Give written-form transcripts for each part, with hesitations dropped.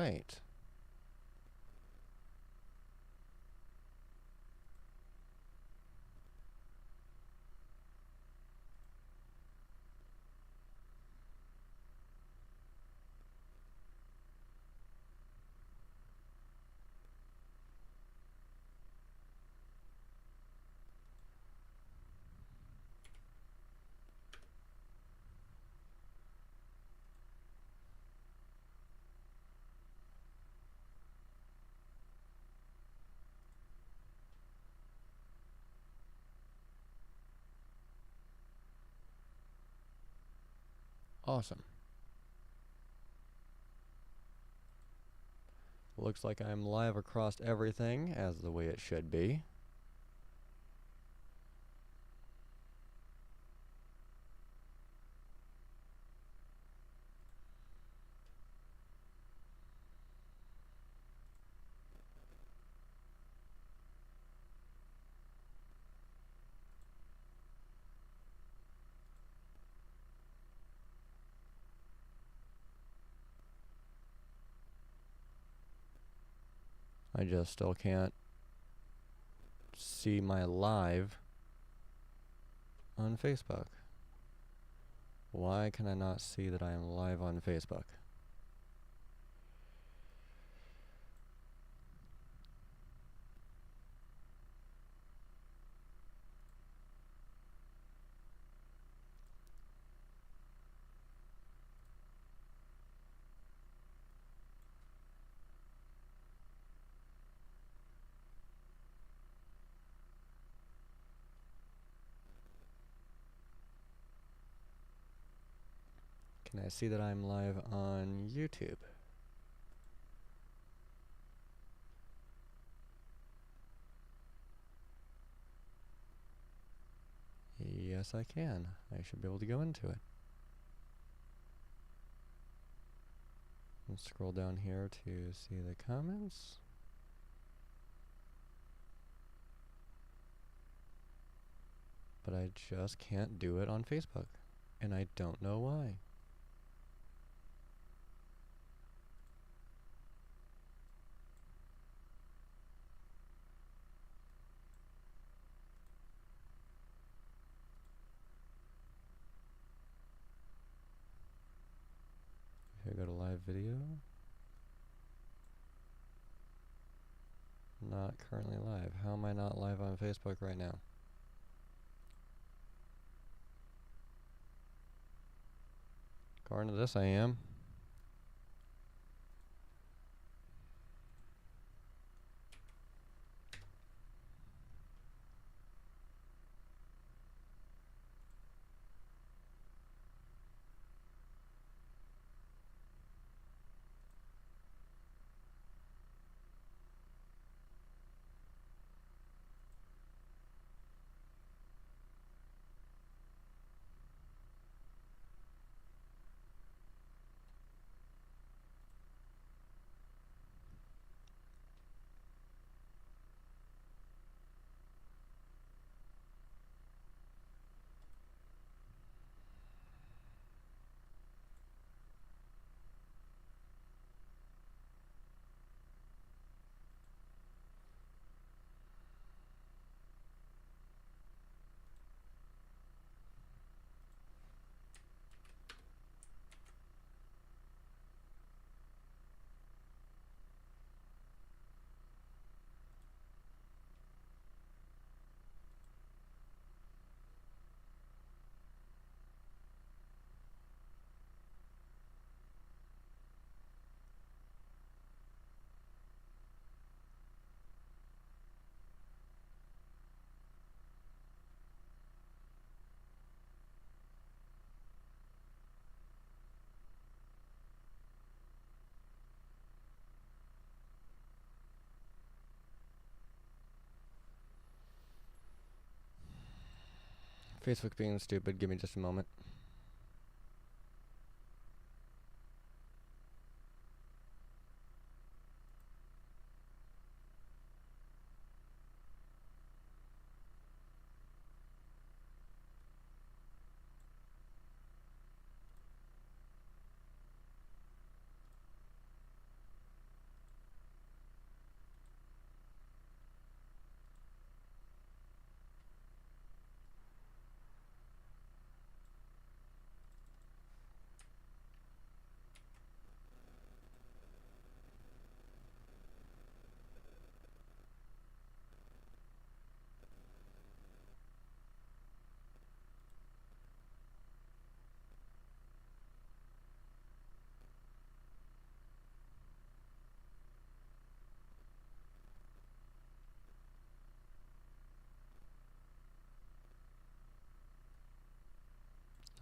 right. Awesome. Looks like I'm live across everything as the way it should be. I just still can't see my live on Facebook. Why can I not see that I am live on Facebook? Can I see that I'm live on YouTube? Yes, I can. I should be able to go into it. And scroll down here to see the comments. But I just can't do it on Facebook. And I don't know why. If I go to live video. Not currently live. How am I not live on Facebook right now? According to this, I am. Facebook being stupid. Give me just a moment.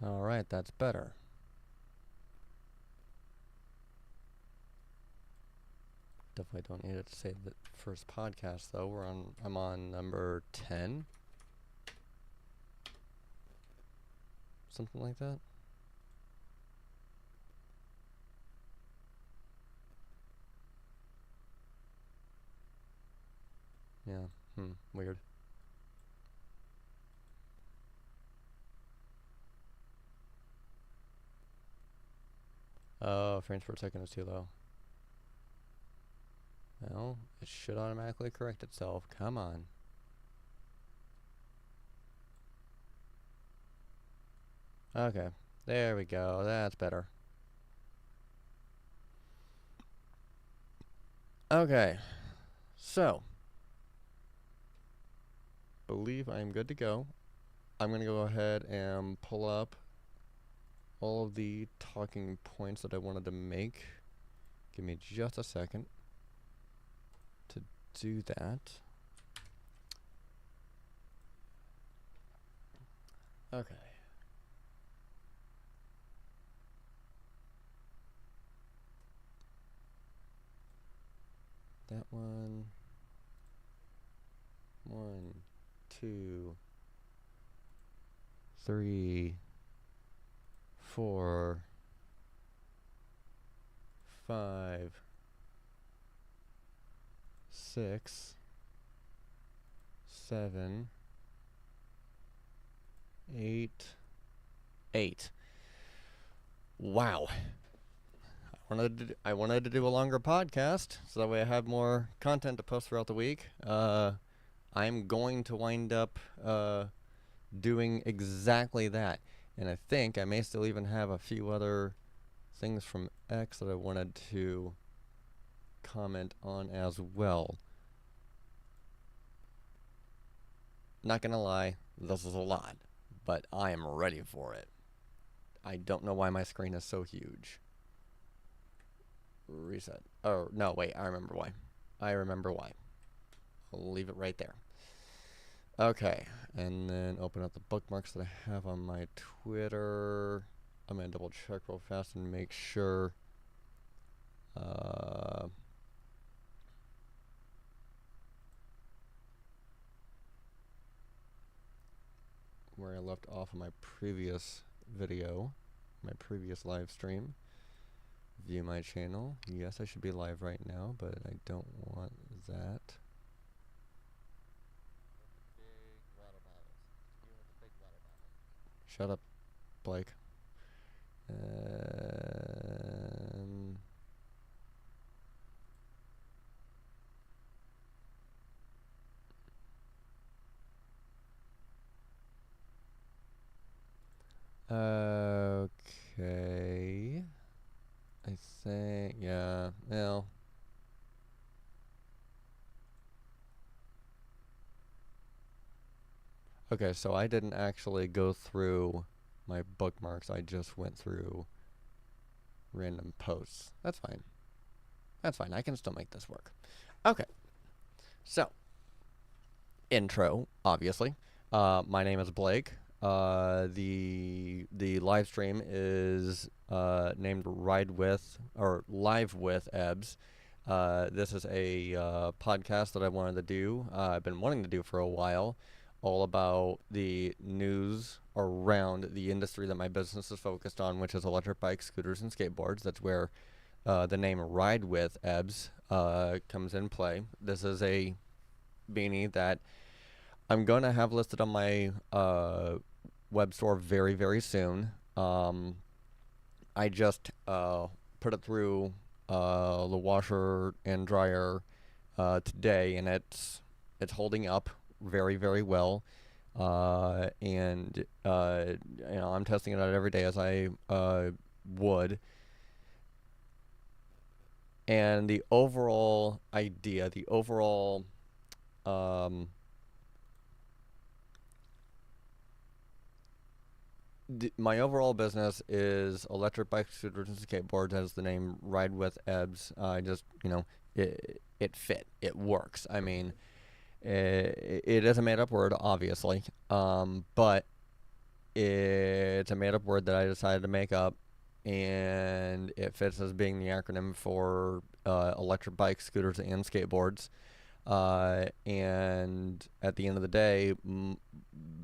Alright, that's better. Definitely don't need it to say the first podcast though. I'm on number 10. Something like that. Yeah. Weird. Oh, frames per second is too low. Well, it should automatically correct itself. Come on. Okay. There we go. That's better. Okay. So, believe I'm good to go. I'm going to go ahead and pull up all of the talking points that I wanted to make. Give me just a second to do that. Okay. That one. 1, 2, 3, 4, 5, 6, 7, 8. Wow. I wanted to do a longer podcast so that way I have more content to post throughout the week. I'm going to wind up doing exactly that. And I think I may still even have a few other things from X that I wanted to comment on as well. Not gonna lie, this is a lot, but I am ready for it. I don't know why my screen is so huge. Reset. Oh, no, wait, I remember why. I'll leave it right there. Okay, and then open up the bookmarks that I have on my Twitter. I'm gonna double check real fast and make sure. Where I left off on my previous video, my previous live stream. View my channel. Yes, I should be live right now, but I don't want that. Shut up, Blake. Okay. I think, yeah, well. Okay, so I didn't actually go through my bookmarks. I just went through random posts. That's fine. That's fine. I can still make this work. Okay. So, intro, obviously. My name is Blake. The live stream is named Ride With or Live with Ebs. This is a podcast that I wanted to do. I've been wanting to do for a while, all about the news around the industry that my business is focused on, which is electric bikes, scooters, and skateboards. That's where the name Ride With Ebs comes in play. This is a beanie that I'm going to have listed on my web store very, very soon. I just put it through the washer and dryer today, and it's holding up very, very well. And I'm testing it out every day as I would. And the overall idea, my overall business is electric bikes, scooters, and skateboards, as the name Ride With Ebs. I just, it fit. It works. I mean, it is a made-up word, obviously, but It's a made-up word that I decided to make up, and it fits as being the acronym for electric bikes, scooters, and skateboards. And at the end of the day,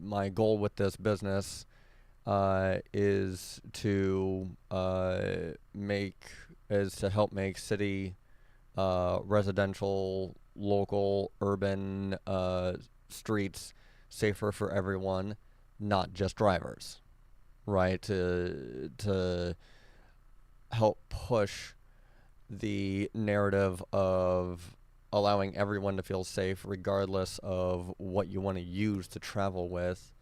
my goal with this business is to make is to help make city residential, local, urban streets safer for everyone, not just drivers, right? To help push the narrative of allowing everyone to feel safe regardless of what you want to use to travel with,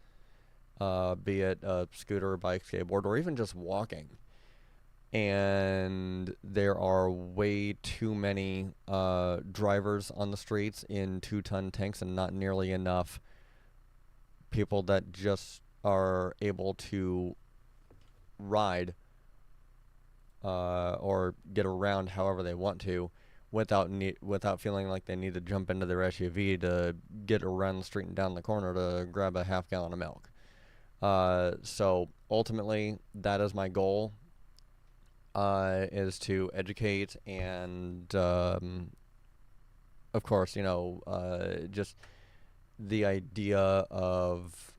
be it a scooter, bike, skateboard, or even just walking. And there are way too many drivers on the streets in 2-ton tanks, and not nearly enough people that just are able to ride or get around however they want to without feeling like they need to jump into their SUV to get around the street and down the corner to grab a half gallon of milk. So ultimately, that is my goal, is to educate and, of course, just the idea of,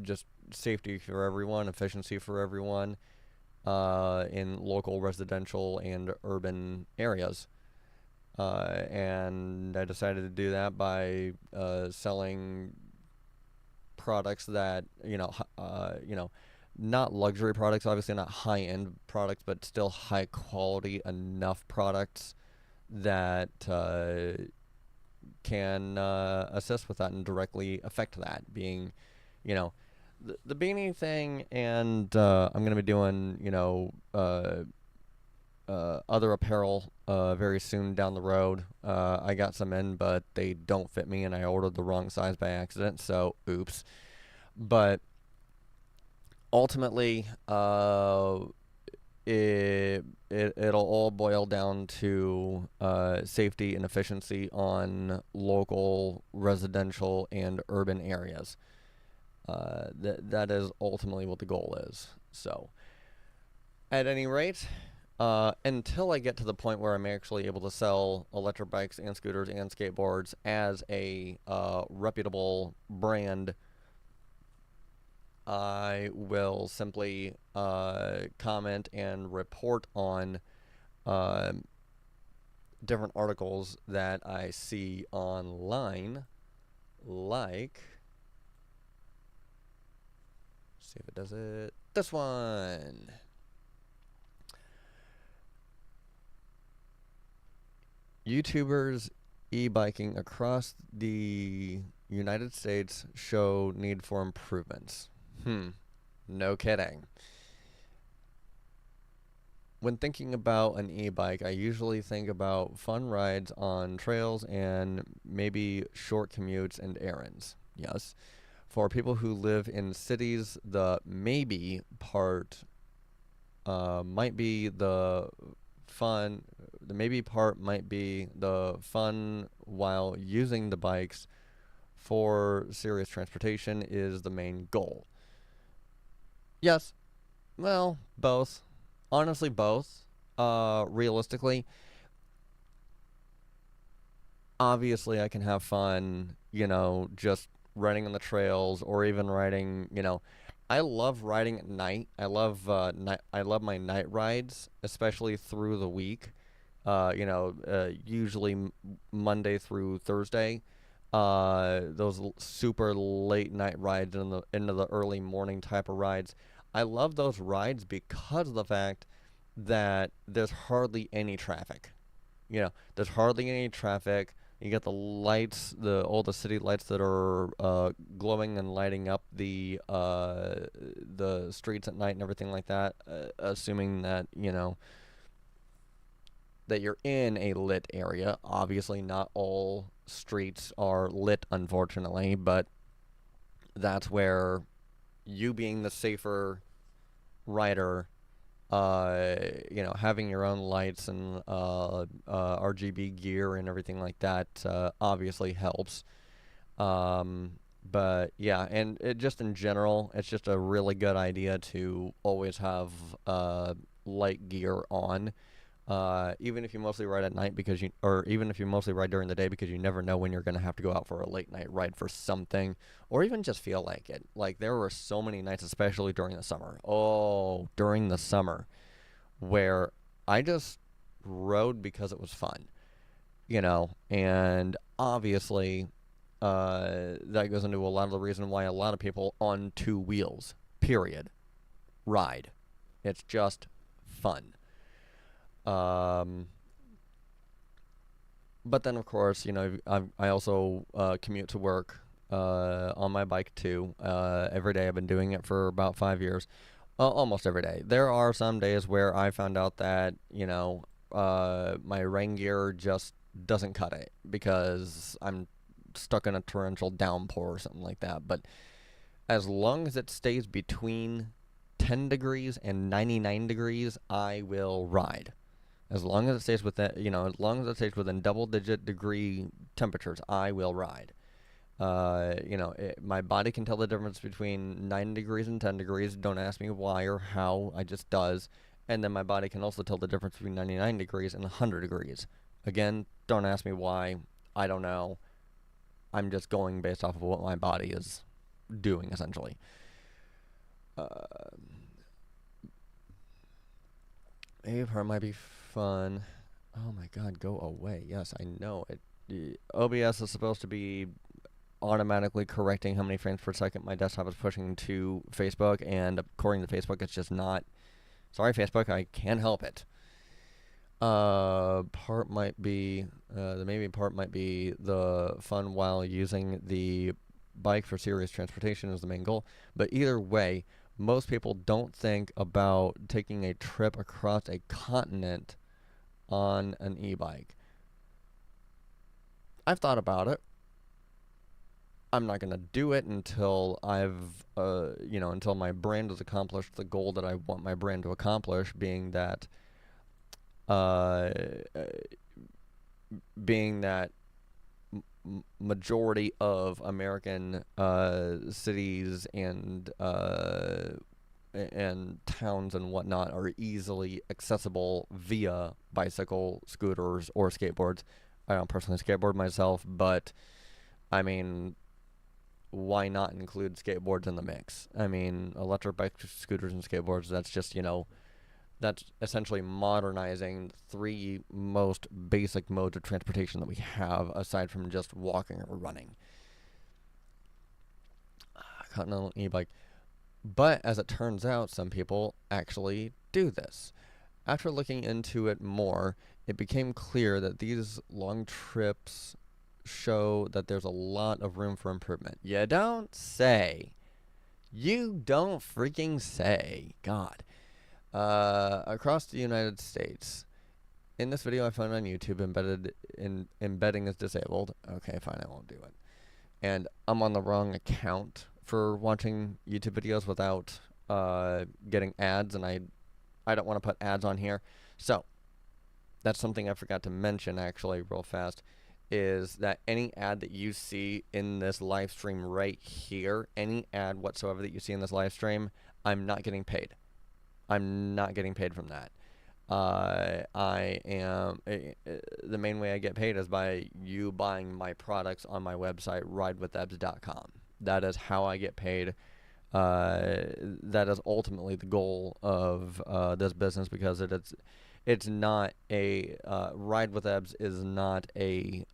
just safety for everyone, efficiency for everyone, in local residential and urban areas. And I decided to do that by selling products that, not luxury products, obviously not high-end products, but still high quality enough products that can assist with that and directly affect that, being, the beanie thing, and I'm going to be doing, other apparel very soon down the road. I got some in, but they don't fit me, and I ordered the wrong size by accident, so oops. But ultimately, it'll all boil down to safety and efficiency on local residential and urban areas. That is ultimately what the goal is. So, at any rate, until I get to the point where I'm actually able to sell electric bikes and scooters and skateboards as a reputable brand, I will simply comment and report on different articles that I see online, like, see if it does it, this one. YouTubers e-biking across the United States show need for improvements. No kidding. When thinking about an e-bike, I usually think about fun rides on trails and maybe short commutes and errands. Yes. For people who live in cities, the maybe part might be the fun. The maybe part might be the fun, while using the bikes for serious transportation is the main goal. Yes. Well, both. Honestly, both. Realistically, obviously, I can have fun, just riding on the trails, or even riding, I love riding at night. I love my night rides, especially through the week. Usually Monday through Thursday. Those super late night rides into the early morning type of rides. I love those rides because of the fact that there's hardly any traffic. There's hardly any traffic. You get the lights, all the city lights that are glowing and lighting up the streets at night and everything like that. Assuming that that you're in a lit area. Obviously, not all streets are lit, unfortunately, but that's where you, being the safer rider, having your own lights and RGB gear and everything like that, obviously helps. But yeah, and it just in general, it's just a really good idea to always have light gear on. Even if you mostly ride at night or even if you mostly ride during the day because you never know when you're going to have to go out for a late night ride for something, or even just feel like it. Like there were so many nights, especially during the summer. Oh, during the summer, where I just rode because it was fun, and obviously, that goes into a lot of the reason why a lot of people on two wheels, period, ride. It's just fun. Um, but then, of course, I also commute to work on my bike too. Every day. I've been doing it for about 5 years. Almost every day. There are some days where I found out that, my rain gear just doesn't cut it because I'm stuck in a torrential downpour or something like that. But as long as it stays between 10 degrees and 99 degrees, I will ride. As long as it stays within, as long as it stays within double-digit degree temperatures, I will ride. My body can tell the difference between 9 degrees and 10 degrees. Don't ask me why or how. I just does. And then my body can also tell the difference between 99 degrees and 100 degrees. Again, don't ask me why. I don't know. I'm just going based off of what my body is doing, essentially. Uh, Maybe part might be fun. Oh my god, go away. Yes, I know it. OBS is supposed to be automatically correcting how many frames per second my desktop is pushing to Facebook, and according to Facebook, it's just not. Sorry, Facebook, I can't help it. Part might be the maybe part might be the fun while using the bike for serious transportation is the main goal. But either way, most people don't think about taking a trip across a continent on an e-bike. I've thought about it. I'm not going to do it until until my brand has accomplished the goal that I want my brand to accomplish, being that uh, majority of American cities and towns and whatnot are easily accessible via bicycle, scooters, or skateboards. I don't personally skateboard myself, but I mean, why not include skateboards in the mix? I mean, electric bikes, scooters, and skateboards, that's just, that's essentially modernizing the three most basic modes of transportation that we have, aside from just walking or running. Continental e-bike. But as it turns out, some people actually do this. After looking into it more, it became clear that these long trips show that there's a lot of room for improvement. You don't say. You don't freaking say. God. Across the United States. In this video I found on YouTube, embedding is disabled. Okay, fine, I won't do it. And I'm on the wrong account for watching YouTube videos without getting ads, and I don't want to put ads on here. So, that's something I forgot to mention, actually, real fast, is that any ad that you see in this live stream right here, any ad whatsoever that you see in this live stream, I'm not getting paid. I'm not getting paid from that. I am the main way I get paid is by you buying my products on my website, ridewithebs.com. That is how I get paid. That is ultimately the goal of this business, because it's not a Ride with Ebs is not a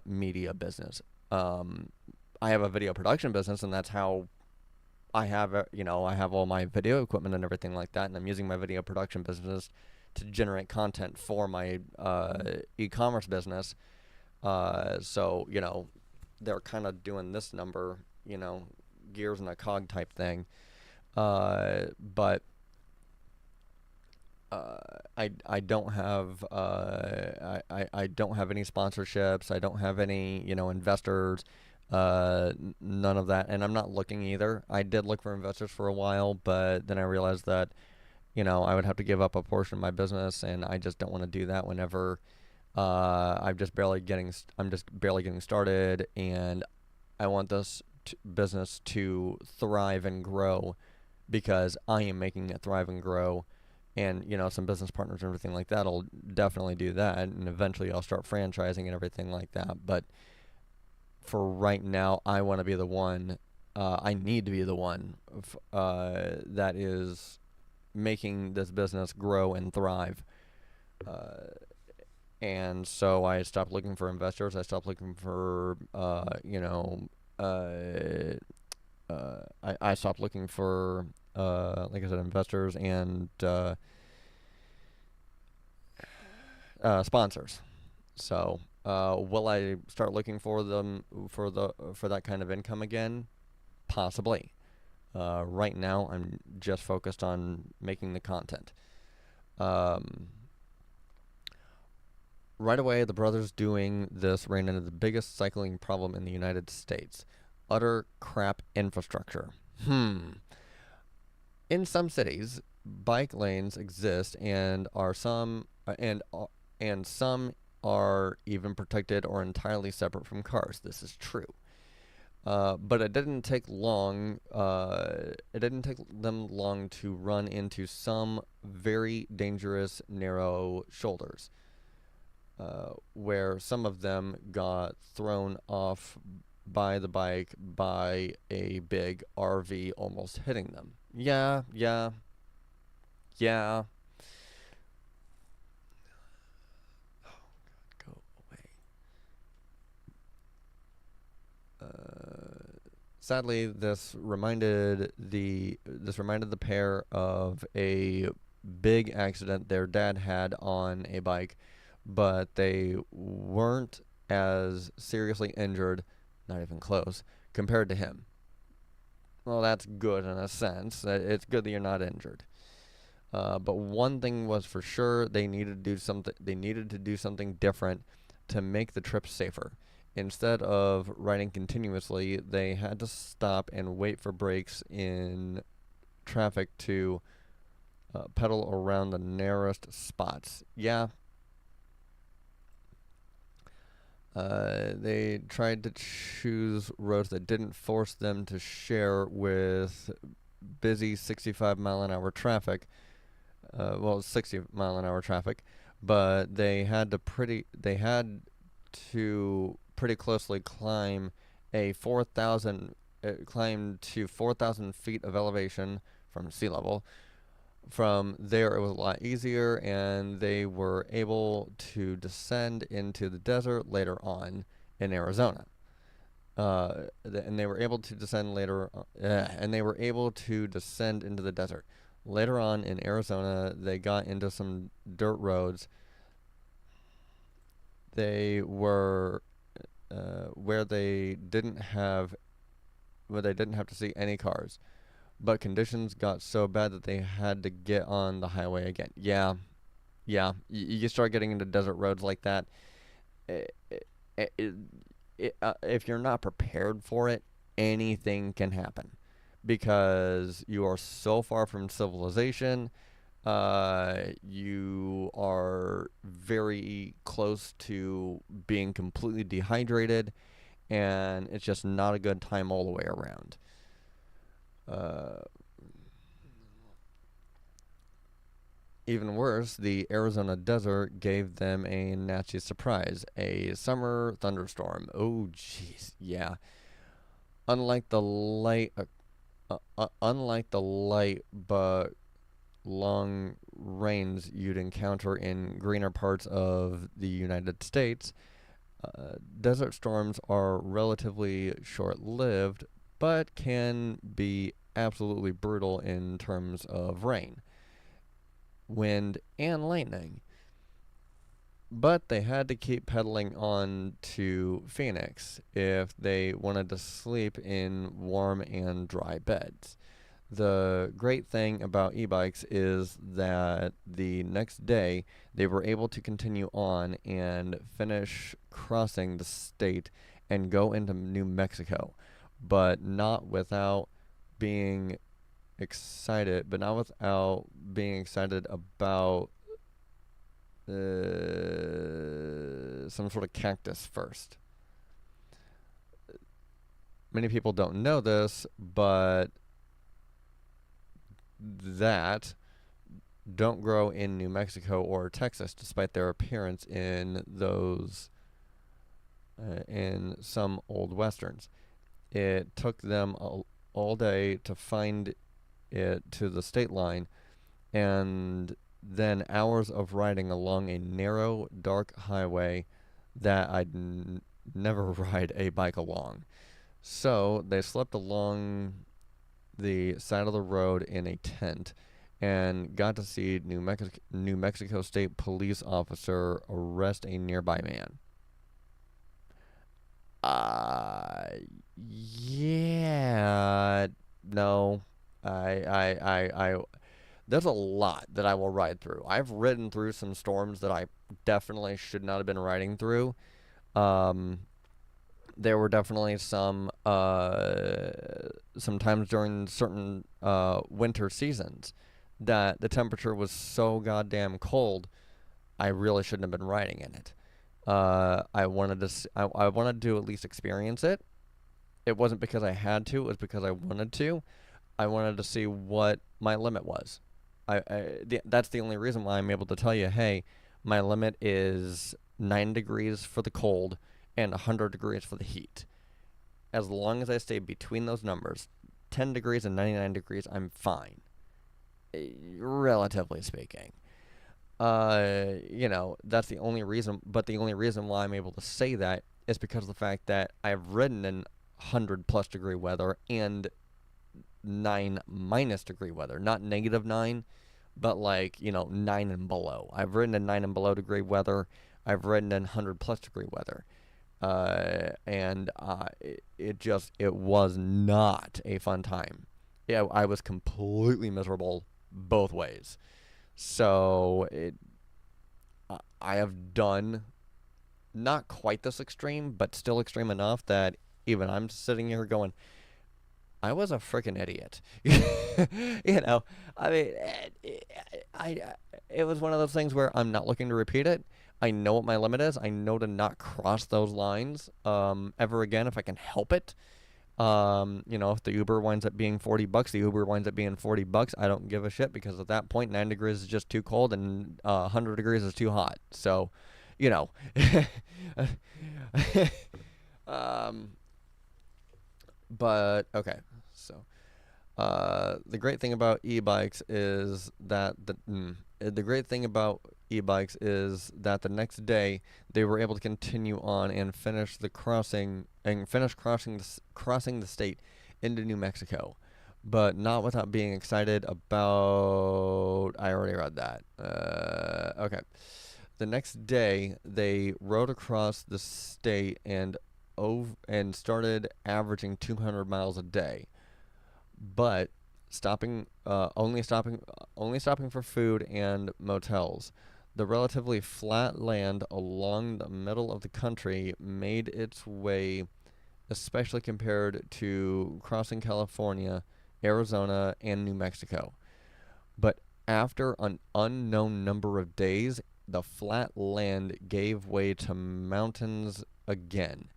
media business. I have a video production business, and that's how I have I have all my video equipment and everything like that, and I'm using my video production business to generate content for my e-commerce business. So they're kind of doing this number, gears in a cog type thing. But I don't have I don't have any sponsorships. I don't have any investors. None of that, and I'm not looking either. I did look for investors for a while, but then I realized that I would have to give up a portion of my business, and I just don't want to do that whenever I'm just barely getting started, and I want this business to thrive and grow because I am making it thrive and grow. And, some business partners and everything like that will definitely do that. And eventually I'll start franchising and everything like that. But for right now, I want to be the one, I need to be the one that is making this business grow and thrive. And so I stopped looking for investors. I stopped looking for, I stopped looking for, like I said, investors and sponsors. So, will I start looking for them for that kind of income again? Possibly. Right now, I'm just focused on making the content. Right away, the brothers doing this ran into the biggest cycling problem in the United States: utter crap infrastructure. In some cities, bike lanes exist and are some and some are even protected or entirely separate from cars. This is true. But it didn't take long. It didn't take them long to run into some very dangerous narrow shoulders, where some of them got thrown off by the bike by a big RV almost hitting them. Yeah. Go away. Sadly, this reminded the pair of a big accident their dad had on a bike, but they weren't as seriously injured, not even close, compared to him. Well, that's good in a sense. It's good that you're not injured. But one thing was for sure: they needed to do something. They needed to do something different to make the trip safer. Instead of riding continuously, they had to stop and wait for breaks in traffic to pedal around the narrowest spots. Yeah. They tried to choose roads that didn't force them to share with busy 65-mile-an-hour traffic. 60-mile-an-hour traffic, but they had to pretty closely climb to 4,000 feet of elevation from sea level. From there, it was a lot easier, and they were able to descend into the desert later on in Arizona. And they were able to descend into the desert. Later on in Arizona, they got into some dirt roads. They were where they didn't have to see any cars, but conditions got so bad that they had to get on the highway again. Yeah. You start getting into desert roads like that. If you're not prepared for it, anything can happen, because you are so far from civilization. You are very close to being completely dehydrated, and it's just not a good time all the way around. Even worse, the Arizona desert gave them a nasty surprise: a summer thunderstorm. Oh, jeez, yeah. Unlike the light but long rains you'd encounter in greener parts of the United States, desert storms are relatively short-lived, but can be absolutely brutal in terms of rain, wind, and lightning. But they had to keep pedaling on to Phoenix if they wanted to sleep in warm and dry beds. The great thing about e-bikes is that the next day they were able to continue on and finish crossing the state and go into New Mexico, but not without being excited about some sort of cactus first. many people don't know this, but that don't grow in New Mexico or Texas, despite their appearance in some old westerns. It took them all day to find it to the state line, and then hours of riding along a narrow, dark highway that never ride a bike along. So they slept along the side of the road in a tent and got to see New Mexico State police officer arrest a nearby man. Uh, yeah, no, I, there's a lot that I will ride through. I've ridden through some storms that I definitely should not have been riding through. Um, there were definitely some times during certain winter seasons that the temperature was so goddamn cold, I really shouldn't have been riding in it. I wanted to at least experience it. It wasn't because I had to; it was because I wanted to. I wanted to see what my limit was. That's the only reason why I'm able to tell you, hey, my limit is 9 degrees for the cold and 100 degrees for the heat. As long as I stay between those numbers, 10 degrees and 99 degrees, I'm fine, relatively speaking. That's the only reason, but the only reason why I'm able to say that is because of the fact that I've ridden in 100 plus degree weather and 9 minus degree weather, not negative 9, but like, 9 and below. I've ridden in 9 and below degree weather. I've ridden in 100 plus degree weather. And it was not a fun time. Yeah, I was completely miserable both ways. So I have done not quite this extreme, but still extreme enough that even I'm sitting here going, I was a freaking idiot. you know, I mean, it was one of those things where I'm not looking to repeat it. I know what my limit is. I know to not cross those lines ever again if I can help it. If the Uber winds up being $40, the Uber winds up being $40. I don't give a shit because at that point, 9 degrees is just too cold and 100 degrees is too hot. So, you know, um, but okay. So, the great thing about e-bikes is that the great thing about e-bikes is that the next day they were able to continue on and finish crossing the state into New Mexico, but not without being excited about. I already read that. Okay. The next day they rode across the state and started averaging 200 miles a day, but only stopping for food and motels. The relatively flat land along the middle of the country made its way, especially compared to crossing California, Arizona, and New Mexico. But after an unknown number of days, the flat land gave way to mountains again,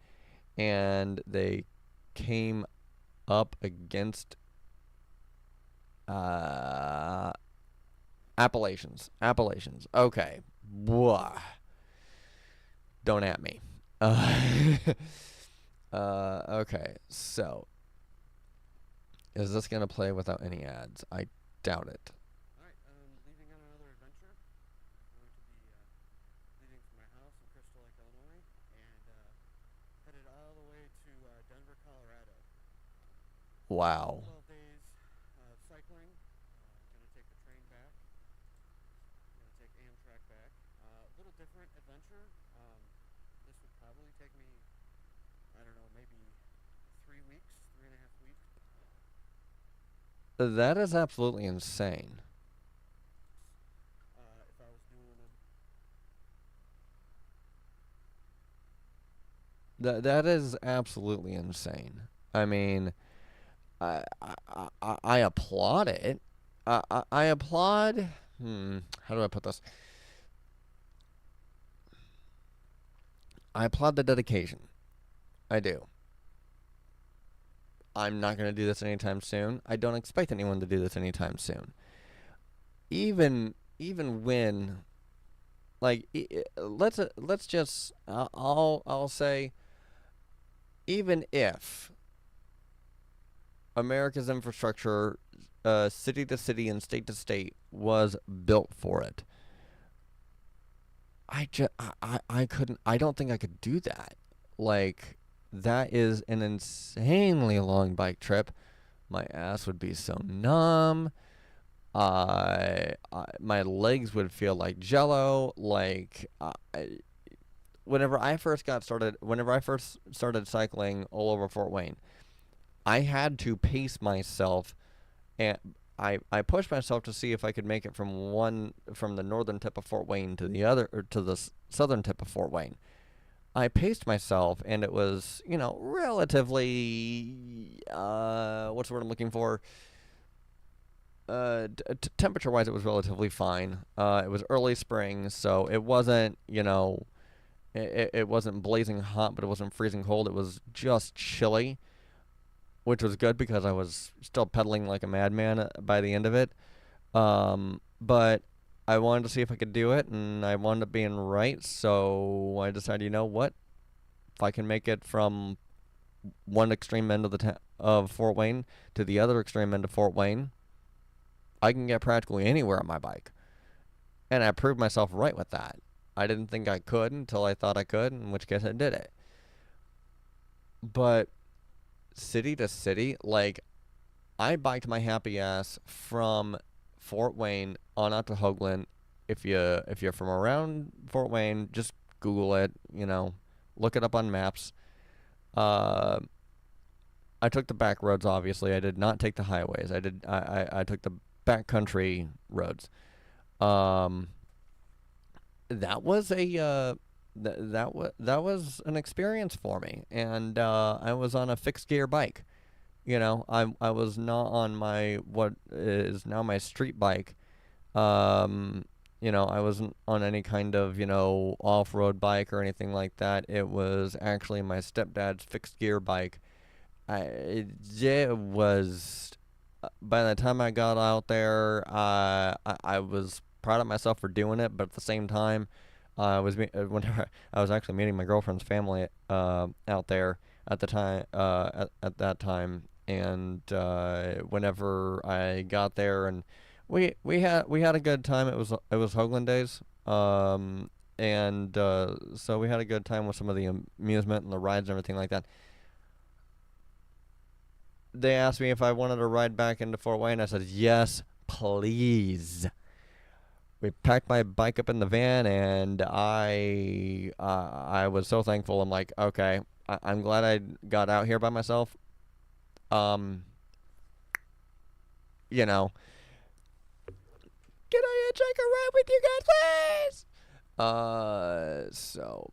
and they came up against uh, Appalachians. Appalachians. Okay. Blah. Don't at me. Okay. So, is this gonna play without any ads? I doubt it. All right, leaving on another adventure. I'm going to be leaving from my house in Crystal Lake, Illinois, and headed all the way to Denver, Colorado. Wow. 12 days of cycling. Going to take the train back. Going to take Amtrak back. A little different adventure. This would probably take me, I don't know, maybe 3 weeks, 3.5 weeks. That is absolutely insane. If I was doing them. That is absolutely insane. I mean, I applaud it. I applaud. How do I put this? I applaud the dedication. I do. I'm not going to do this anytime soon. I don't expect anyone to do this anytime soon. Even when like let's just I'll say even if America's infrastructure, city to city and state to state, was built for it. I couldn't. I don't think I could do that. Like that is an insanely long bike trip. My ass would be so numb. My legs would feel like jello. Like whenever I first started cycling all over Fort Wayne, I had to pace myself, and I pushed myself to see if I could make it from the northern tip of Fort Wayne to the other or to the southern tip of Fort Wayne. I paced myself, and it was relatively what's the word I'm looking for? Temperature wise, it was relatively fine. It was early spring, so it wasn't it wasn't blazing hot, but it wasn't freezing cold. It was just chilly, which was good because I was still pedaling like a madman by the end of it. But I wanted to see if I could do it, and I wound up being right. So I decided, you know what? If I can make it from one extreme end of of Fort Wayne to the other extreme end of Fort Wayne, I can get practically anywhere on my bike. And I proved myself right with that. I didn't think I could until I thought I could, in which case I did it. But city to city, like I biked my happy ass from Fort Wayne on out to Hoagland. If you're from around Fort Wayne, just Google it. Look it up on maps. Uh, I took the back roads. Obviously, I did not take the highways. I took the back country roads. Um, that was a that was an experience for me, and I was on a fixed gear bike. I was not on my what is now my street bike. I wasn't on any kind of off-road bike or anything like that. It was actually my stepdad's fixed gear bike. It was by the time I got out there, I was proud of myself for doing it, but at the same time, whenever I was actually meeting my girlfriend's family out there at the time at that time, and whenever I got there, and we had a good time. It was Hoagland days, and so we had a good time with some of the amusement and the rides and everything like that. They asked me if I wanted to ride back into Fort Wayne. I said yes, please. We packed my bike up in the van, and I was so thankful. I'm like, okay, I'm glad I got out here by myself. Um, you know, can I hitchhike a ride with you guys, please?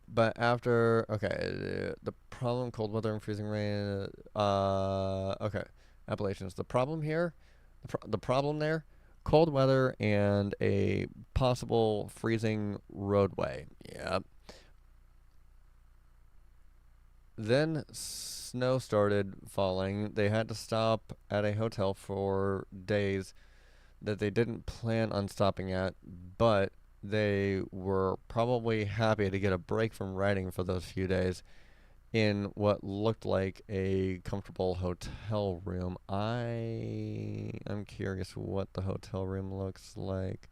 But after, okay, the problem, cold weather and freezing rain. Okay, Appalachians. The problem here, the problem there, cold weather and a possible freezing roadway. Yep. Then snow started falling. They had to stop at a hotel for days that they didn't plan on stopping at, but they were probably happy to get a break from riding for those few days in what looked like a comfortable hotel room. I'm curious what the hotel room looks like.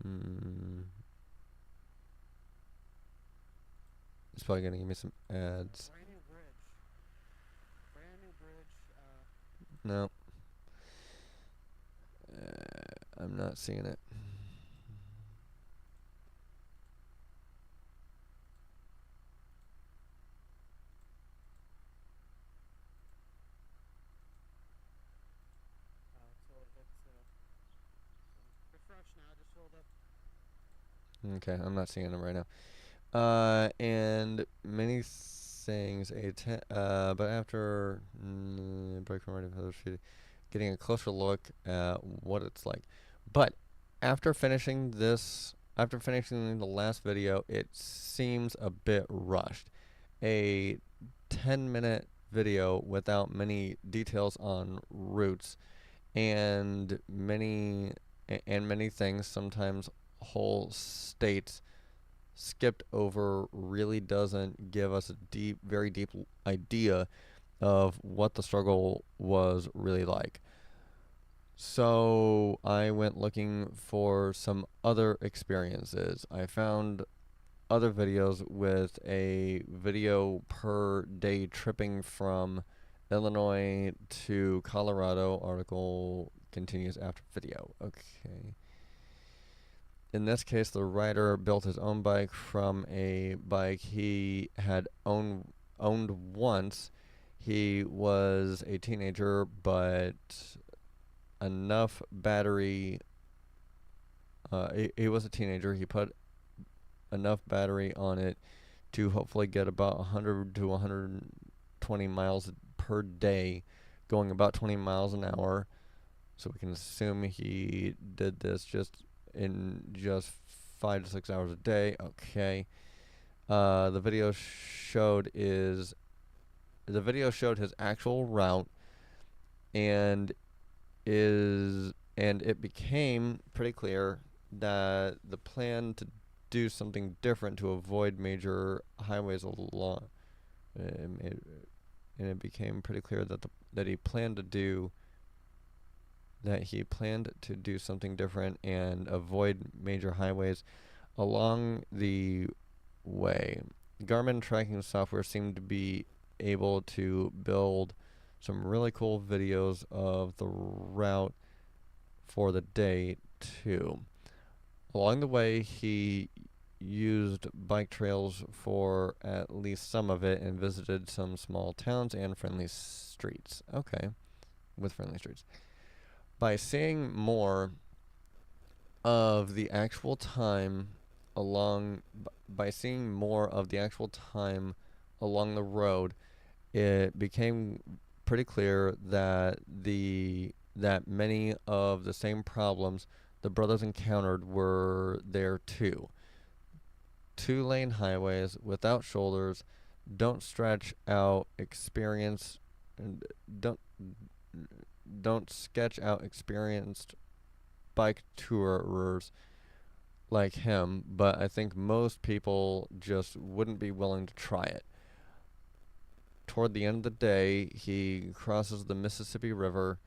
Hmm. It's probably gonna give me some ads. Brand new bridge. Brand new bridge. No, I'm not seeing it. So it's refresh now. Just hold up. Okay, I'm not seeing it right now. And many things but after break from riding for those getting a closer look at what it's like. But after finishing this after finishing the last video, it seems a bit rushed. A 10-minute video without many details on routes and many things, sometimes whole states skipped over, really doesn't give us a very deep idea of what the struggle was really like. So I went looking for some other experiences. I found other videos with a video per day tripping from Illinois to Colorado. Article continues after video. Okay. In this case, the rider built his own bike from a bike he had owned once. He was a teenager, but enough battery. He was a teenager. He put enough battery on it to hopefully get about 100 to 120 miles per day, going about 20 miles an hour. So we can assume he did this just 5 to 6 hours a day. Okay. The video showed his actual route, and it became pretty clear that the plan to do something different to avoid major highways along, and it became pretty clear that he planned to do something different and avoid major highways along the way. Garmin tracking software seemed to be able to build some really cool videos of the route for the day too. Along the way, he used bike trails for at least some of it and visited some small towns and friendly streets. Okay, with friendly streets. By seeing more of the actual time along along the road, it became pretty clear that many of the same problems the brothers encountered were there too. 2-lane highways without shoulders don't stretch out experience and don't sketch out experienced bike tourers like him, but I think most people just wouldn't be willing to try it. Toward the end of the day, he crosses the Mississippi River,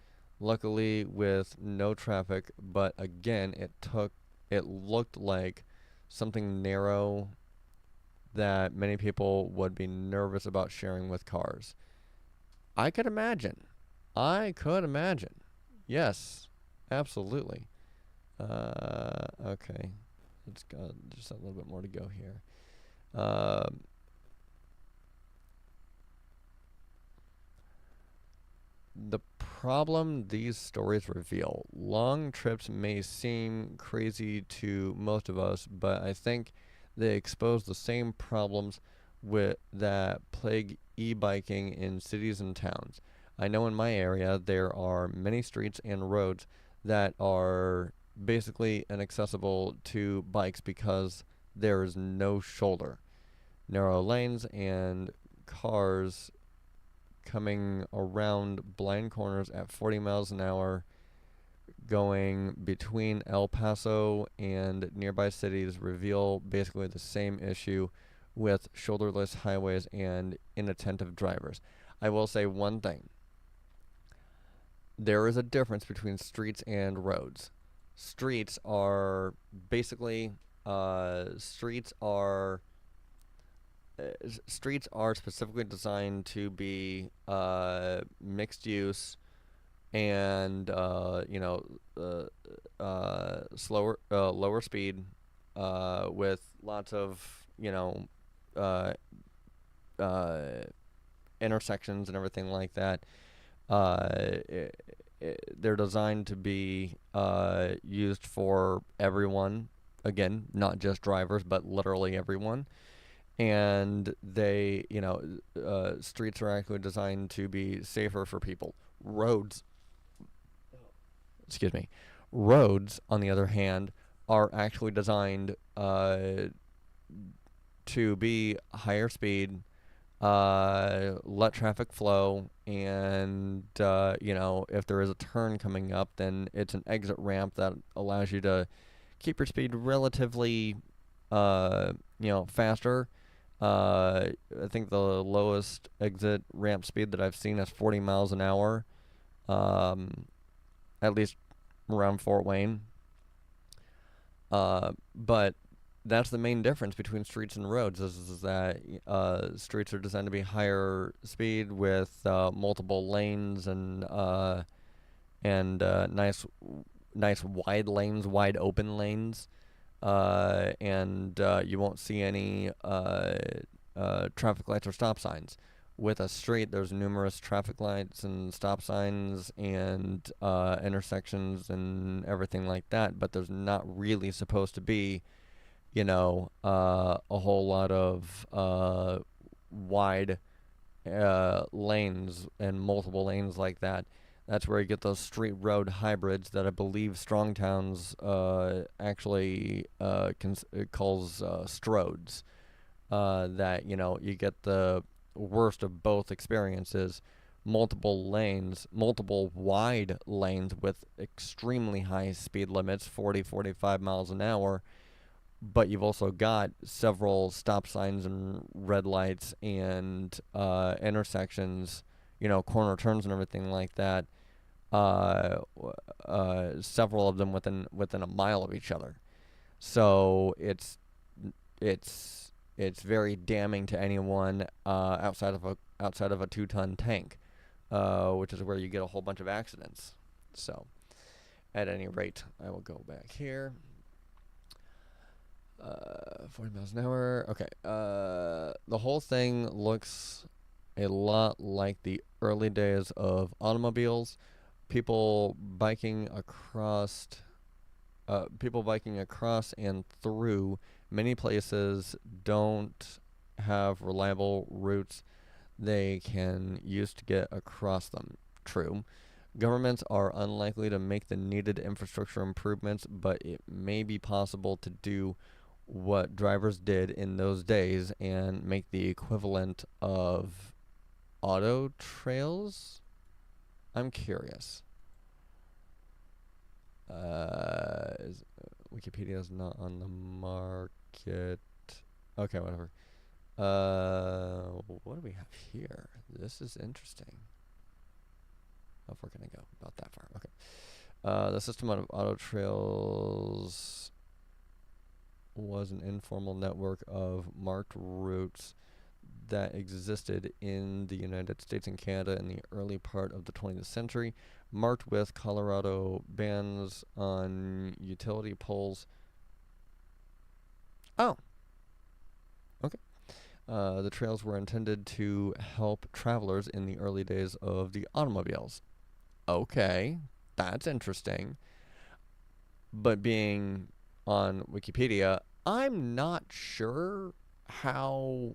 luckily with no traffic, but again, it looked like something narrow that many people would be nervous about sharing with cars. I could imagine. Yes, absolutely. Okay. Let's go just a little bit more to go here. The problem these stories reveal. Long trips may seem crazy to most of us, but I think they expose the same problems that plague e-biking in cities and towns. I know in my area there are many streets and roads that are basically inaccessible to bikes because there is no shoulder. Narrow lanes and cars coming around blind corners at 40 miles an hour going between El Paso and nearby cities reveal basically the same issue with shoulderless highways and inattentive drivers. I will say one thing. There is a difference between streets and roads. Streets are basically streets are specifically designed to be mixed use and lower speed with lots of uh, intersections and everything like that. They're designed to be used for everyone. Again, not just drivers, but literally everyone. And streets are actually designed to be safer for people. Roads, on the other hand, are actually designed to be higher speed, let traffic flow, and if there is a turn coming up, then it's an exit ramp that allows you to keep your speed relatively, faster. I think the lowest exit ramp speed that I've seen is 40 miles an hour, um, at least around Fort Wayne. But that's the main difference between streets and roads is that streets are designed to be higher speed with multiple lanes and nice wide lanes, wide open lanes, and you won't see any traffic lights or stop signs. With a street, there's numerous traffic lights and stop signs and intersections and everything like that, but there's not really supposed to be, a whole lot of wide lanes and multiple lanes like that. That's where you get those street road hybrids that I believe Strong Towns actually calls stroads. That you get the worst of both experiences: multiple lanes, multiple wide lanes with extremely high speed limits, 40, 45 miles an hour, but you've also got several stop signs and red lights and intersections, corner turns and everything like that. Several of them within a mile of each other. So it's very damning to anyone outside of a 2-ton tank, which is where you get a whole bunch of accidents. So, at any rate, I will go back here. 40 miles an hour. Okay. The whole thing looks a lot like the early days of automobiles. People biking across, and through many places don't have reliable routes they can use to get across them. True. Governments are unlikely to make the needed infrastructure improvements, but it may be possible to do what drivers did in those days and make the equivalent of auto trails? I'm curious. Wikipedia is not on the market. Okay, whatever. What do we have here? This is interesting. How far can I go? About that far. Okay. The system of auto trails was an informal network of marked routes that existed in the United States and Canada in the early part of the 20th century, marked with Colorado bans on utility poles. Oh, okay. The trails were intended to help travelers in the early days of the automobiles. Okay, that's interesting. But being on Wikipedia, I'm not sure how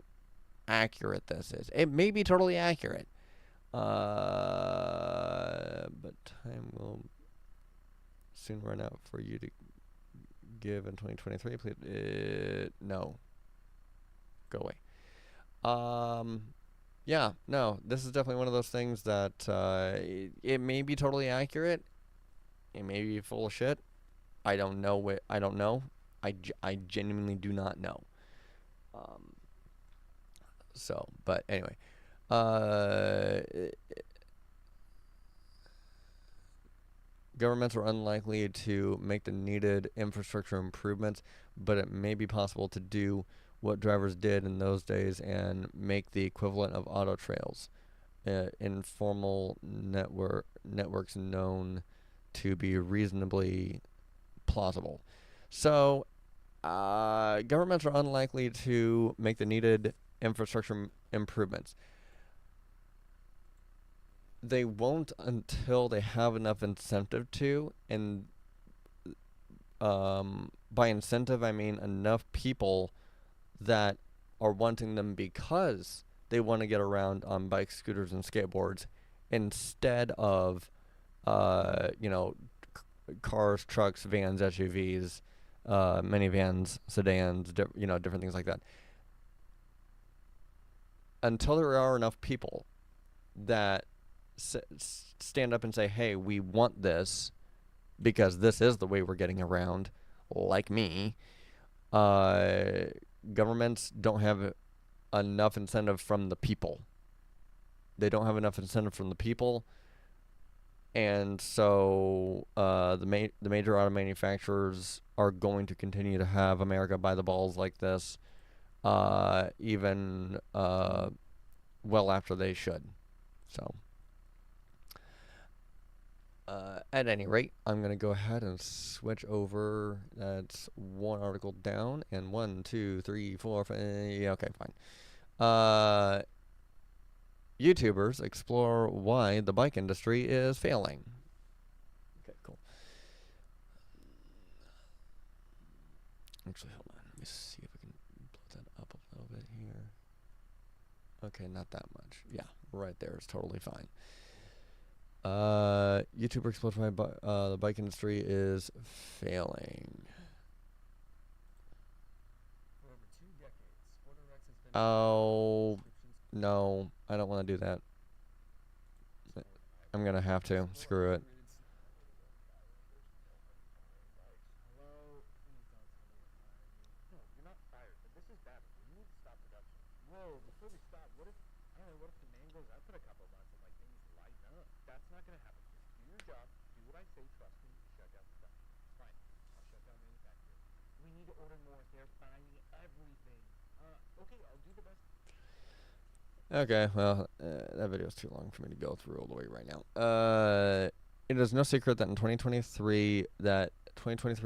accurate this is. It may be totally accurate. But time will soon run out for you to give in 2023. Please, no. Go away. Yeah, no, this is definitely one of those things that it may be totally accurate. It may be full of shit. I don't know. I don't know. I genuinely do not know. Um, but anyway, uh, governments are unlikely to make the needed infrastructure improvements, but it may be possible to do what drivers did in those days and make the equivalent of auto trails, informal networks known to be reasonably plausible. So, governments are unlikely to make the needed infrastructure improvements. They won't until they have enough incentive to, and by incentive I mean enough people that are wanting them because they want to get around on bikes, scooters, and skateboards instead of, cars, trucks, vans, SUVs, minivans, sedans, different things like that. Until there are enough people that stand up and say, "Hey, we want this because this is the way we're getting around," like me, uh, governments don't have enough incentive from the people. They don't have enough incentive from the people, and so the major auto manufacturers are going to continue to have America by the balls like this, even well after they should. So, at any rate, I'm going to go ahead and switch over. That's one article down, and one, two, three, four, five. Yeah, okay, fine. YouTubers explore why the bike industry is failing. Okay, cool. Actually, hold on. Let me see if I can blow that up a little bit here. Okay, not that much. Yeah, right there is totally fine. YouTuber explores why the bike industry is failing. For over 2 decades, SportRx has been Oh, no, I don't want to do that. I'm going to have to. Screw it. Hello? Please don't tell me you're firing me. No, you're not fired, but this is bad. We need to stop production. Whoa, before we stop, what if, I don't know, what if the demand goes up in a couple of months and, like, things lighten up? That's not gonna happen. Just do your job, do what I say, trust me, shut down production. It's fine. I'll shut down manufacturing. We need to order more. They're buying everything. Okay, I'll do the best. Okay, well, that video is too long for me to go through all the way right now. It is no secret that in 2023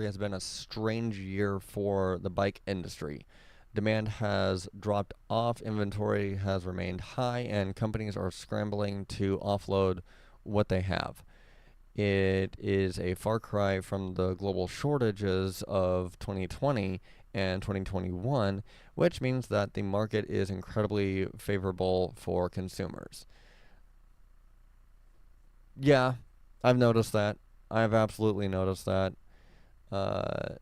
has been a strange year for the bike industry. Demand has dropped off, inventory has remained high, and companies are scrambling to offload what they have. It is a far cry from the global shortages of 2020 and 2021, which means that the market is incredibly favorable for consumers. Yeah, I've noticed that. I've absolutely noticed that. Uh,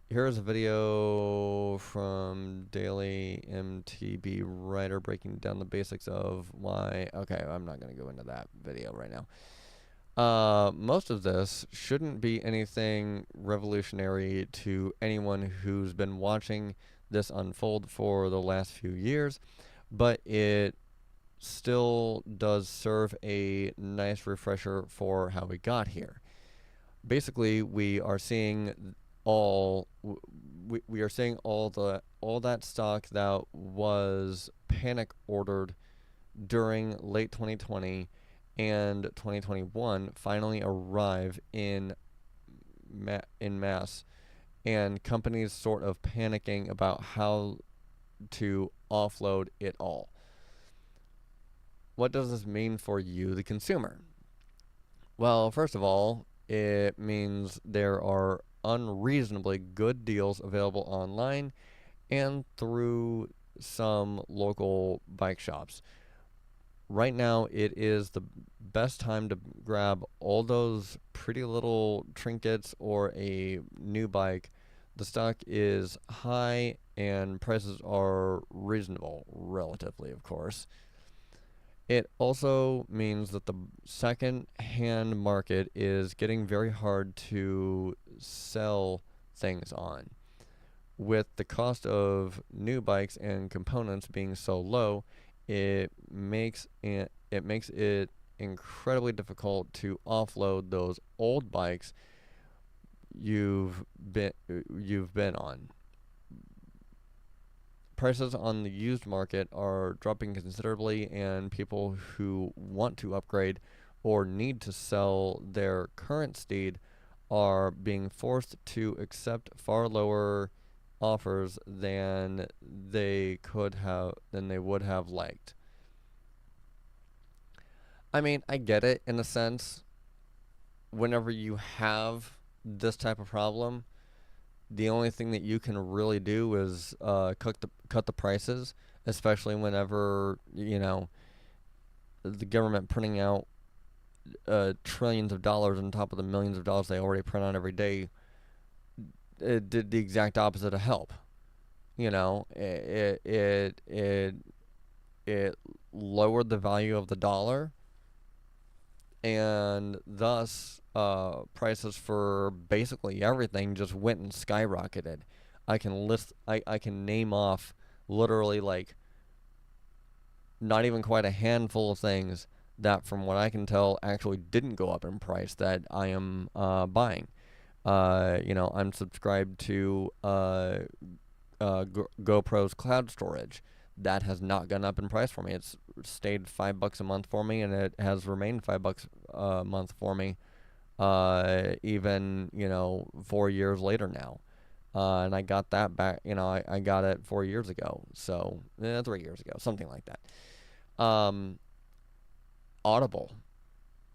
Here's a video from Daily MTB writer breaking down the basics of why. Okay, I'm not going to go into that video right now. Most of this shouldn't be anything revolutionary to anyone who's been watching this unfold for the last few years, but it still does serve a nice refresher for how we got here. Basically, we are seeing we are seeing all that stock that was panic ordered during late 2020 and 2021 finally arrive in mass, and companies sort of panicking about how to offload it all. What does this mean for you, the consumer? Well, first of all, it means there are unreasonably good deals available online and through some local bike shops. Right now, it is the best time to grab all those pretty little trinkets or a new bike. The stock is high and prices are reasonable, relatively, of course. It also means that the second hand market is getting very hard to sell things on. With the cost of new bikes and components being so low, it makes it incredibly difficult to offload those old bikes you've been on. Prices on the used market are dropping considerably, and people who want to upgrade or need to sell their current steed are being forced to accept far lower offers than they would have liked. I mean, I get it in a sense. Whenever you have this type of problem, the only thing that you can really do is cut the prices, especially whenever the government printing out trillions of dollars on top of the millions of dollars they already print out every day. it did the exact opposite of help. You know, it lowered the value of the dollar, and thus prices for basically everything just went and skyrocketed. I can name off literally like not even quite a handful of things that, from what I can tell, actually didn't go up in price that I am buying. I'm subscribed to GoPro's cloud storage. That has not gone up in price for me. It's stayed $5 a month for me, and it has remained $5 a month for me, even 4 years later now. And I got that back. I got it 4 years ago, so 3 years ago, something like that. Audible.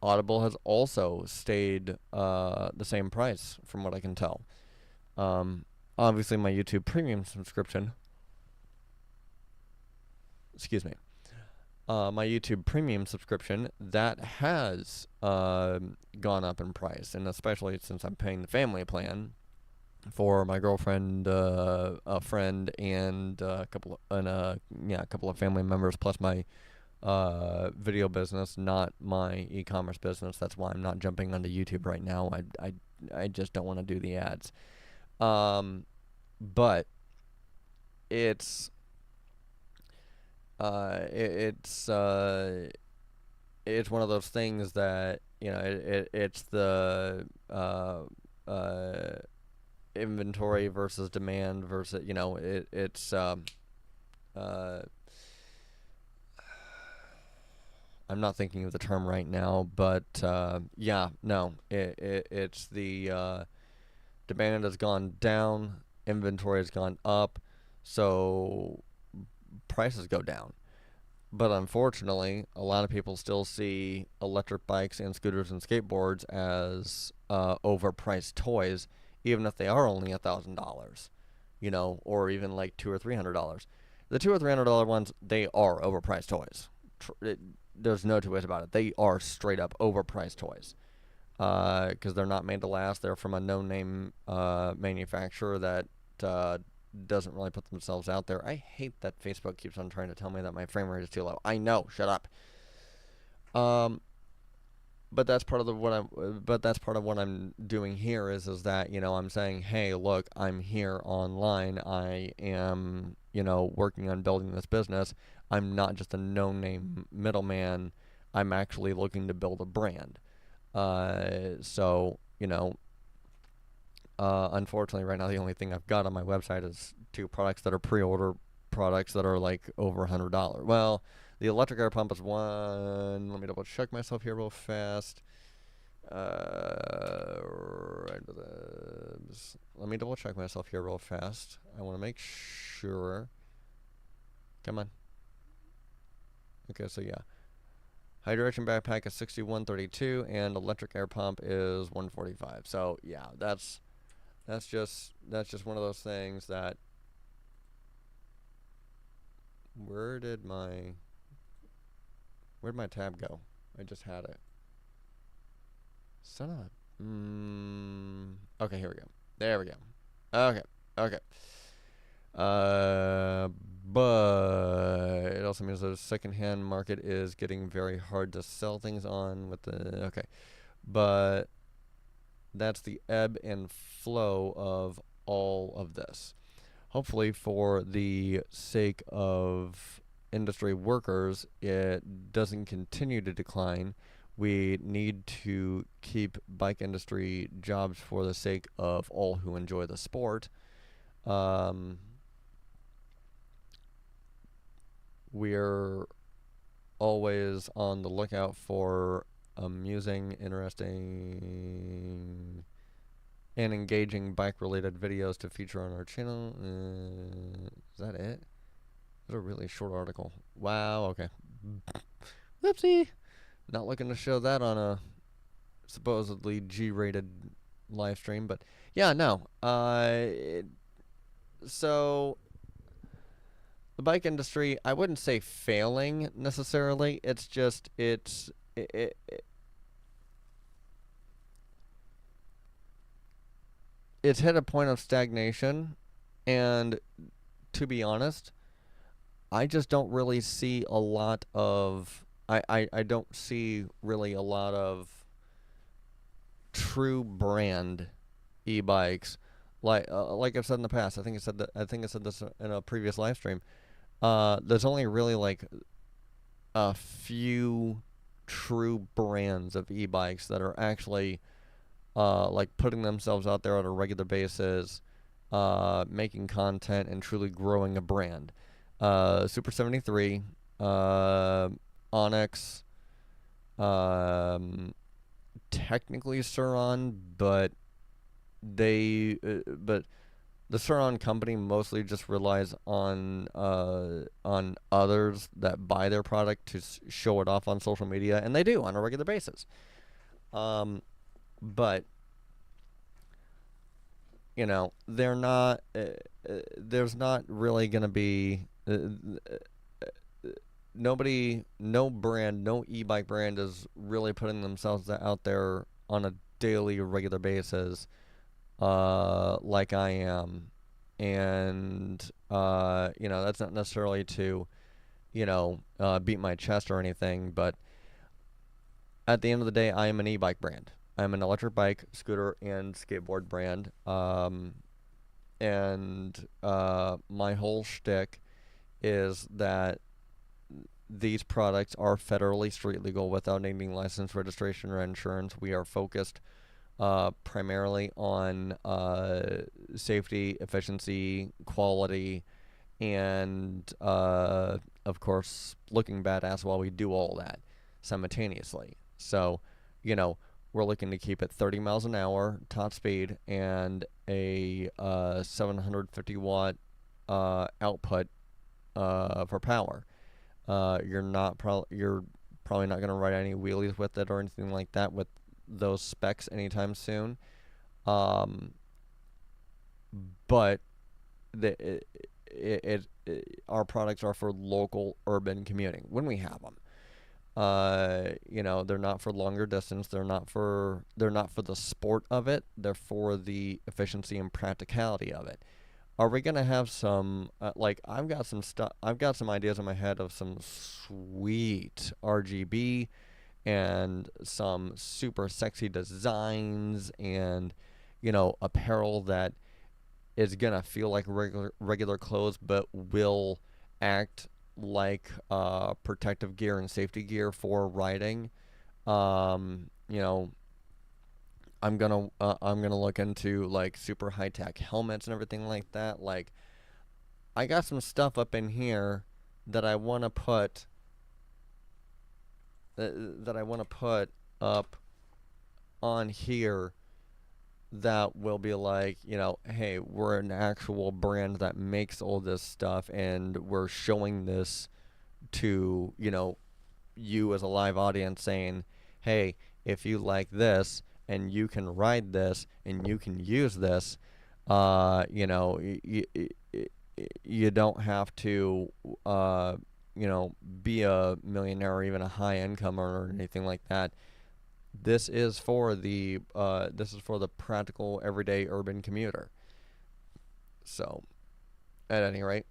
Audible has also stayed the same price, from what I can tell. Obviously, my YouTube Premium subscription. Excuse me. My YouTube Premium subscription, that has gone up in price, and especially since I'm paying the family plan for my girlfriend, a friend, and a couple of family members, plus my video business, not my e-commerce business. That's why I'm not jumping onto YouTube right now. I just don't want to do the ads. But it's it's one of those things that it's the inventory versus demand versus it's I'm not thinking of the term right now, but it's the demand has gone down, inventory has gone up, so prices go down. But unfortunately, a lot of people still see electric bikes and scooters and skateboards as overpriced toys, even if they are only $1,000, or even like $200 or $300. The $200 or $300 ones, they are overpriced toys. There's no two ways about it. They are straight up overpriced toys, because they're not made to last. They're from a no-name manufacturer that doesn't really put themselves out there. I hate that Facebook keeps on trying to tell me that my frame rate is too low. I know, shut up. But that's part of what I'm doing here is that I'm saying, hey, look, I'm here online. I am working on building this business. I'm not just a no-name middleman. I'm actually looking to build a brand. So unfortunately, right now the only thing I've got on my website is 2 products that are pre-order products that are like over $100. Well, the electric air pump is one. Let me double check myself here real fast. Let me double check myself here real fast. I want to make sure. Come on. Okay, so yeah. Hydration backpack is $61.32 and electric air pump is $145. So yeah, that's just one of those things that where'd my tab go? I just had it. Son of a okay, here we go. There we go. Okay. But it also means that the secondhand market is getting very hard to sell things on with the okay. But that's the ebb and flow of all of this. Hopefully, for the sake of industry workers, it doesn't continue to decline. We need to keep bike industry jobs for the sake of all who enjoy the sport. We're always on the lookout for amusing, interesting, and engaging bike-related videos to feature on our channel. Is that it? That's a really short article. Wow, okay. Whoopsie. Not looking to show that on a supposedly G-rated live stream, but yeah, no. So the bike industry, I wouldn't say failing necessarily. It's just it's hit a point of stagnation, and to be honest, I just don't really see a lot of. I don't see really a lot of true brand e-bikes. Like I've said in the past, I think I said this in a previous live stream. There's only really like a few true brands of e-bikes that are actually like putting themselves out there on a regular basis, making content and truly growing a brand. Super 73, uh, Onyx, um, technically Suron, but the Suron company mostly just relies on others that buy their product to show it off on social media, and they do on a regular basis. Um, but you know, they're not. There's not really gonna be nobody, no brand, no e-bike brand is really putting themselves out there on a daily, regular basis, like I am, and you know, that's not necessarily to, beat my chest or anything, but at the end of the day, I am an e-bike brand. I'm an electric bike, scooter, and skateboard brand. And my whole shtick is that these products are federally street legal without needing license, registration, or insurance. We are focused primarily on safety, efficiency, quality, and of course, looking badass while we do all that simultaneously. So, you know, we're looking to keep it 30 miles an hour top speed and a 750 watt output for power. You're probably not gonna ride any wheelies with it or anything like that with those specs anytime soon. Um, but the our products are for local urban commuting when we have them. They're not for longer distance. They're not for the sport of it. They're for the efficiency and practicality of it. Are we gonna have some like I've got some stuff. I've got some ideas in my head of some sweet RGB and some super sexy designs and apparel that is gonna feel like regular clothes, but will act like protective gear and safety gear for riding. Um, you know, I'm gonna look into like super high tech helmets and everything like that. Like I got some stuff up in here that I want to put up on here that will be like, hey, we're an actual brand that makes all this stuff and we're showing this to, you as a live audience saying, hey, if you like this and you can ride this and you can use this, you don't have to, be a millionaire or even a high income or anything like that. This is for the practical everyday urban commuter. So, at any rate,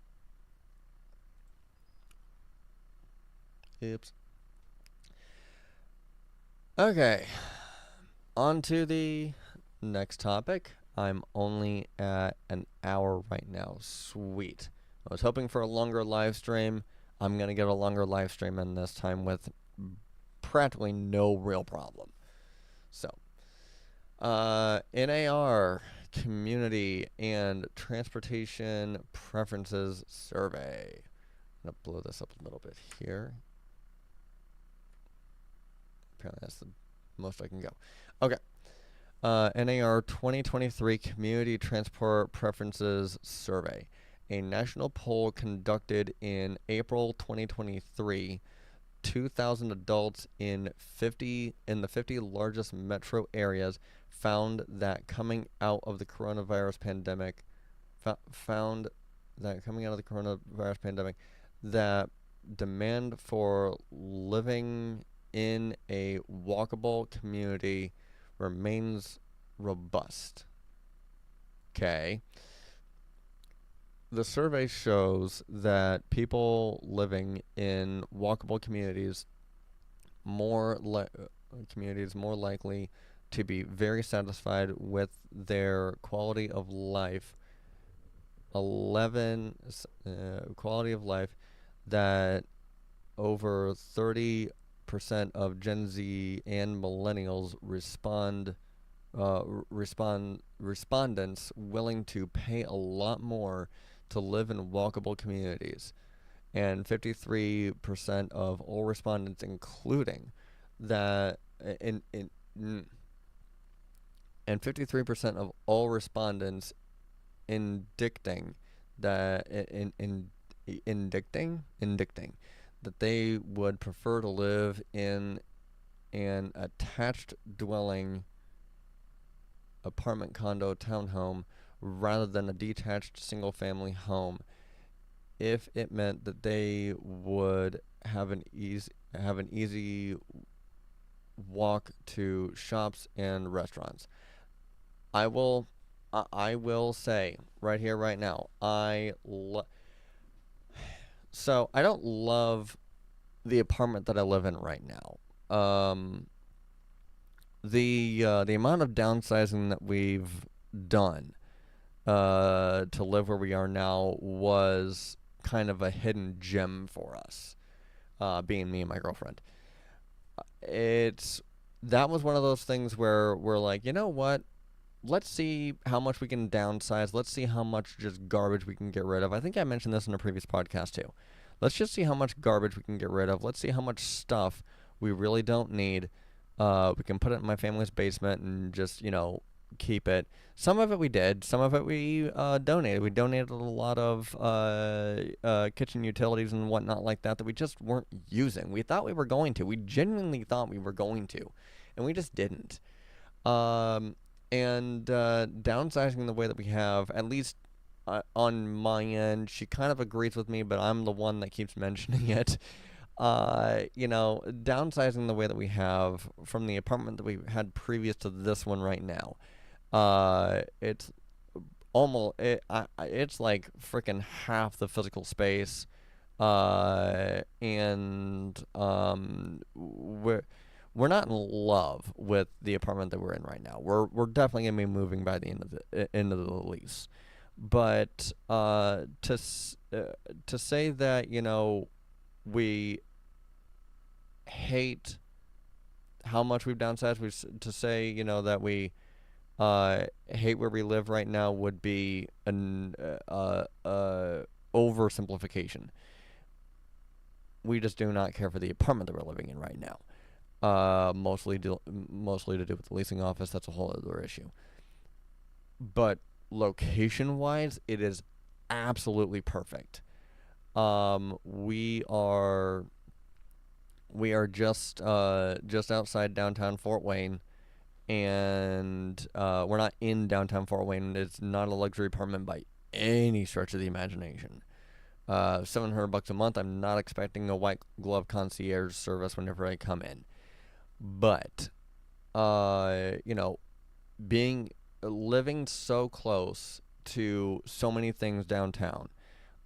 oops. Okay, on to the next topic. I'm only at an hour right now. Sweet. I was hoping for a longer live stream. I'm gonna get a longer live stream in this time with practically no real problem. So, NAR Community and Transportation Preferences Survey. I'm gonna blow this up a little bit here. Apparently, that's the most I can go. Okay. NAR 2023 Community Transport Preferences Survey, a national poll conducted in April 2023. 2,000 adults in the 50 largest metro areas found that coming out of the coronavirus pandemic that demand for living in a walkable community remains robust. Okay. The survey shows that people living in walkable communities more likely to be very satisfied with their quality of life. 11 quality of life that over 30% of Gen Z and millennials respondents willing to pay a lot more to live in walkable communities, and 53% of all respondents, including that, in and 53% of all respondents indicting that indicting that they would prefer to live in an attached dwelling, apartment, condo, townhome rather than a detached single family home if it meant that they would have an easy walk to shops and restaurants. I will I will say right here right now, so I don't love the apartment that I live in right now. The amount of downsizing that we've done to live where we are now was kind of a hidden gem for us, being me and my girlfriend. It's That was one of those things where we're like, you know what? Let's see how much we can downsize. Let's see how much just garbage we can get rid of. I think I mentioned this in a previous podcast too. Let's just see how much garbage we can get rid of. Let's see how much stuff we really don't need. We can put it in my family's basement and just, keep it. Some of it we did. Some of it we donated. We donated a lot of kitchen utilities and whatnot like that we just weren't using. We thought we were going to. We genuinely thought we were going to, and we just didn't. Um, and downsizing the way that we have, at least on my end, she kind of agrees with me, but I'm the one that keeps mentioning it. Downsizing the way that we have from the apartment that we had previous to this one right now. It's it's like freaking half the physical space. And we're not in love with the apartment that we're in right now. We're definitely gonna be moving by the end of the lease. But to say that we hate how much we've downsized, to say that we hate where we live right now would be an oversimplification. We just do not care for the apartment that we're living in right now. Mostly to do with the leasing office. That's a whole other issue. But location wise, it is absolutely perfect. We are just outside downtown Fort Wayne, and we're not in downtown Fort Wayne. It's not a luxury apartment by any stretch of the imagination. $700 a month. I'm not expecting a white glove concierge service whenever I come in, but being living so close to so many things downtown,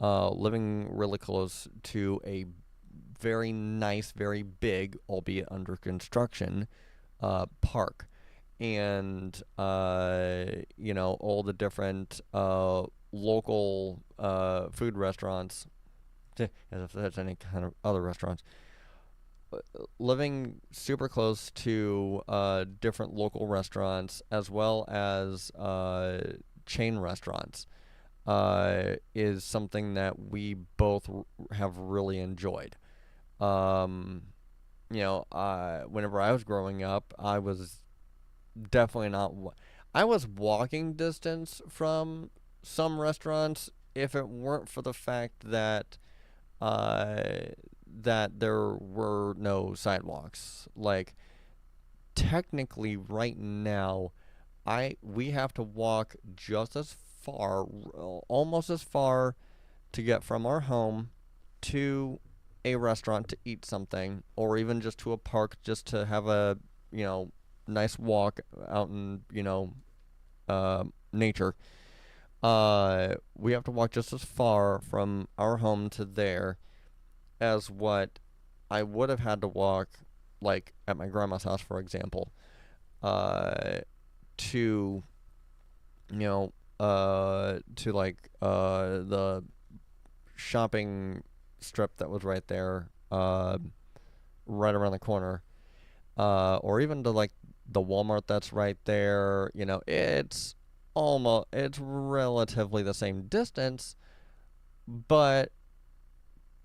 living really close to a very nice, very big, albeit under construction, park, and all the different local food restaurants, as if there's any kind of other restaurants. Living super close to different local restaurants as well as chain restaurants is something that we both have really enjoyed. Um, Whenever I was growing up, I was definitely not. I was walking distance from some restaurants if it weren't for the fact uh, that there were no sidewalks. Like technically, right now, we have to walk just as far, almost as far, to get from our home to a restaurant to eat something, or even just to a park just to have a nice walk out in nature. We have to walk just as far from our home to there as what I would have had to walk, like at my grandma's house, for example, uh, to to like the shopping strip that was right there, right around the corner, or even to like the Walmart that's right there. It's relatively the same distance, but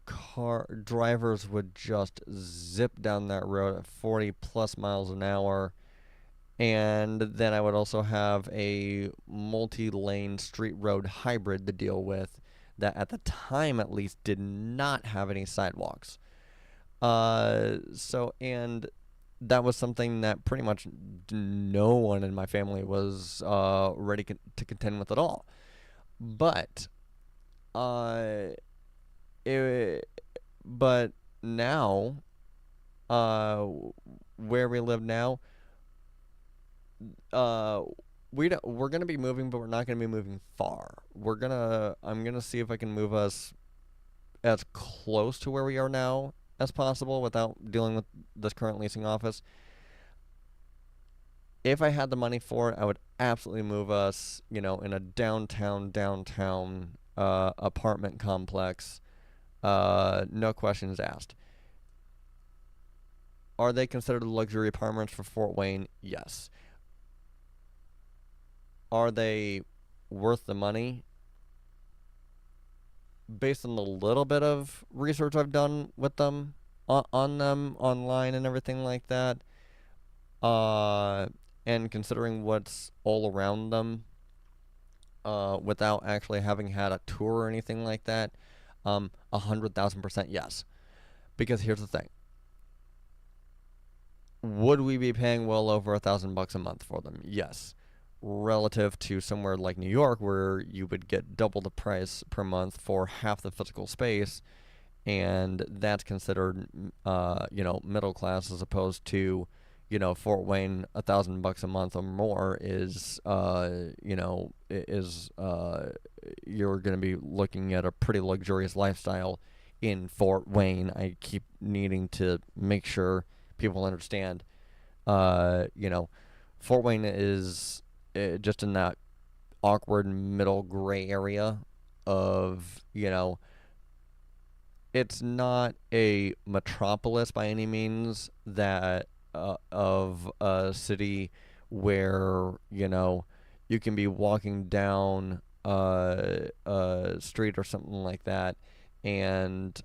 car drivers would just zip down that road at 40 plus miles an hour. And then I would also have a multi-lane street road hybrid to deal with that at the time at least did not have any sidewalks. And that was something that pretty much no one in my family was ready to contend with at all. But uh, it, but now, uh, where we live now, uh, we're gonna be moving, but we're not gonna be moving far. I'm gonna see if I can move us as close to where we are now as possible without dealing with this current leasing office. If I had the money for it, I would absolutely move us, in a downtown apartment complex. No questions asked. Are they considered luxury apartments for Fort Wayne? Yes. Are they worth the money? Based on the little bit of research I've done with them, on them online and everything like that, uh, and considering what's all around them, without actually having had a tour or anything like that, 100,000% yes. Because here's the thing: would we be paying well over $1,000 a month for them? Yes. Relative to somewhere like New York, where you would get double the price per month for half the physical space, and that's considered, middle class, as opposed to, Fort Wayne, $1,000 a month or more you're going to be looking at a pretty luxurious lifestyle in Fort Wayne. I keep needing to make sure people understand. You know, Fort Wayne is just in that awkward middle gray area of, it's not a metropolis by any means, that of a city where, you can be walking down a street or something like that, and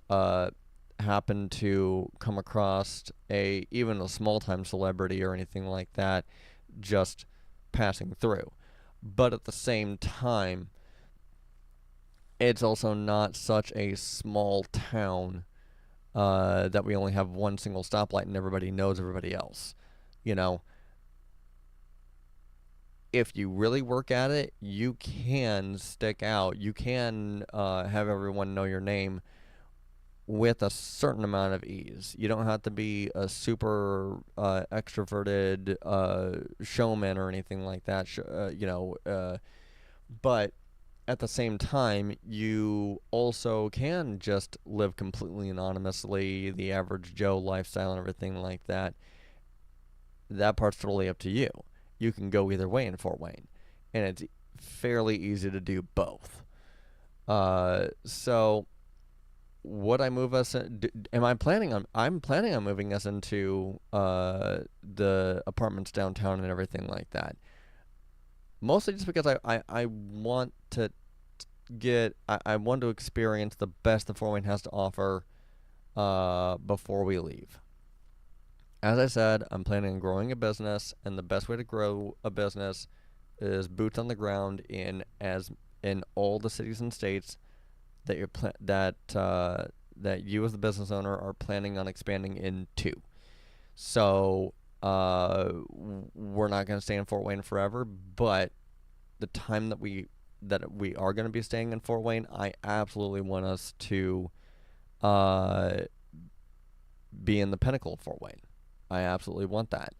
happen to come across even a small time celebrity or anything like that just passing through. But at the same time, it's also not such a small town, that we only have one single stoplight and everybody knows everybody else. You know, if you really work at it, you can stick out. You can have everyone know your name with a certain amount of ease. You don't have to be a super extroverted showman or anything like that. But at the same time, you also can just live completely anonymously, the average Joe lifestyle and everything like that. That part's totally up to you. You can go either way in Fort Wayne, and it's fairly easy to do both. So would I move us? Am I planning on? I'm planning on moving us into the apartments downtown and everything like that. Mostly just because I want to I want to experience the best the Fort Wayne has to offer before we leave. As I said, I'm planning on growing a business, and the best way to grow a business is boots on the ground in all the cities and states that that you as the business owner are planning on expanding into. So we're not going to stay in Fort Wayne forever, but the time that we are going to be staying in Fort Wayne, I absolutely want us to uh, be in the pinnacle of Fort Wayne. I absolutely want that.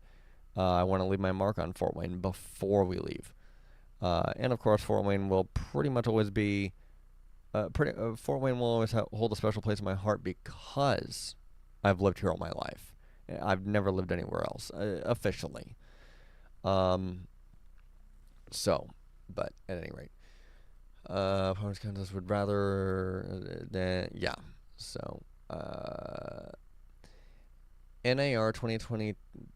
I want to leave my mark on Fort Wayne before we leave. And of course, Fort Wayne will pretty much always be Fort Wayne will always hold a special place in my heart because I've lived here all my life. I've never lived anywhere else officially. Um, so, but at any rate, opponents contest would rather than yeah. So, NAR 2020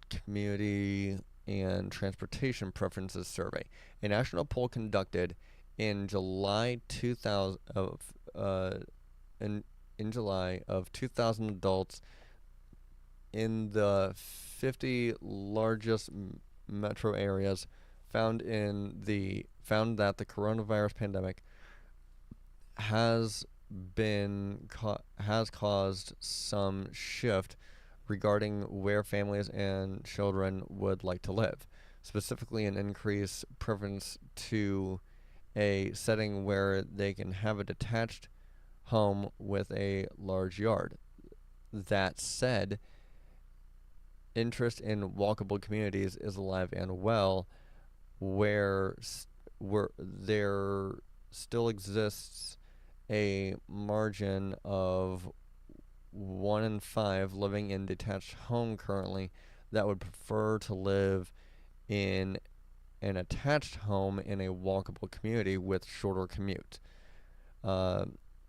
Community and Transportation Preferences Survey, a national poll conducted in July 2000 of in in July of 2000 adults in the 50 largest metro areas found that the coronavirus pandemic has has caused some shift regarding where families and children would like to live, specifically an increased preference to a setting where they can have a detached home with a large yard. That said, interest in walkable communities is alive and well, where where there still exists a margin of 1 in 5 living in detached home currently that would prefer to live in an attached home in a walkable community with shorter commute. Uh,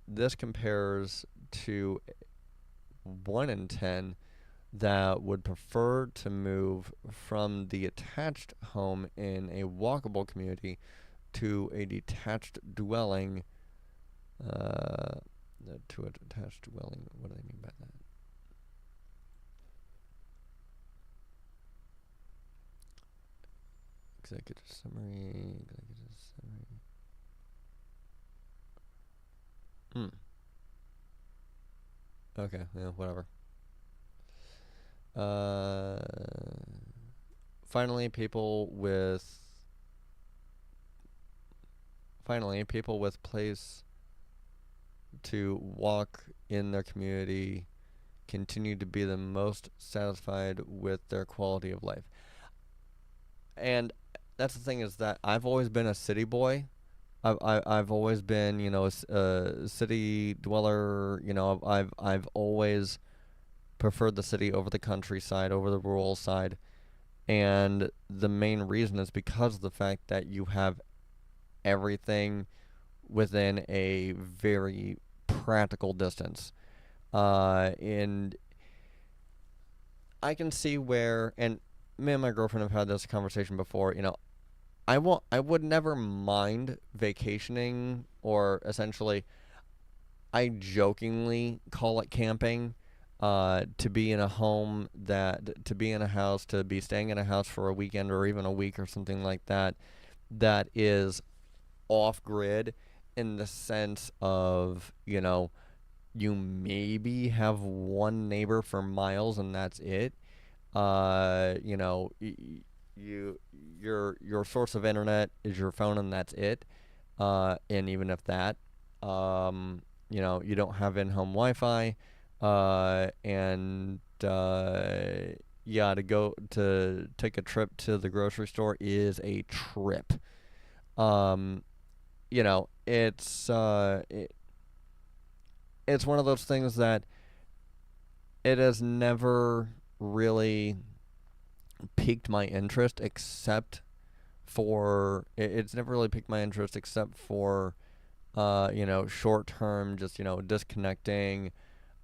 this compares to 1 in 10 that would prefer to move from the attached home in a walkable community to a detached dwelling. Uh, to a detached dwelling. What do they mean by that? Executive summary. Executive summary. Hmm. Okay. Yeah. Whatever. Uh. Finally, people with place to walk in their community continue to be the most satisfied with their quality of life. And that's the thing, is that I've always been a city boy. I've always been, a city dweller. I've always preferred the city over the countryside, over the rural side. And the main reason is because of the fact that you have everything within a very practical distance. And I can see where, and me and my girlfriend have had this conversation before. I would never mind vacationing, or essentially, I jokingly call it camping. To be in a home, to be in a house, to be staying in a house for a weekend or even a week or something like that, that is off grid, in the sense of, you maybe have one neighbor for miles and that's it. You know, you your source of internet is your phone and that's it. And even if that, you don't have in-home Wi-Fi, and yeah, to take a trip to the grocery store is a trip. Um, it's one of those things that it has never really piqued my interest, except for it's never really piqued my interest except for short term, just disconnecting,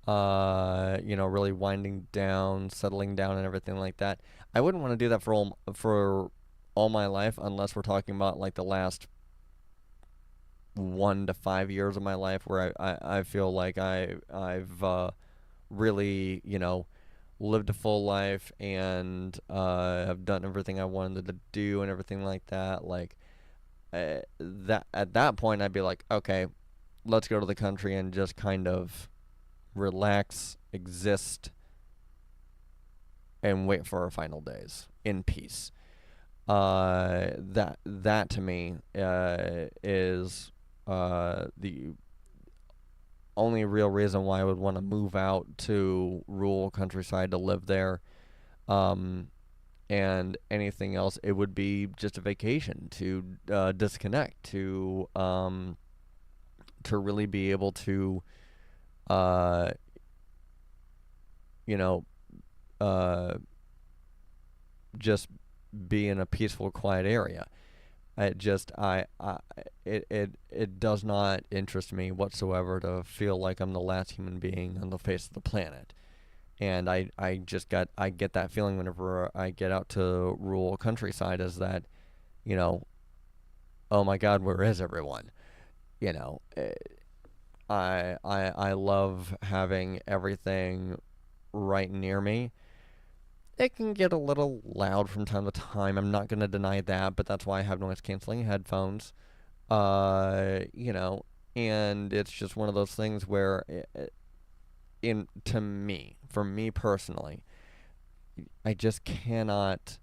really winding down, settling down, and everything like that. I wouldn't want to do that for all my life, unless we're talking about like the last 1 to 5 years of my life, where I feel like I've really, lived a full life, and have done everything I wanted to do and everything like that. Like, that at that point, I'd be like, okay, let's go to the country and just kind of relax, exist, and wait for our final days in peace. That to me is the only real reason why I would want to move out to rural countryside to live there. Um, and anything else, it would be just a vacation to disconnect, to really be able to, uh, you know, uh, just be in a peaceful, quiet area. It does not interest me whatsoever to feel like I'm the last human being on the face of the planet. And I get that feeling whenever I get out to rural countryside, is that, you know, oh my God, where is everyone? You know, I love having everything right near me. It can get a little loud from time to time. I'm not going to deny that, but that's why I have noise canceling headphones. You know, and it's just one of those things where, in to me, for me personally, I just cannot.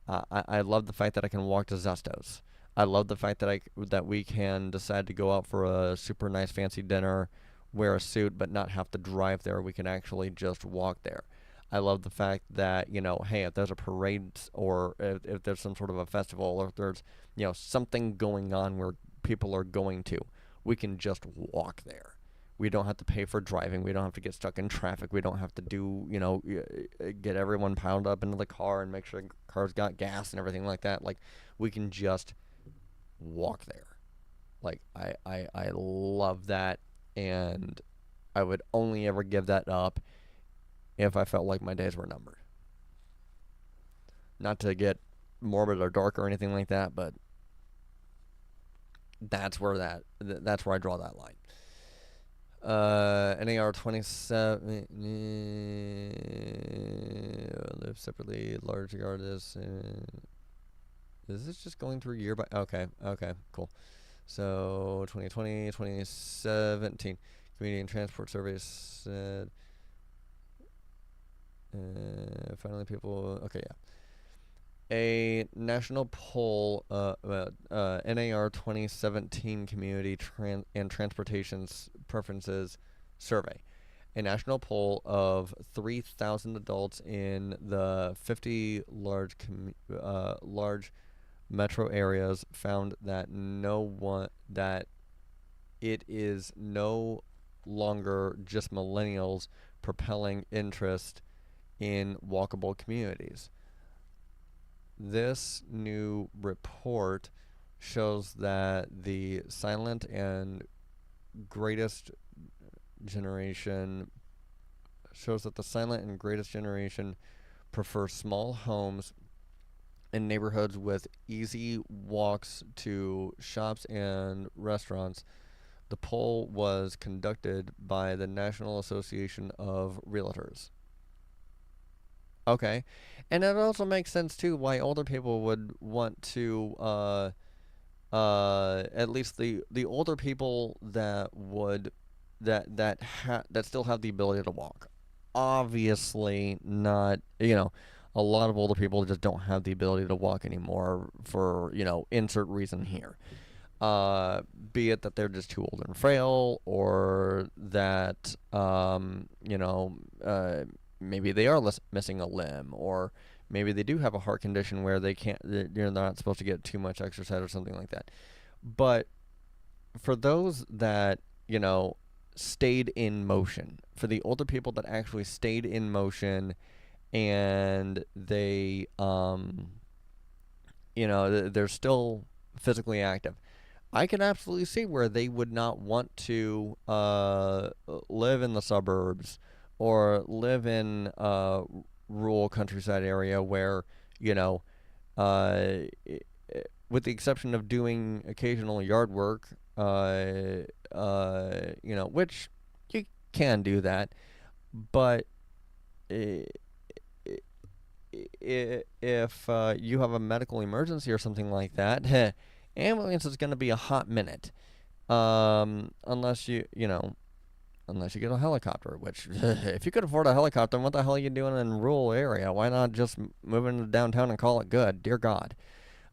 I love the fact that I can walk to Zestos. I love the fact that that we can decide to go out for a super nice fancy dinner, wear a suit, but not have to drive there. We can actually just walk there. I love the fact that, hey, if there's a parade, or if there's some sort of a festival, or if there's, something going on where people are going to, we can just walk there. We don't have to pay for driving. We don't have to get stuck in traffic. We don't have to get everyone piled up into the car and make sure the car's got gas and everything like that. Like, we can just walk there. Like, I love that, and I would only ever give that up if I felt like my days were numbered. Not to get morbid or dark or anything like that, but that's where I draw that line. NAR 27 live separately. Large yard is this just going through year by? Okay, cool. So 2020, 2017, Community and Transport Surveys said. Finally, people. Okay, yeah. A national poll, NAR 2017 Community and Transportation Preferences Survey. A national poll of 3,000 adults in the 50 large metro areas found that it is no longer just millennials propelling interest in walkable communities. This new report shows that the silent and greatest generation prefer small homes in neighborhoods with easy walks to shops and restaurants. The poll was conducted by the National Association of Realtors. Okay. And it also makes sense too why older people would want to at least the older people that would that still have the ability to walk. Obviously not, a lot of older people just don't have the ability to walk anymore for, insert reason here. Be it that they're just too old and frail, or that maybe they are missing a limb, or maybe they do have a heart condition where they're not supposed to get too much exercise or something like that. But for those that, stayed in motion, for the older people that actually stayed in motion, and they, they're still physically active, I can absolutely see where they would not want to live in the suburbs, or live in a rural countryside area where, uh, with the exception of doing occasional yard work, which you can do that, but if you have a medical emergency or something like that, ambulance is going to be a hot minute, unless unless you get a helicopter, which, if you could afford a helicopter, what the hell are you doing in a rural area? Why not just move into downtown and call it good? Dear God.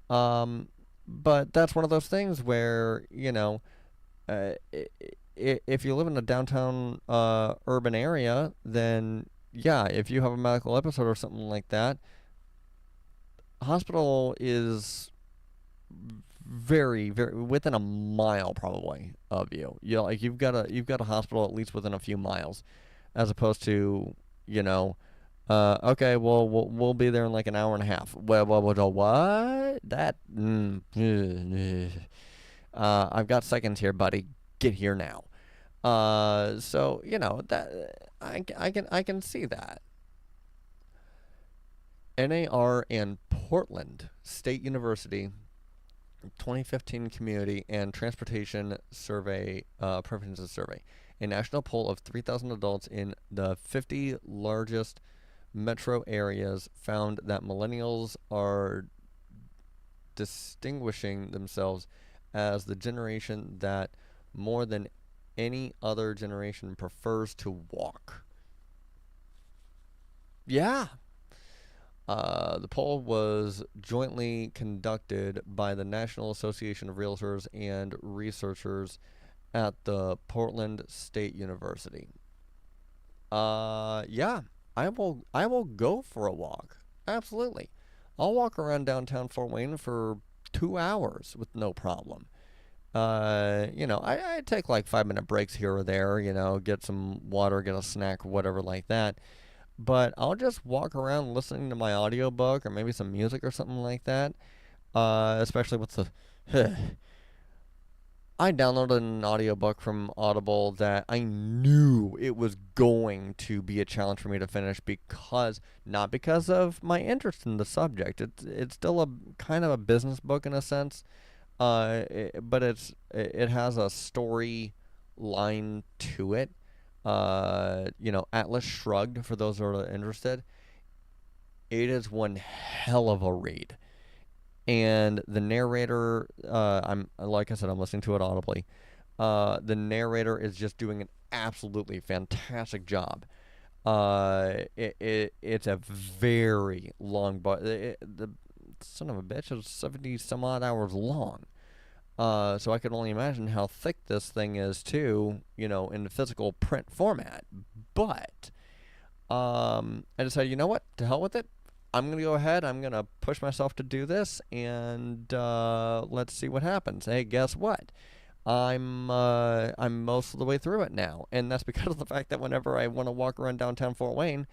But that's one of those things where, if you live in a downtown urban area, then, yeah, if you have a medical episode or something like that, hospital is very, very within a mile probably of you. You know, like you've got a hospital at least within a few miles, as opposed to, you know, okay, well, we'll be there in like an hour and a half. What? That? I've got seconds here, buddy. Get here now. So you know that I can see that. NAR and Portland State University 2015 Community and Transportation Survey Preferences Survey, a national poll of 3,000 adults in the 50 largest metro areas found that millennials are distinguishing themselves as the generation that more than any other generation prefers to walk. Yeah. The poll was jointly conducted by the National Association of Realtors and researchers at the Portland State University. Yeah, I will go for a walk. Absolutely. I'll walk around downtown Fort Wayne for 2 hours with no problem. You know, I take like 5 minute breaks here or there, you know, get some water, get a snack, whatever like that. But I'll just walk around listening to my audiobook or maybe some music or something like that. Especially with the I downloaded an audiobook from Audible that I knew it was going to be a challenge for me to finish because not because of my interest in the subject. It's still a kind of a business book in a sense. But it has a story line to it. You know, Atlas Shrugged for those who are interested. It is one hell of a read. And the narrator, I'm like I said, I'm listening to it audibly. The narrator is just doing an absolutely fantastic job. It's a very long, but the son of a bitch is 70 some odd hours long. So I can only imagine how thick this thing is too, you know, in the physical print format. But I decided, you know what? To hell with it. I'm gonna go ahead. I'm gonna push myself to do this, and let's see what happens. Hey, guess what? I'm most of the way through it now, and that's because of the fact that whenever I want to walk around downtown Fort Wayne,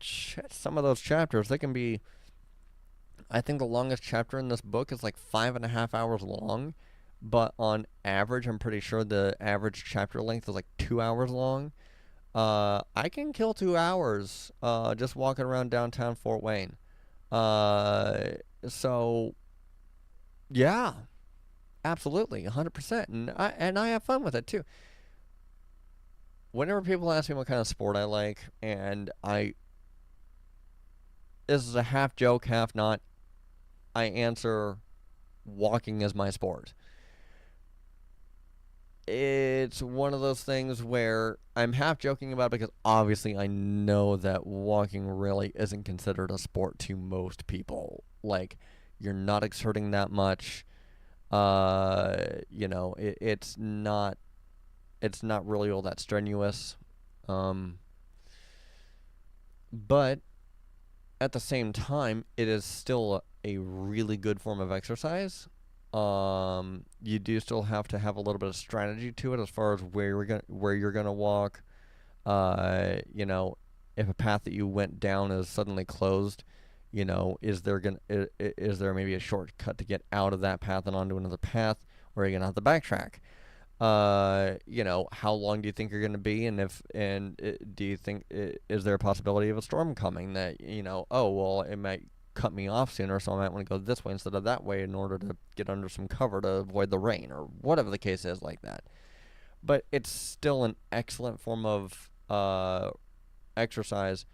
some of those chapters they can be. I think the longest chapter in this book is like 5.5 hours long, but on average, I'm pretty sure the average chapter length is like 2 hours long. I can kill 2 hours just walking around downtown Fort Wayne. Uh, so yeah, absolutely, 100%, and I have fun with it too. Whenever people ask me what kind of sport I like, and I this is a half joke, half not, I answer walking is my sport. It's one of those things where I'm half joking about it because obviously I know that walking really isn't considered a sport to most people. Like, you're not exerting that much. You know, it's not really all that strenuous. Um, but at the same time, it is still a really good form of exercise. You do still have to have a little bit of strategy to it as far as where you're gonna walk. You know, if a path that you went down is suddenly closed, you know, is there maybe a shortcut to get out of that path and onto another path, or are you gonna have to backtrack? You know, how long do you think you're going to be, and do you think is there a possibility of a storm coming that you know? Oh well, it might cut me off sooner, so I might want to go this way instead of that way in order to get under some cover to avoid the rain or whatever the case is like that. But it's still an excellent form of exercise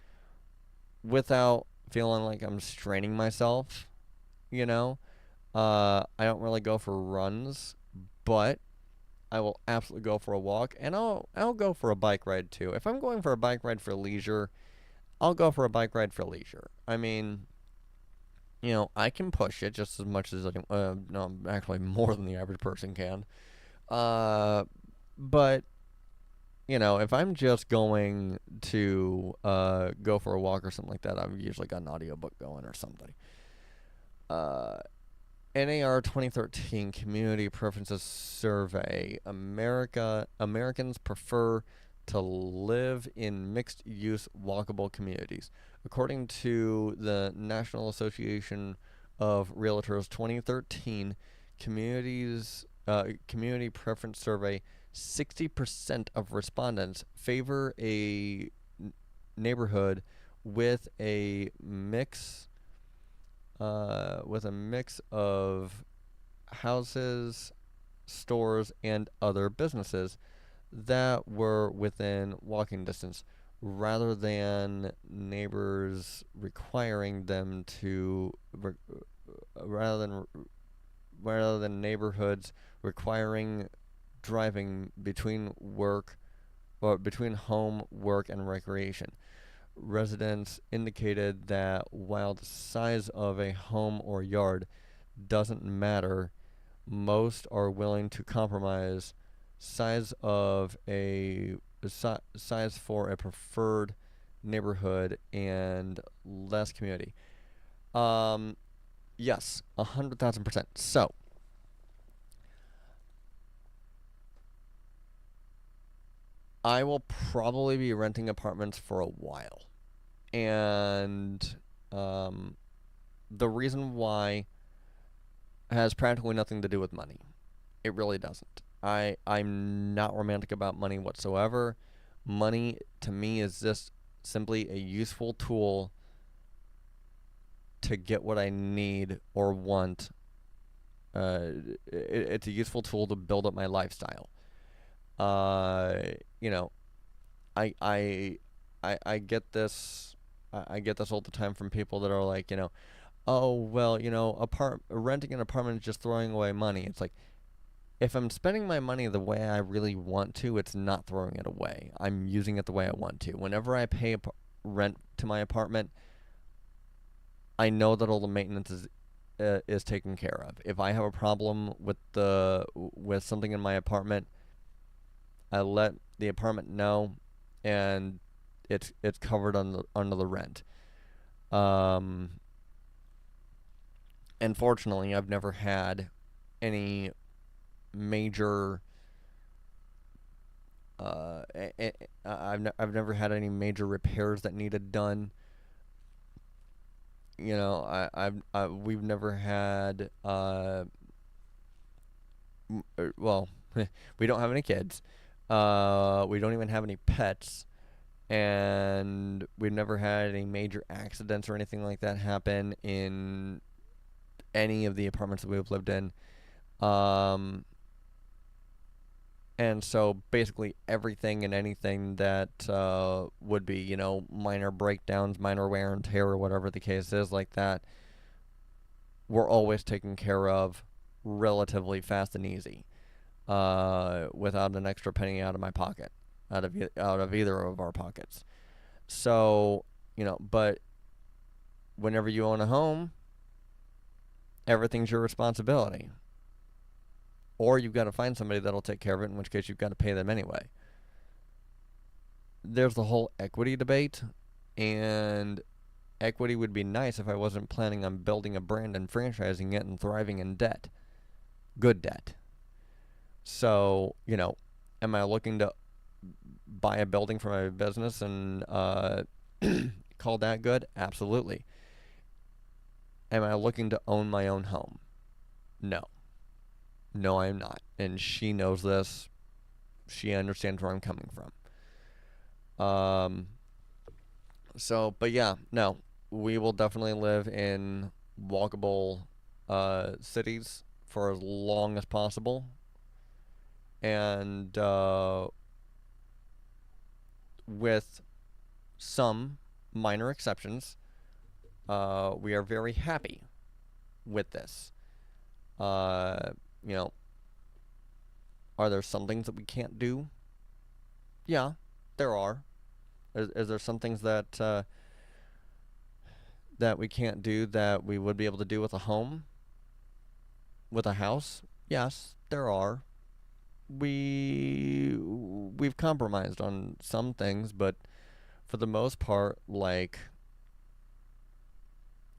without feeling like I'm straining myself. You know, I don't really go for runs, but I will absolutely go for a walk, and I'll go for a bike ride too. If I'm going for a bike ride for leisure, I'll go for a bike ride for leisure. I mean, you know, I can push it just as much as no, actually more than the average person can. Uh, but you know, if I'm just going to go for a walk or something like that, I've usually got an audiobook going or something. uh, NAR 2013 Community Preferences Survey. Americans prefer to live in mixed-use walkable communities. According to the National Association of Realtors 2013 Community Preference Survey, 60% of respondents favor a neighborhood with a mix of houses, stores, and other businesses that were within walking distance, rather than neighbors requiring them to, rather than neighborhoods requiring driving between work or between home, work, and recreation. Residents indicated that while the size of a home or yard doesn't matter, most are willing to compromise size of a size for a preferred neighborhood and less community. Um, yes, 100,000%. So, I will probably be renting apartments for a while, and um, the reason why has practically nothing to do with money. It really doesn't. I'm not romantic about money whatsoever. Money to me is just simply a useful tool to get what I need or want. It's a useful tool to build up my lifestyle. Uh, you know, I I I get this. I get this all the time from people that are like, oh well, renting an apartment is just throwing away money. It's like, if I'm spending my money the way I really want to, it's not throwing it away. I'm using it the way I want to. Whenever I pay rent to my apartment, I know that all the maintenance is taken care of. If I have a problem with something in my apartment, I let the apartment know, and it's covered under the rent. Um, and fortunately, I've never had any major I've never had any major repairs that needed done. We've never had well, we don't have any kids. We don't even have any pets, and we've never had any major accidents or anything like that happen in any of the apartments that we've lived in. Um, And so basically everything and anything that would be, minor breakdowns, minor wear and tear, or whatever the case is like that, were always taken care of relatively fast and easy, without an extra penny out of my pocket, out of either of our pockets. So, but whenever you own a home, everything's your responsibility. Or you've got to find somebody that'll take care of it, in which case you've got to pay them anyway. There's the whole equity debate, and equity would be nice if I wasn't planning on building a brand and franchising it and thriving in debt. Good debt. So, am I looking to buy a building for my business and call that good? Absolutely. Am I looking to own my own home? No. No, I am not. And she knows this. She understands where I'm coming from. But yeah, no. We will definitely live in walkable cities for as long as possible. And with some minor exceptions, we are very happy with this. Uh, you know, are there some things that we can't do? Yeah, there are. Is there some things that we can't do that we would be able to do with a home, with a house? Yes, there are. We've compromised on some things, but for the most part, like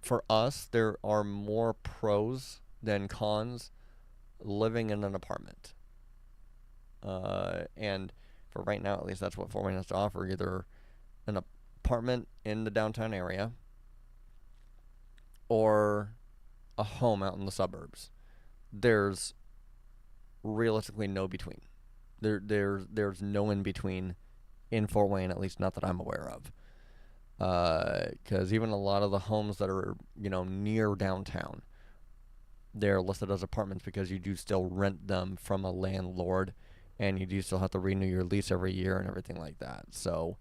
for us, there are more pros than cons living in an apartment. And for right now, at least, that's what Fort Wayne has to offer: either an apartment in the downtown area or a home out in the suburbs. There's realistically no between. There's no in between in Fort Wayne, at least not that I'm aware of. Because even a lot of the homes that are near downtown, they're listed as apartments because you do still rent them from a landlord, and you do still have to renew your lease every year and everything like that. So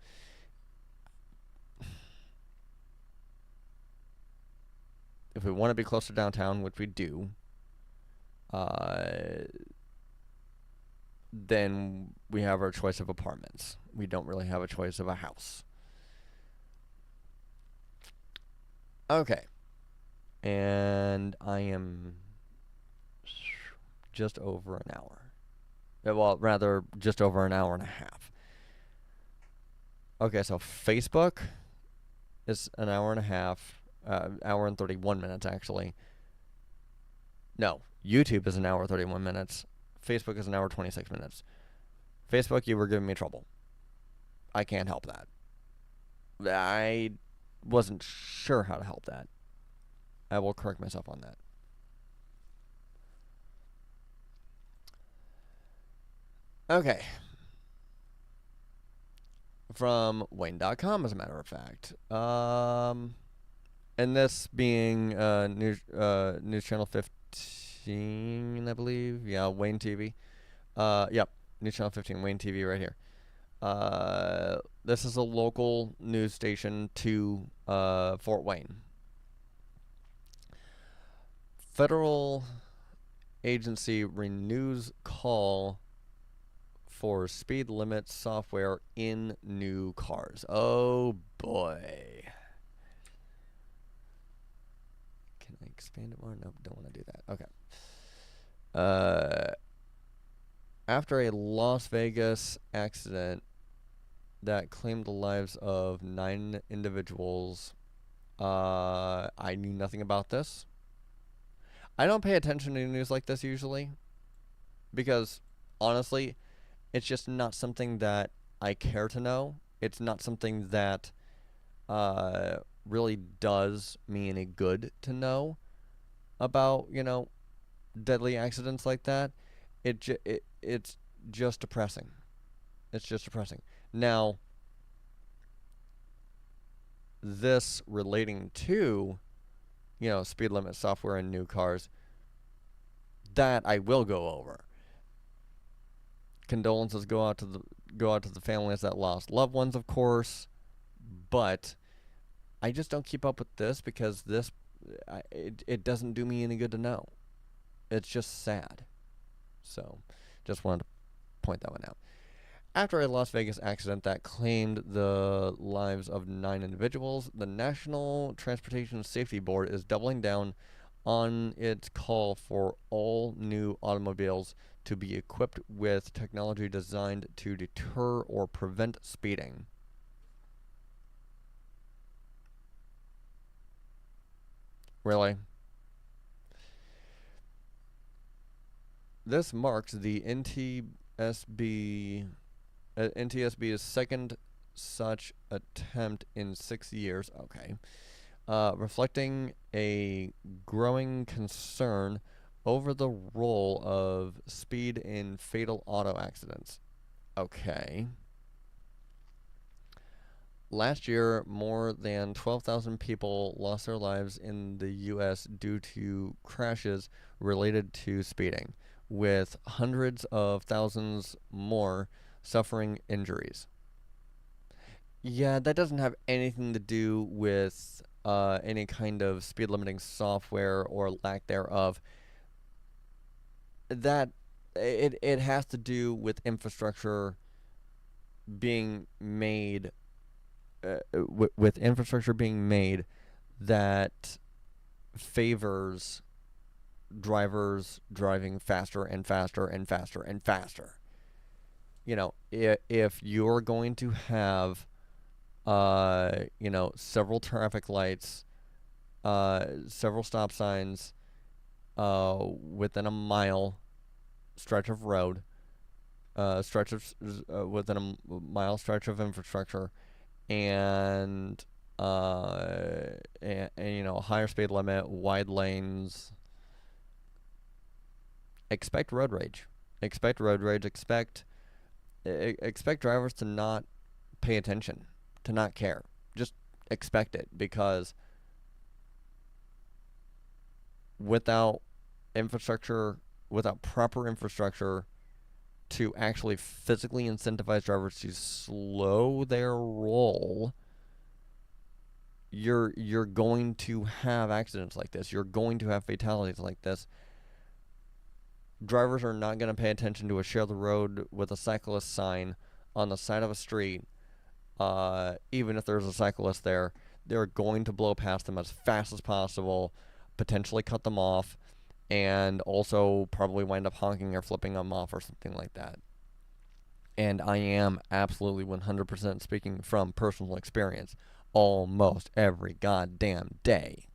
if we want to be close to downtown, which we do, uh, then we have our choice of apartments. We don't really have a choice of a house. Okay. And I am just over an hour. Well, rather, just over an hour and a half. Okay, so Facebook is an hour and a half, hour and 31 minutes, actually. No, YouTube is an hour 31 minutes. Facebook is an hour 26 minutes. Facebook, you were giving me trouble. I can't help that. I wasn't sure how to help that. I will correct myself on that. Okay. From Wayne.com, as a matter of fact. And this being News Channel 15, I believe. Yeah, Wayne TV. Yep, News Channel 15, Wayne TV right here. This is a local news station to Fort Wayne. Federal agency renews call for speed limit software in new cars. Oh boy. Can I expand it more? Nope, don't want to do that. Okay. After a Las Vegas accident that claimed the lives of 9 individuals, I knew nothing about this. I don't pay attention to news like this usually because, honestly, it's just not something that I care to know. It's not something that really does me any good to know about, deadly accidents like that. It's just depressing. It's just depressing. Now, this relating to, speed limit software in new cars, that I will go over. Condolences go out to the families that lost loved ones, of course, but I just don't keep up with this because it doesn't do me any good to know. It's just sad. So, just wanted to point that one out. After a Las Vegas accident that claimed the lives of 9 individuals, the National Transportation Safety Board is doubling down on its call for all new automobiles to be equipped with technology designed to deter or prevent speeding. Really? This marks the NTSB's second such attempt in 6 years. Okay. Reflecting a growing concern over the role of speed in fatal auto accidents. Okay. Last year, more than 12,000 people lost their lives in the U.S. due to crashes related to speeding, with hundreds of thousands more suffering injuries. Yeah, that doesn't have anything to do with any kind of speed limiting software or lack thereof. That it has to do with infrastructure being made, with infrastructure being made that favors drivers driving faster and faster and faster and faster. If you're going to have several traffic lights several stop signs within a mile stretch of road, within a mile stretch of infrastructure, and higher speed limit, wide lanes. Expect road rage. Expect road rage. Expect drivers to not pay attention, to not care. Just expect it, because without infrastructure, without proper infrastructure to actually physically incentivize drivers to slow their roll, you're going to have accidents like this. You're going to have fatalities like this. Drivers are not going to pay attention to a share the road with a cyclist sign on the side of a street. Even if there's a cyclist there, they're going to blow past them as fast as possible, potentially cut them off, and also probably wind up honking or flipping them off or something like that. And I am absolutely 100% speaking from personal experience almost every goddamn day.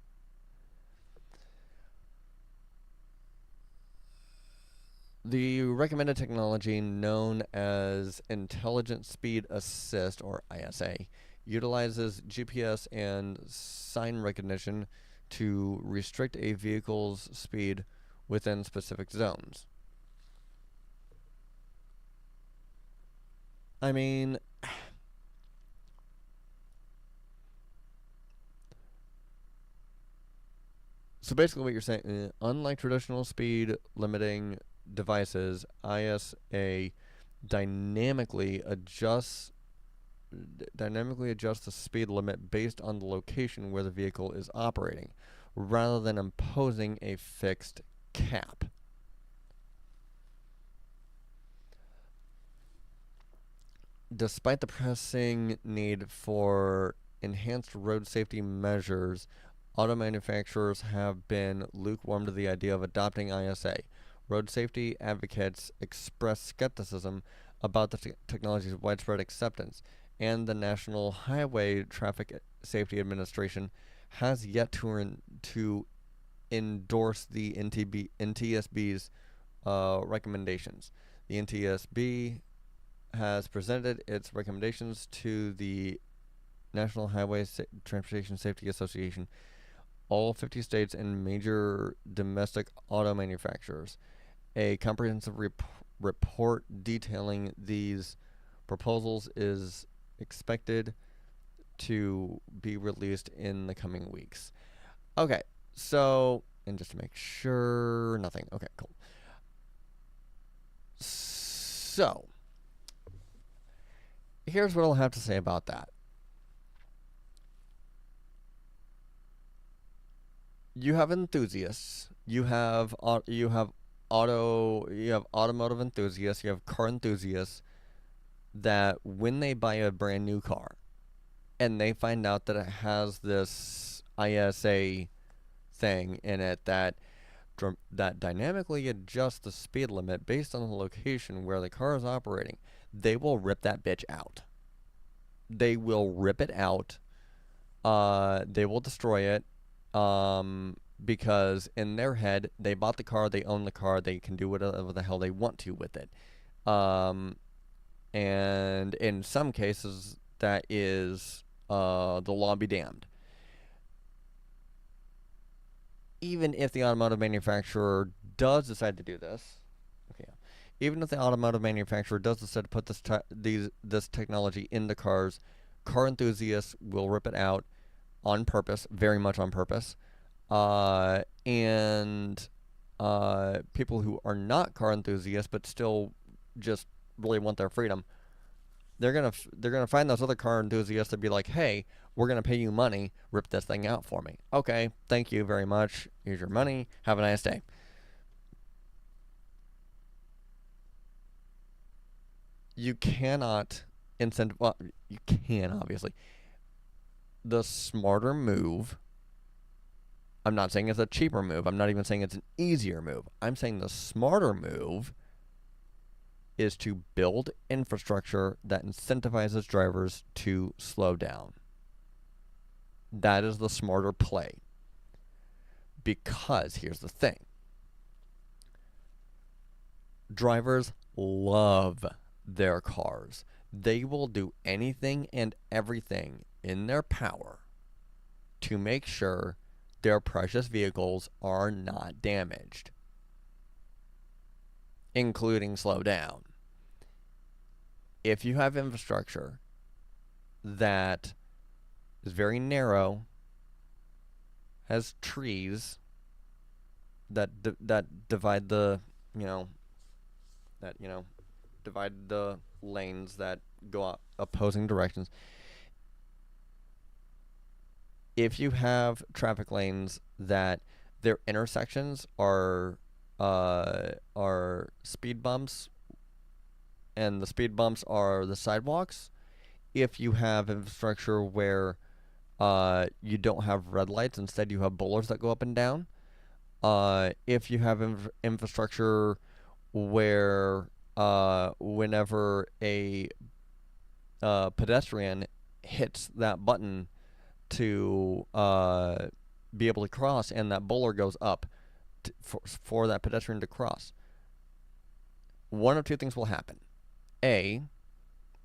The recommended technology, known as Intelligent Speed Assist, or ISA, utilizes GPS and sign recognition to restrict a vehicle's speed within specific zones. I mean, so basically what you're saying, unlike traditional speed limiting devices, ISA dynamically adjusts the speed limit based on the location where the vehicle is operating, rather than imposing a fixed cap. Despite the pressing need for enhanced road safety measures, auto manufacturers have been lukewarm to the idea of adopting ISA. Road safety advocates express skepticism about the technology's widespread acceptance, and the National Highway Traffic Safety Administration has yet to endorse the NTSB's recommendations. The NTSB has presented its recommendations to the National Highway Transportation Safety Association, all 50 states, and major domestic auto manufacturers. A comprehensive report detailing these proposals is expected to be released in the coming weeks. Okay, so, and just to make sure, nothing. Okay, cool. So, here's what I'll have to say about that. You have enthusiasts. You have automotive enthusiasts. You have car enthusiasts that when they buy a brand new car and they find out that it has this ISA thing in it that dynamically adjusts the speed limit based on the location where the car is operating, they will rip that bitch out. They will rip it out. They will destroy it. Because in their head, they bought the car, they own the car, they can do whatever the hell they want to with it. And in some cases, that is the law be damned. Even if the automotive manufacturer does decide to do this, even if the automotive manufacturer does decide to put this technology into cars, car enthusiasts will rip it out on purpose, very much on purpose. And people who are not car enthusiasts but still just really want their freedom, they're gonna find those other car enthusiasts to be like, hey, we're gonna pay you money, rip this thing out for me. Okay, thank you very much. Here's your money. Have a nice day. You cannot incentivize. Well, you can, obviously. The smarter move, I'm not saying it's a cheaper move. I'm not even saying it's an easier move. I'm saying the smarter move is to build infrastructure that incentivizes drivers to slow down. That is the smarter play. Because here's the thing. Drivers love their cars. They will do anything and everything in their power to make sure their precious vehicles are not damaged, including slow down. If you have infrastructure that is very narrow, has trees that divide the, divide the lanes that go opposing directions. If you have traffic lanes that their intersections are speed bumps, and the speed bumps are the sidewalks. If you have infrastructure where you don't have red lights, instead you have bowlers that go up and down. If you have infrastructure where whenever a pedestrian hits that button to be able to cross, and that bowler goes up for that pedestrian to cross, one of two things will happen. A,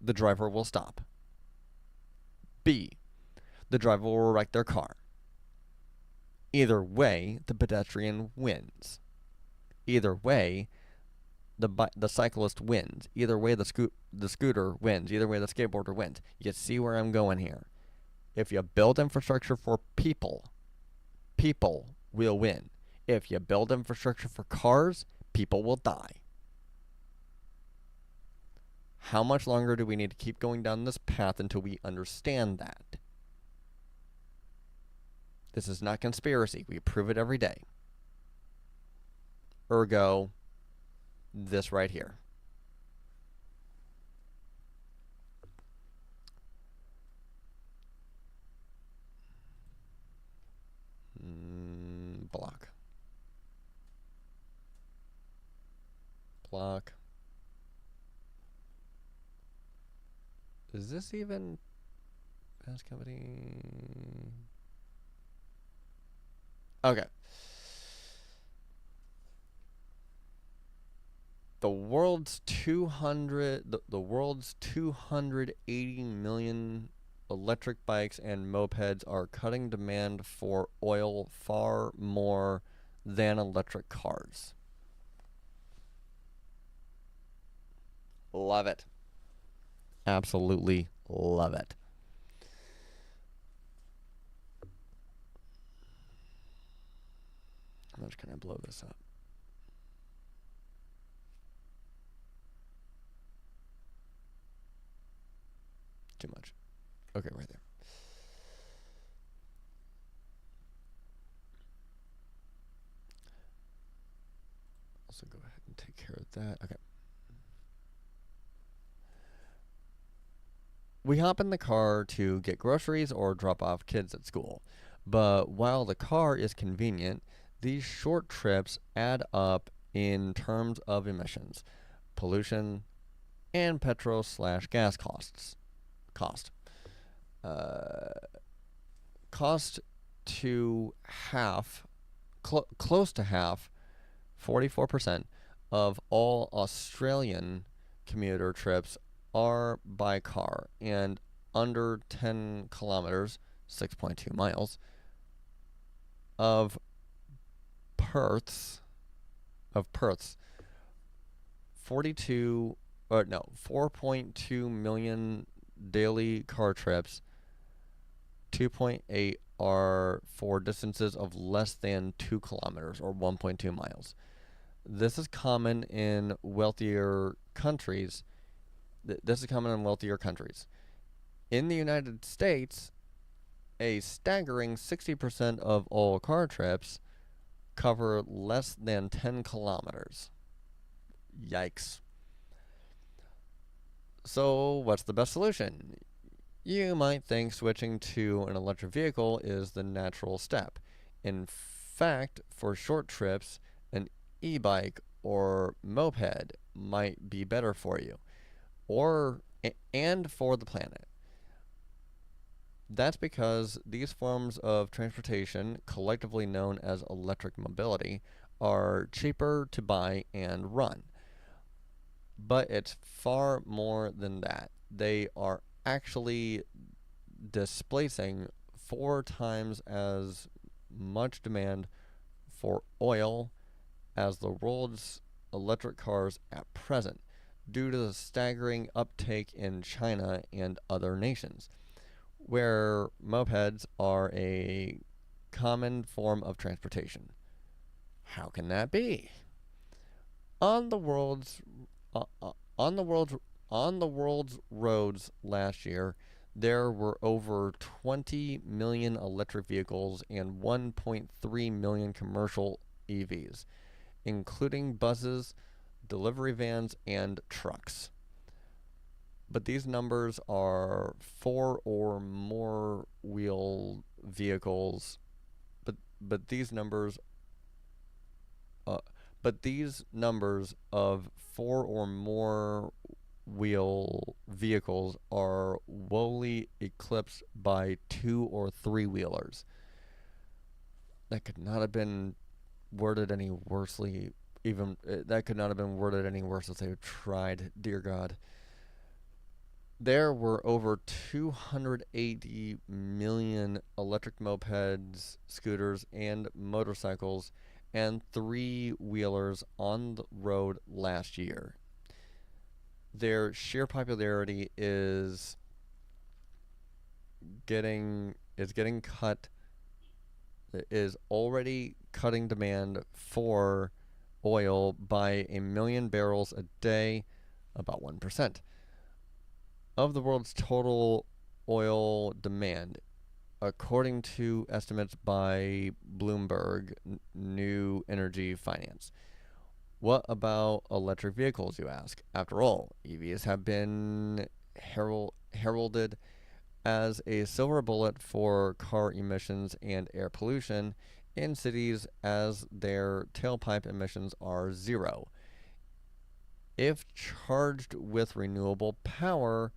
the driver will stop. B, the driver will wreck their car. Either way, the pedestrian wins. Either way, the cyclist wins. Either way, the scooter wins. Either way, the skateboarder wins. You see where I'm going here? If you build infrastructure for people, people will win. If you build infrastructure for cars, people will die. How much longer do we need to keep going down this path until we understand that? This is not conspiracy. We prove it every day. Ergo, this right here. Block. Block. Is this even fast company? Okay. The world's 280 million electric bikes and mopeds are cutting demand for oil far more than electric cars. Love it. Absolutely love it. How much can I blow this up? Too much. Okay, right there. Also go ahead and take care of that. Okay. We hop in the car to get groceries or drop off kids at school. But while the car is convenient, these short trips add up in terms of emissions, pollution, and petrol/gas costs. Cost to half, close to half, 44% of all Australian commuter trips are by car, and under 10 kilometers, 6.2 miles, of Perth's 4.2 million daily car trips, 2.8 are for distances of less than 2 kilometers or 1.2 miles. This is common in wealthier countries. In the United States, a staggering 60% of all car trips cover less than 10 kilometers. Yikes. So, what's the best solution? You might think switching to an electric vehicle is the natural step. In fact, for short trips, an e-bike or moped might be better for you, and for the planet. That's because these forms of transportation, collectively known as electric mobility, are cheaper to buy and run. But it's far more than that. They are actually displacing 4 times as much demand for oil as the world's electric cars at present, due to the staggering uptake in China and other nations, where mopeds are a common form of transportation. How can that be? On the world's uh, uh, on the world's on the world's roads last year, there were over 20 million electric vehicles and 1.3 million commercial EVs, including buses, delivery vans, and trucks. But these numbers are four or more wheel vehicles. But these numbers uh, but these numbers of four or more wheel vehicles are woefully eclipsed by two or three wheelers. That could not have been worded any worsely. Even that could not have been worded any worse if they tried. Dear God. There were over 280 million electric mopeds, scooters, and motorcycles and three wheelers on the road last year. Their sheer popularity getting cut is already cutting demand for oil by a million barrels a day, about 1% of the world's total oil demand, according to estimates by Bloomberg New Energy Finance. What about electric vehicles, you ask? After all, EVs have been heralded as a silver bullet for car emissions and air pollution in cities, as their tailpipe emissions are zero. If charged with renewable power,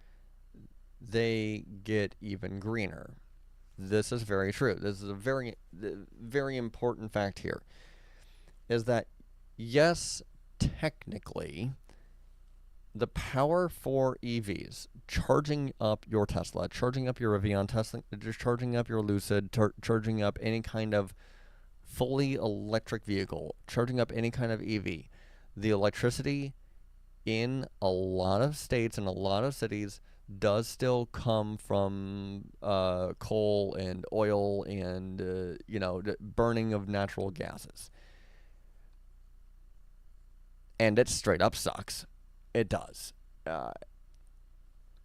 they get even greener. This is very true. This is a very important fact here. Is that, yes, technically, the power for EVs, charging up your Tesla, charging up your Rivian, just charging up your Lucid, charging up any kind of fully electric vehicle, charging up any kind of EV, the electricity in a lot of states and a lot of cities does still come from coal and oil and burning of natural gases, and it straight up sucks. It does.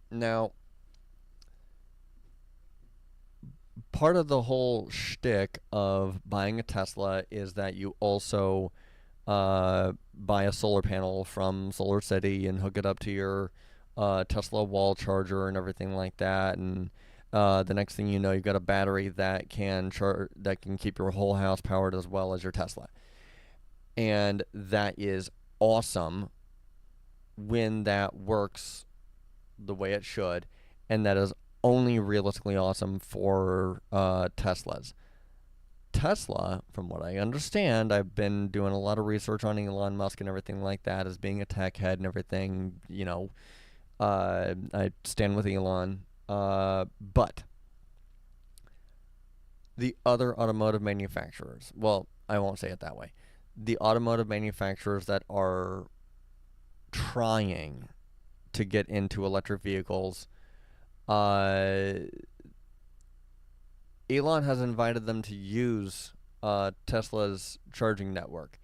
Now, part of the whole shtick of buying a Tesla is that you also buy a solar panel from Solar City and hook it up to your Tesla wall charger and everything like that. And the next thing you know, you've got a battery that can keep your whole house powered as well as your Tesla. And that is awesome when that works the way it should, and that is only realistically awesome for Teslas. Tesla, from what I understand, I've been doing a lot of research on Elon Musk and everything like that, as being a tech head and everything. I stand with Elon. But the other automotive manufacturers, well, I won't say it that way. The automotive manufacturers that are trying to get into electric vehicles, Elon has invited them to use Tesla's charging network.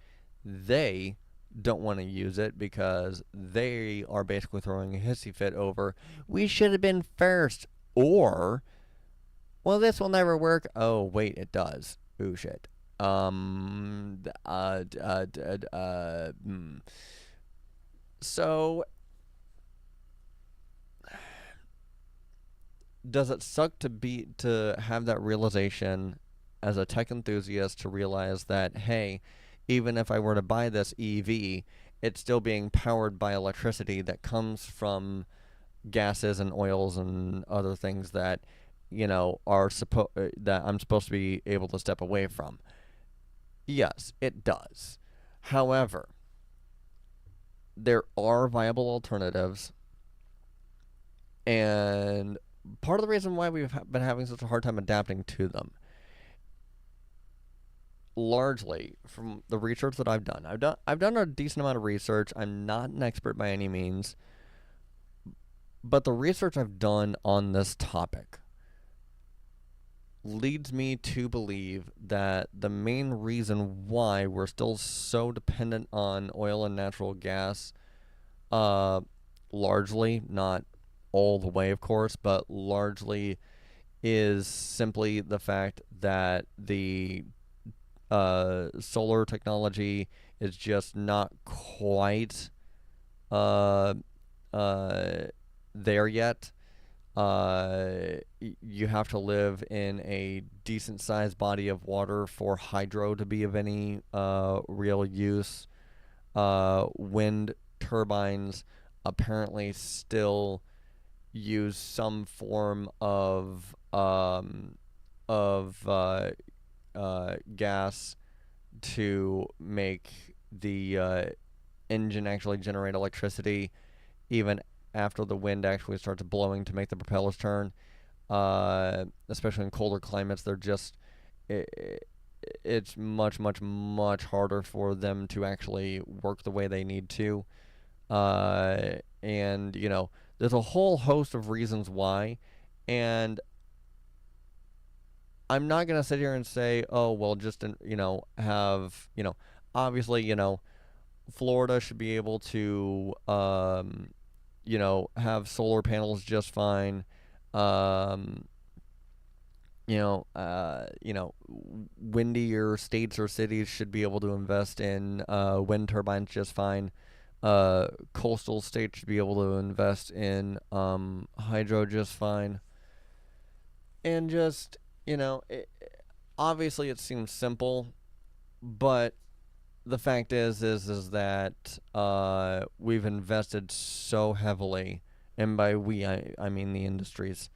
They don't want to use it because they are basically throwing a hissy fit over, we should have been first, or, well, this will never work. Oh, wait, it does. Ooh, shit. So, does it suck to have that realization as a tech enthusiast, to realize that, hey, even if I were to buy this EV, it's still being powered by electricity that comes from gases and oils and other things that that I'm supposed to be able to step away from. Yes, it does. However, there are viable alternatives, and part of the reason why we've been having such a hard time adapting to them, largely from the research that I've done a decent amount of research. I'm not an expert by any means, but the research I've done on this topic leads me to believe that the main reason why we're still so dependent on oil and natural gas, uh, largely, not all the way, of course, but largely, is simply the fact that the solar technology is just not quite uh, uh, there yet. You have to live in a decent sized body of water for hydro to be of any real use. Wind turbines apparently still use some form of gas to make the engine actually generate electricity, even after the wind actually starts blowing to make the propellers turn. Especially in colder climates, they're just it, it's much, much, much harder for them to actually work the way they need to. And there's a whole host of reasons why, and I'm not gonna sit here and say, oh well, just have obviously Florida should be able to have solar panels just fine. Um, windier states or cities should be able to invest in wind turbines just fine. Coastal states should be able to invest in hydro just fine. And just, obviously it seems simple, but the fact is that we've invested so heavily, and by we I mean the industries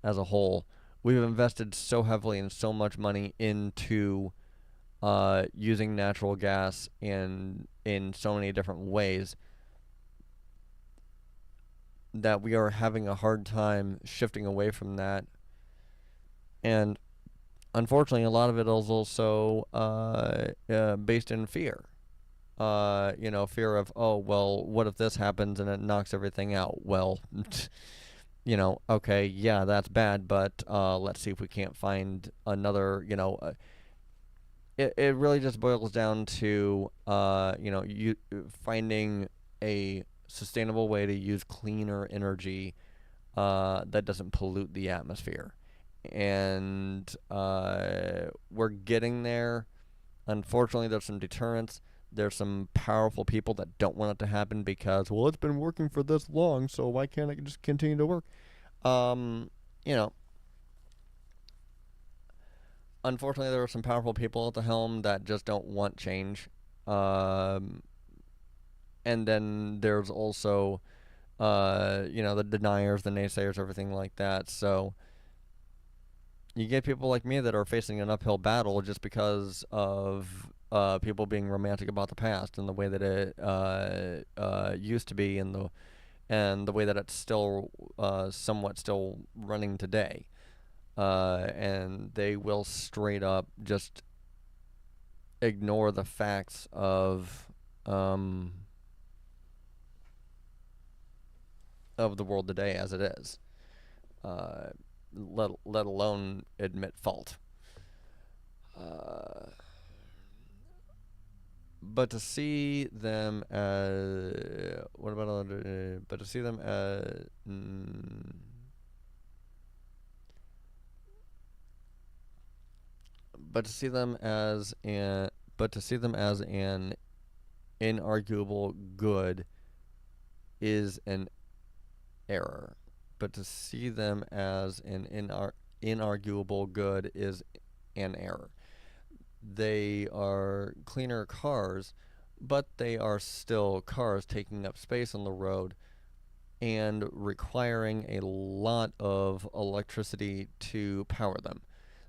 as a whole. We've invested so heavily and so much money into using natural gas in so many different ways that we are having a hard time shifting away from that. And unfortunately, a lot of it is also based in fear. Fear of, oh well, what if this happens and it knocks everything out? Well, okay, yeah, that's bad, but let's see if we can't find another. It really just boils down to you finding a sustainable way to use cleaner energy that doesn't pollute the atmosphere, and we're getting there. Unfortunately, there's some deterrents. There's some powerful people that don't want it to happen because, well, it's been working for this long, so why can't it just continue to work? Um, you know, Unfortunately, there are some powerful people at the helm that just don't want change. Um, and then there's also, the deniers, the naysayers, everything like that. So you get people like me that are facing an uphill battle just because of people being romantic about the past and the way that it used to be, and the way that it's still somewhat still running today. And they will straight up just ignore the facts um, of the world today as it is. Uh, let alone admit fault. Uh, but to see them as what about other? But to see them as but to see them as an but to see them as an inarguable good is an error. But to see them as an inarguable good is an error. They are cleaner cars, but they are still cars taking up space on the road. and requiring a lot of electricity to power them.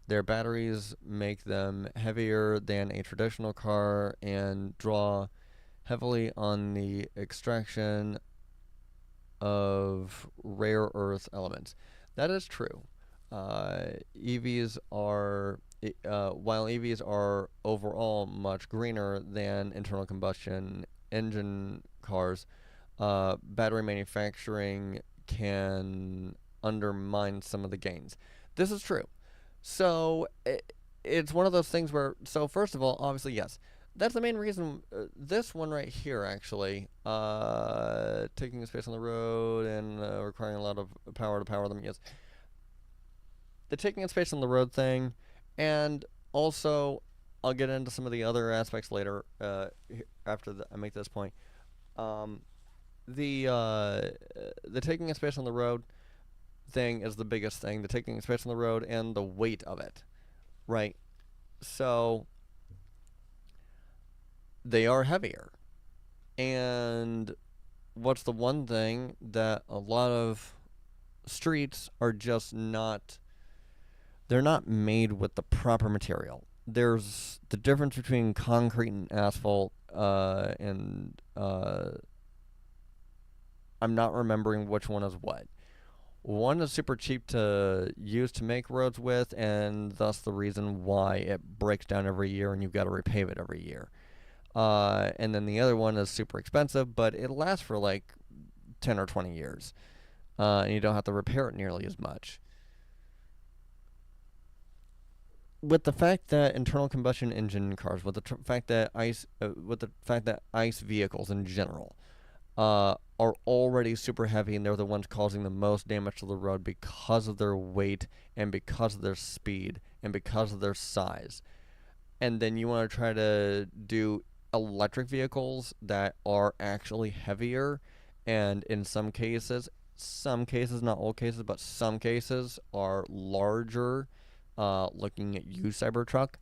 Their batteries make them heavier than a traditional car and draw heavily on the extraction of rare earth elements. That is true. EVs are, while EVs are overall much greener than internal combustion engine cars, battery manufacturing can undermine some of the gains. This is true. So it's one of those things where, so first of all, obviously, yes, that's the main reason. This one right here, actually, taking space on the road and requiring a lot of power to power them. Yes, the taking in space on the road thing, and also I'll get into some of the other aspects later. After I make this point, um, the taking in space on the road thing is the biggest thing. The taking in space on the road and the weight of it, right? So they are heavier. And what's the one thing that a lot of streets are just not, they're not made with the proper material. There's the difference between concrete and asphalt, and I'm not remembering which one is what. One is super cheap to use to make roads with, and thus the reason why it breaks down every year and you've got to repave it every year. And then the other one is super expensive, but it lasts for like 10 or 20 years. And you don't have to repair it nearly as much. With the fact that internal combustion engine cars, with the fact that ICE vehicles in general, are already super heavy and they're the ones causing the most damage to the road because of their weight and because of their speed and because of their size. And then you want to try to do electric vehicles that are actually heavier, and in some cases, not all cases, but some cases are larger. Looking at you, Cybertruck,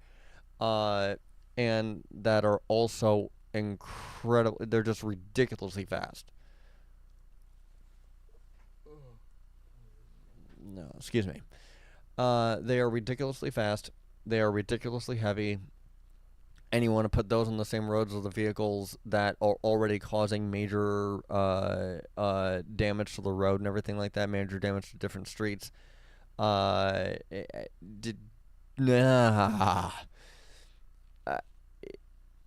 uh, and that are also incredible. They're just ridiculously fast. No, excuse me. They are ridiculously fast. They are ridiculously heavy, and you want to put those on the same roads as the vehicles that are already causing major damage to the road and everything like that, major damage to different streets. Did nah. Uh,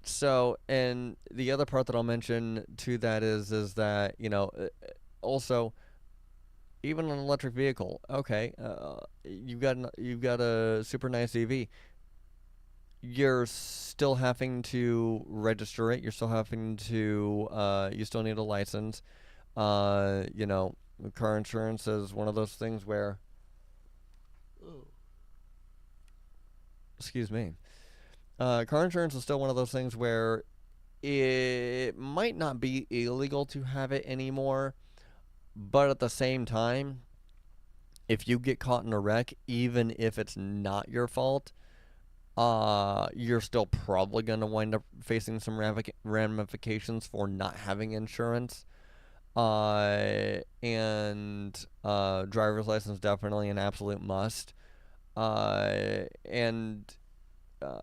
so, and the other part that I'll mention to that is that also even an electric vehicle. Okay, you've got a super nice EV. You're still having to register it. You're still having to. You still need a license. You know, car insurance is one of those things where. Excuse me. Car insurance is still one of those things where it might not be illegal to have it anymore, but at the same time, if you get caught in a wreck, even if it's not your fault, you're still probably going to wind up facing some ramifications for not having insurance. And driver's license definitely an absolute must. And uh,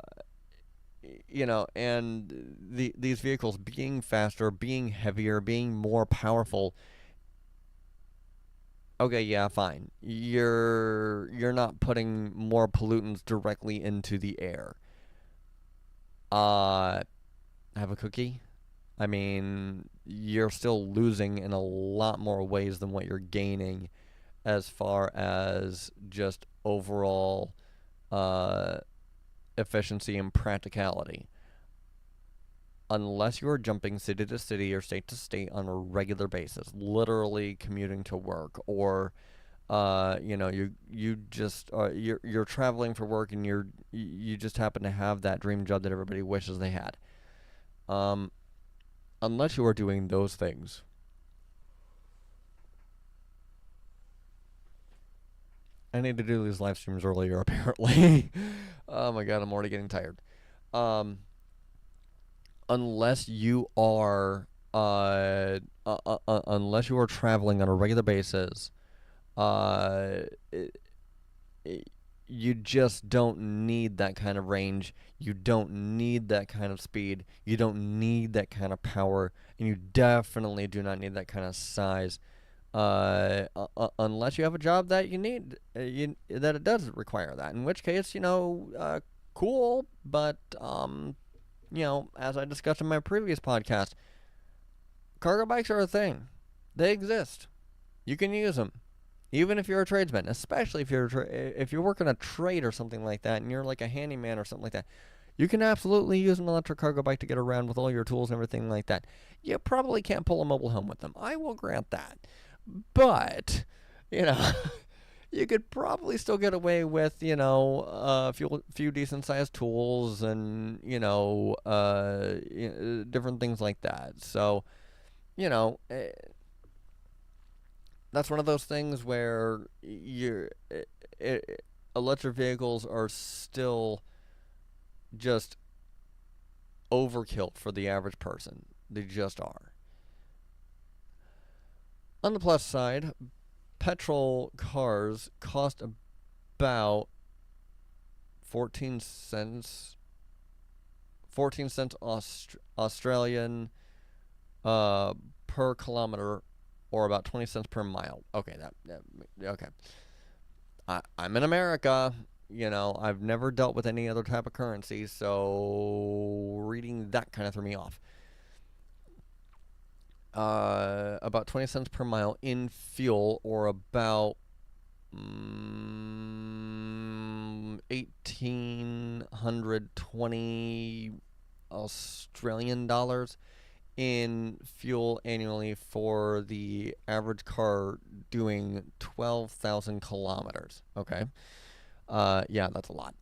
these vehicles being faster, being heavier, being more powerful. Okay, yeah, fine. You're not putting more pollutants directly into the air. Uh, have a cookie? I mean, you're still losing in a lot more ways than what you're gaining as far as just overall uh, efficiency and practicality. Unless you're jumping city to city or state to state on a regular basis, literally commuting to work, or you just you're traveling for work and you just happen to have that dream job that everybody wishes they had. Um, unless you are doing those things, I need to do these live streams earlier. Apparently, oh my god, I'm already getting tired. Um, unless you are unless you are traveling on a regular basis, uh, you just don't need that kind of range. You don't need that kind of speed. You don't need that kind of power, and you definitely do not need that kind of size. Unless you have a job that you need, that it does require that. In which case, cool. But as I discussed in my previous podcast, cargo bikes are a thing. They exist. You can use them. Even if you're a tradesman, especially if you're working a trade or something like that, and you're like a handyman or something like that, you can absolutely use an electric cargo bike to get around with all your tools and everything like that. You probably can't pull a mobile home with them. I will grant that, but you know, you could probably still get away with a few decent sized tools and different things like that. So you know. That's one of those things where electric vehicles are still just overkill for the average person. They just are. On the plus side, petrol cars cost about 14 cents 14 cents Australian per kilometer, or about 20 cents per mile. Okay, okay. I'm in America. I've never dealt with any other type of currency, so reading that kind of threw me off. About 20 cents per mile in fuel, or about 1,820 Australian dollars in fuel annually for the average car doing 12,000 kilometers. Okay. Yeah, that's a lot.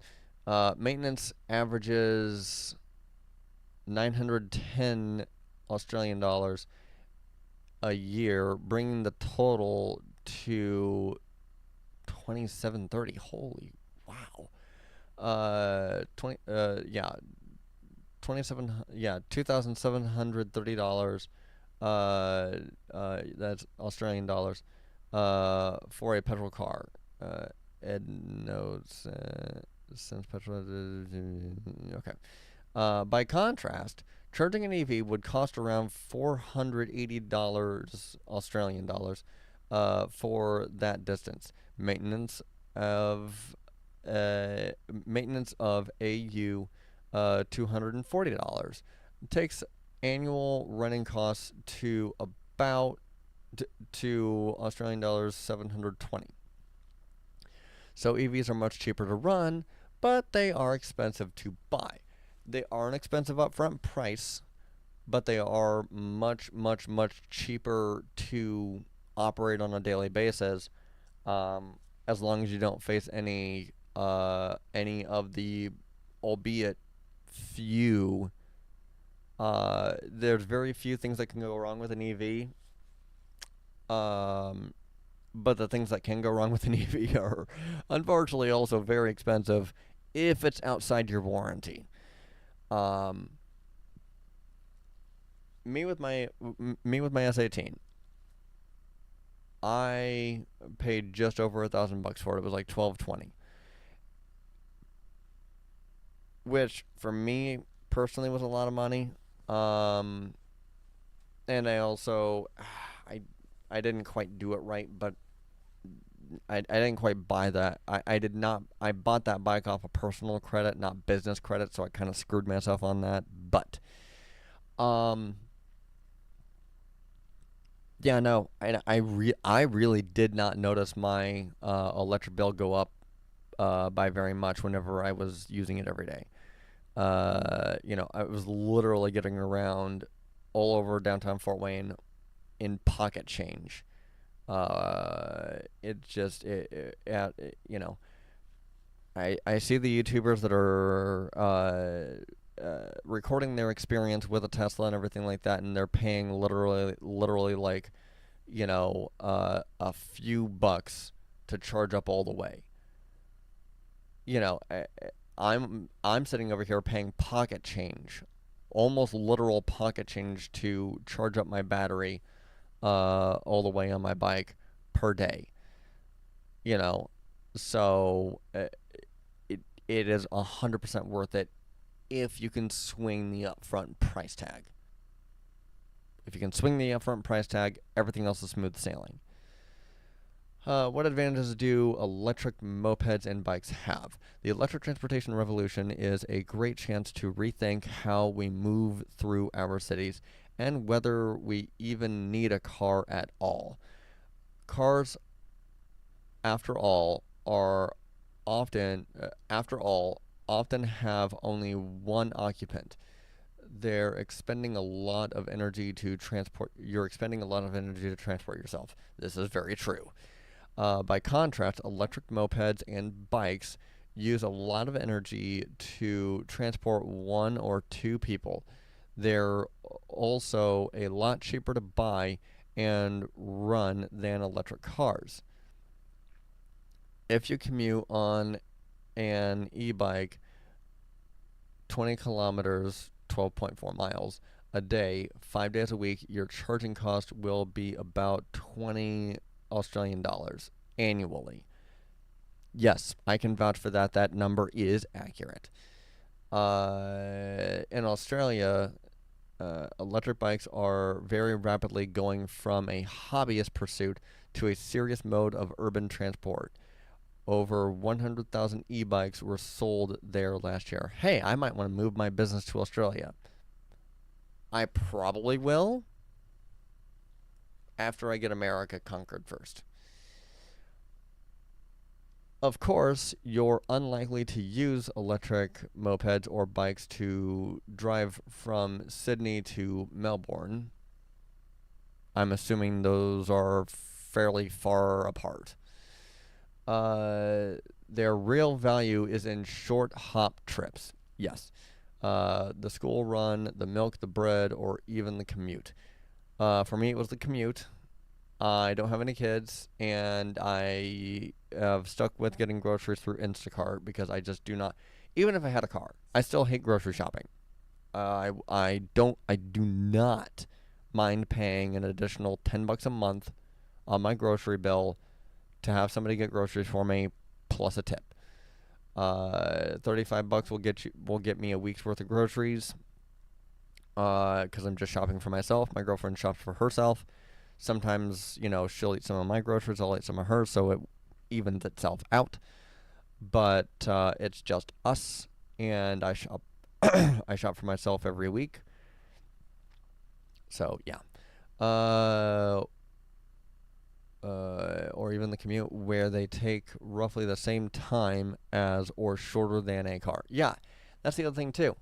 Maintenance averages 910 Australian dollars a year, bringing the total to 2730. Holy wow. $2,730. That's Australian dollars. For a petrol car. Ed notes since petrol. Okay. By contrast, charging an EV would cost around $480 Australian dollars for that distance. Maintenance of AU $240. It takes annual running costs to about to Australian dollars 720. So EVs are much cheaper to run, but they are expensive to buy. They are an expensive upfront price, but they are much, much, much cheaper to operate on a daily basis, as long as you don't face any of the, albeit few, there's very few things that can go wrong with an EV. But the things that can go wrong with an EV are unfortunately also very expensive if it's outside your warranty. Me with my S18, I paid just over $1,000 for it. It was like $1,220, which for me personally was a lot of money. And I also, I didn't quite do it right, but I didn't quite buy that. I did not. I bought that bike off of personal credit, not business credit, so I kind of screwed myself on that. But, yeah, no, I really did not notice my electric bill go up by very much whenever I was using it every day. I was literally getting around all over downtown Fort Wayne in pocket change. It just I see the YouTubers that are recording their experience with a Tesla and everything like that, and they're paying literally like a few bucks to charge up all the way. You know, I'm sitting over here paying pocket change almost literal pocket change to charge up my battery all the way on my bike per day. You know, so it it is 100% worth it if you can swing the upfront price tag. If you can swing the upfront price tag, everything else is smooth sailing. What advantages do electric mopeds and bikes have? The electric transportation revolution is a great chance to rethink how we move through our cities and whether we even need a car at all. Cars, after all, are often have only one occupant. They're expending a lot of energy to transport. You're expending a lot of energy to transport yourself. This is very true. By contrast, electric mopeds and bikes use a lot of energy to transport one or two people. They're also a lot cheaper to buy and run than electric cars. If you commute on an e bike 20 kilometers, 12.4 miles a day, 5 days a week, your charging cost will be about 20 Australian dollars annually. Yes, I can vouch for that. That number is accurate. In Australia, electric bikes are very rapidly going from a hobbyist pursuit to a serious mode of urban transport. Over 100,000 e-bikes were sold there last year. Hey, I might want to move my business to Australia. I probably will after I get America conquered first. Of course, you're unlikely to use electric mopeds or bikes to drive from Sydney to Melbourne. I'm assuming those are fairly far apart. Their real value is in short hop trips. Yes. The school run, the milk, the bread, or even the commute. For me, it was the commute. I don't have any kids, and I have stuck with getting groceries through Instacart because I just do not. Even if I had a car, I still hate grocery shopping. I do not mind paying an additional $10 a month on my grocery bill to have somebody get groceries for me plus a tip. $35 will get me a week's worth of groceries because I'm just shopping for myself. My girlfriend shops for herself. Sometimes, she'll eat some of my groceries, I'll eat some of hers, so it evens itself out. But it's just us, and I shop. I shop for myself every week. So yeah, or even the commute where they take roughly the same time as or shorter than a car. Yeah, that's the other thing too.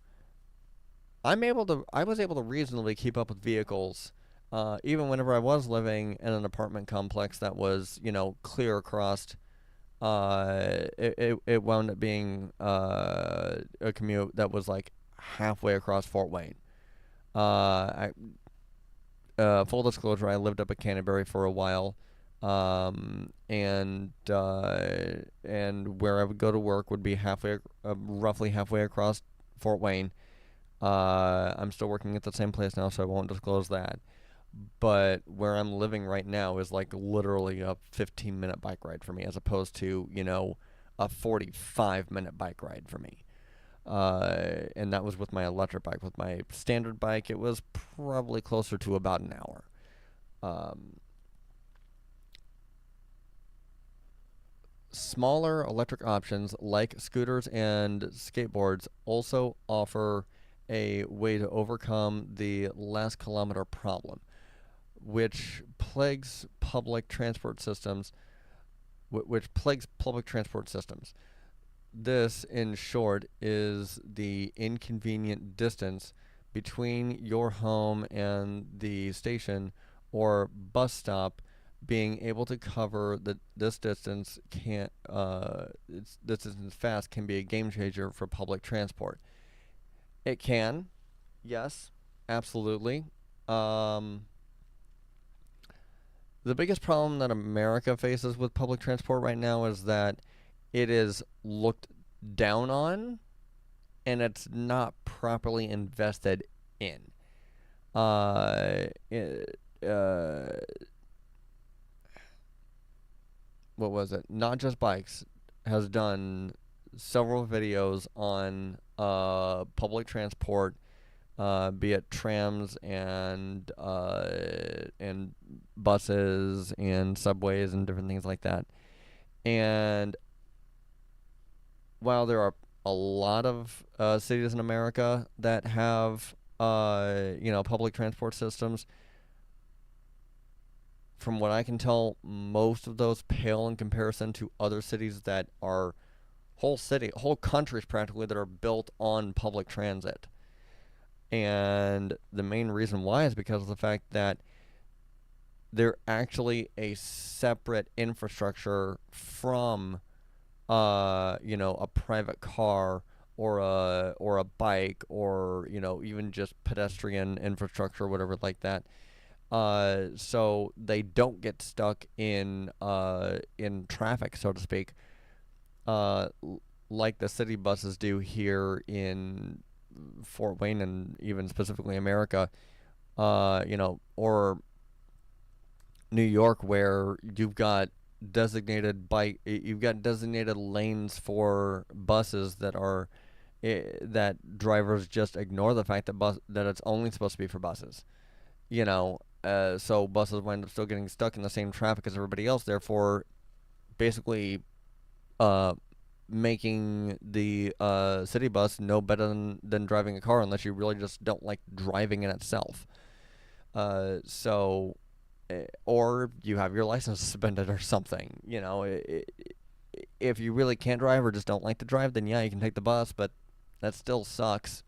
I was able to reasonably keep up with vehicles even whenever I was living in an apartment complex that was, clear across. It wound up being a commute that was like halfway across Fort Wayne. Full disclosure, I lived up at Canterbury for a while, and where I would go to work would be roughly halfway across Fort Wayne. I'm still working at the same place now, so I won't disclose that. But where I'm living right now is like literally a 15-minute bike ride for me, as opposed to, a 45-minute bike ride for me. And that was with my electric bike. With my standard bike, it was probably closer to about an hour. Smaller electric options like scooters and skateboards also offer a way to overcome the last kilometer problem, which plagues public transport systems. This, in short, is the inconvenient distance between your home and the station or bus stop. Being able to cover this distance this distance fast can be a game changer for public transport. It can, yes, absolutely. The biggest problem that America faces with public transport right now is that it is looked down on and it's not properly invested in. Uh, it, what was it? Not Just Bikes has done several videos on public transport, be it trams and buses and subways and different things like that. And while there are a lot of cities in America that have public transport systems, from what I can tell, most of those pale in comparison to other cities that are whole countries practically that are built on public transit. And the main reason why is because of the fact that they're actually a separate infrastructure from a private car or a bike or even just pedestrian infrastructure, whatever like that. So they don't get stuck in traffic, so to speak, uh, like the city buses do here in Fort Wayne and even specifically America. Or New York, where you've got designated lanes for buses that drivers just ignore the fact that it's only supposed to be for buses. So buses wind up still getting stuck in the same traffic as everybody else, therefore basically uh, making the city bus no better than driving a car unless you really just don't like driving in itself. So or you have your license suspended or something. If you really can't drive or just don't like to drive, then yeah, you can take the bus, but that still sucks.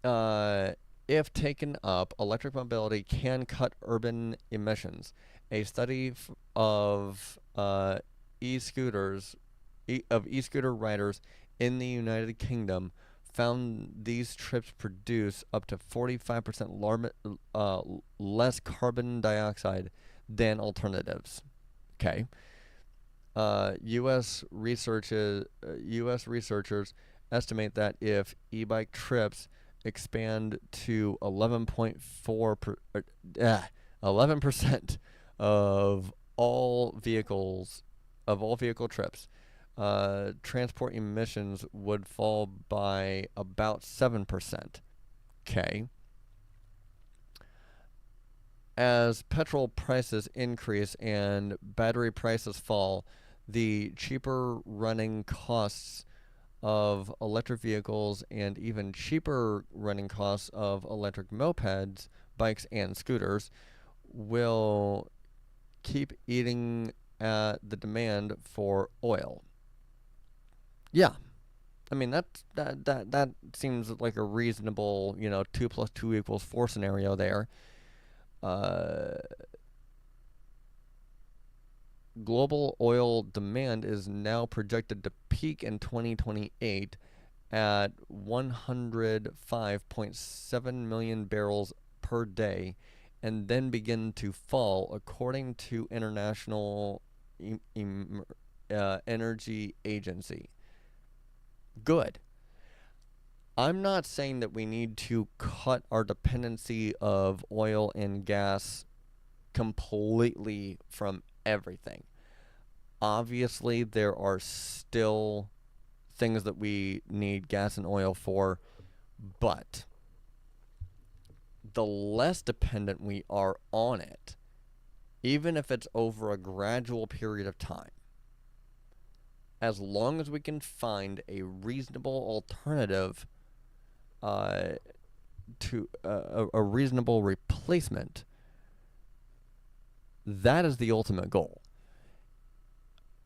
If taken up, electric mobility can cut urban emissions. A study of e-scooters of e-scooter riders in the United Kingdom found these trips produce up to 45% less carbon dioxide than alternatives. Okay. U.S. researchers estimate that if e-bike trips expand to 11% of all vehicle trips, transport emissions would fall by about 7%. Okay. As petrol prices increase and battery prices fall, the cheaper running costs of electric vehicles and even cheaper running costs of electric mopeds, bikes, and scooters will keep eating at the demand for oil. Yeah, I mean that seems like a reasonable 2 plus 2 equals 4 scenario there. Uh, Global oil demand is now projected to peak in 2028 at 105.7 million barrels per day and then begin to fall, according to International Energy Agency. Good. I'm not saying that we need to cut our dependency of oil and gas completely from everything. Obviously, there are still things that we need gas and oil for, but the less dependent we are on it, even if it's over a gradual period of time, as long as we can find a reasonable alternative to a reasonable replacement, that is the ultimate goal.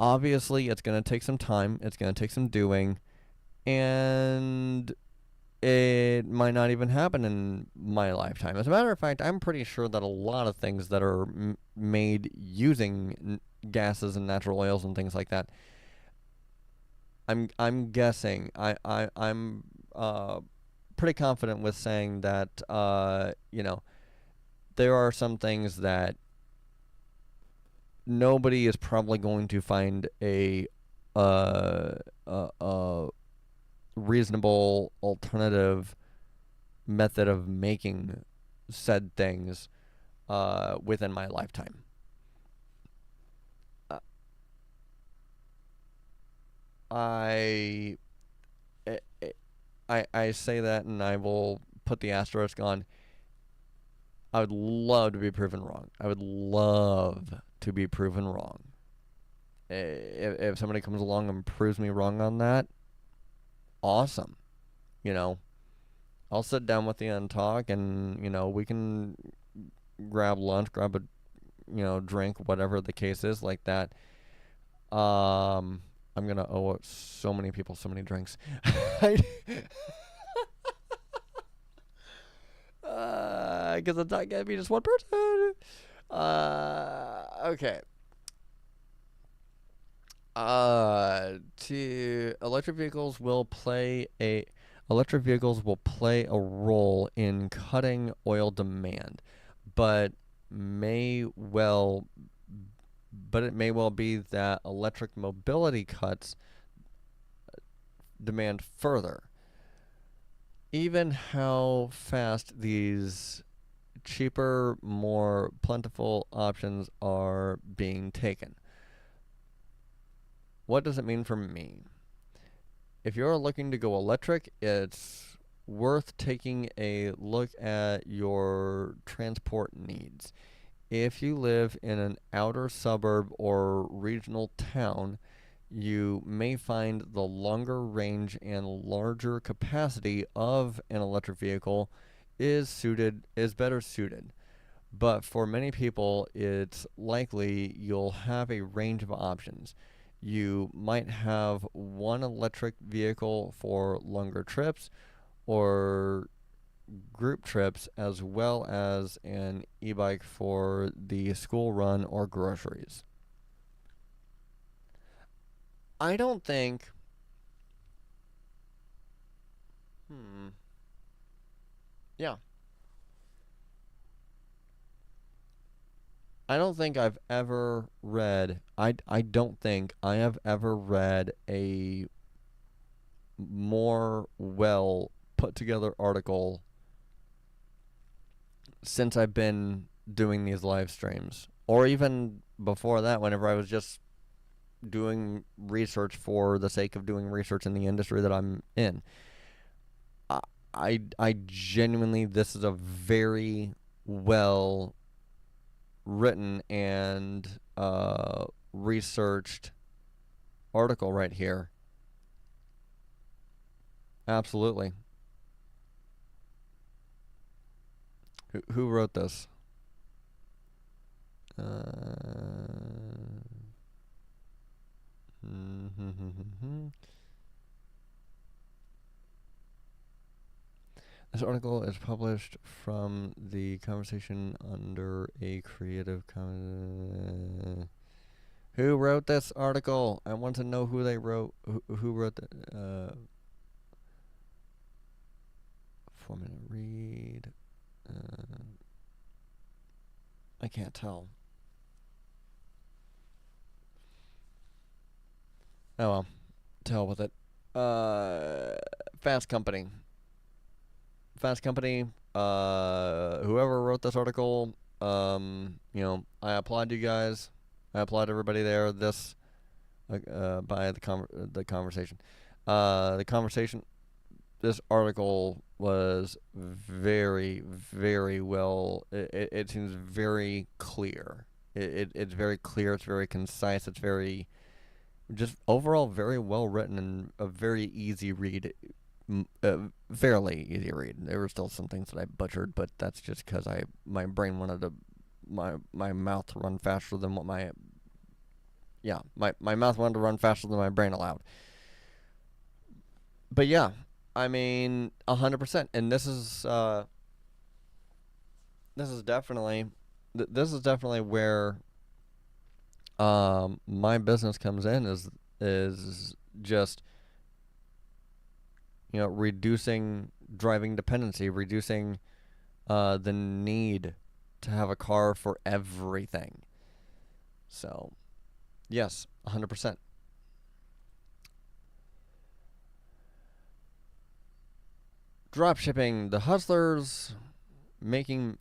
Obviously, it's going to take some time, it's going to take some doing, and it might not even happen in my lifetime. As a matter of fact, I'm pretty sure that a lot of things that are made using gases and natural oils and things like that, I'm guessing I'm pretty confident with saying that there are some things that nobody is probably going to find a reasonable alternative method of making said things within my lifetime. Uh, I, I say that, and I will put the asterisk on. I would love to be proven wrong. I would love to be proven wrong. If somebody comes along and proves me wrong on that, awesome. You know, I'll sit down with you and talk, and we can grab lunch, grab a drink, whatever the case is, like that. I'm gonna owe so many people so many drinks. Because it's not gonna be just one person. Okay. To electric vehicles will play a role in cutting oil demand, but may well it may well be that electric mobility cuts demand further. Even how fast these cheaper, more plentiful options are being taken. What does it mean for me? If you're looking to go electric, it's worth taking a look at your transport needs. If you live in an outer suburb or regional town, you may find the longer range and larger capacity of an electric vehicle is better suited. But for many people, it's likely you'll have a range of options. You might have one electric vehicle for longer trips or group trips, as well as an e-bike for the school run or groceries. I don't think. Hmm. Yeah. I don't think I've ever read. I don't think I have ever read a more well put together article since I've been doing these live streams, or even before that, whenever I was just doing research for the sake of doing research in the industry that I'm in. I genuinely, this is a very well written and researched article right here. Absolutely. Who wrote this? This article is published from the conversation under a Creative Commons. Who wrote this article? I want to know who they wrote. Who wrote the 4-minute read? I can't tell. Oh well, to hell with it. Fast Company. Fast Company. Whoever wrote this article, I applaud you guys. I applaud everybody there. This, by the conversation, the conversation. This article was very, very well. It seems very clear. It's very clear. It's very concise. It's very, just overall very well written and a very easy read. Fairly easy read. There were still some things that I butchered, but that's just because my brain wanted to my mouth to run faster than what my mouth wanted to run faster than my brain allowed. But yeah, I mean 100%. And this is definitely this is definitely where my business comes in, is just reducing driving dependency, reducing the need to have a car for everything. So, yes, 100%. Drop shipping. The hustlers making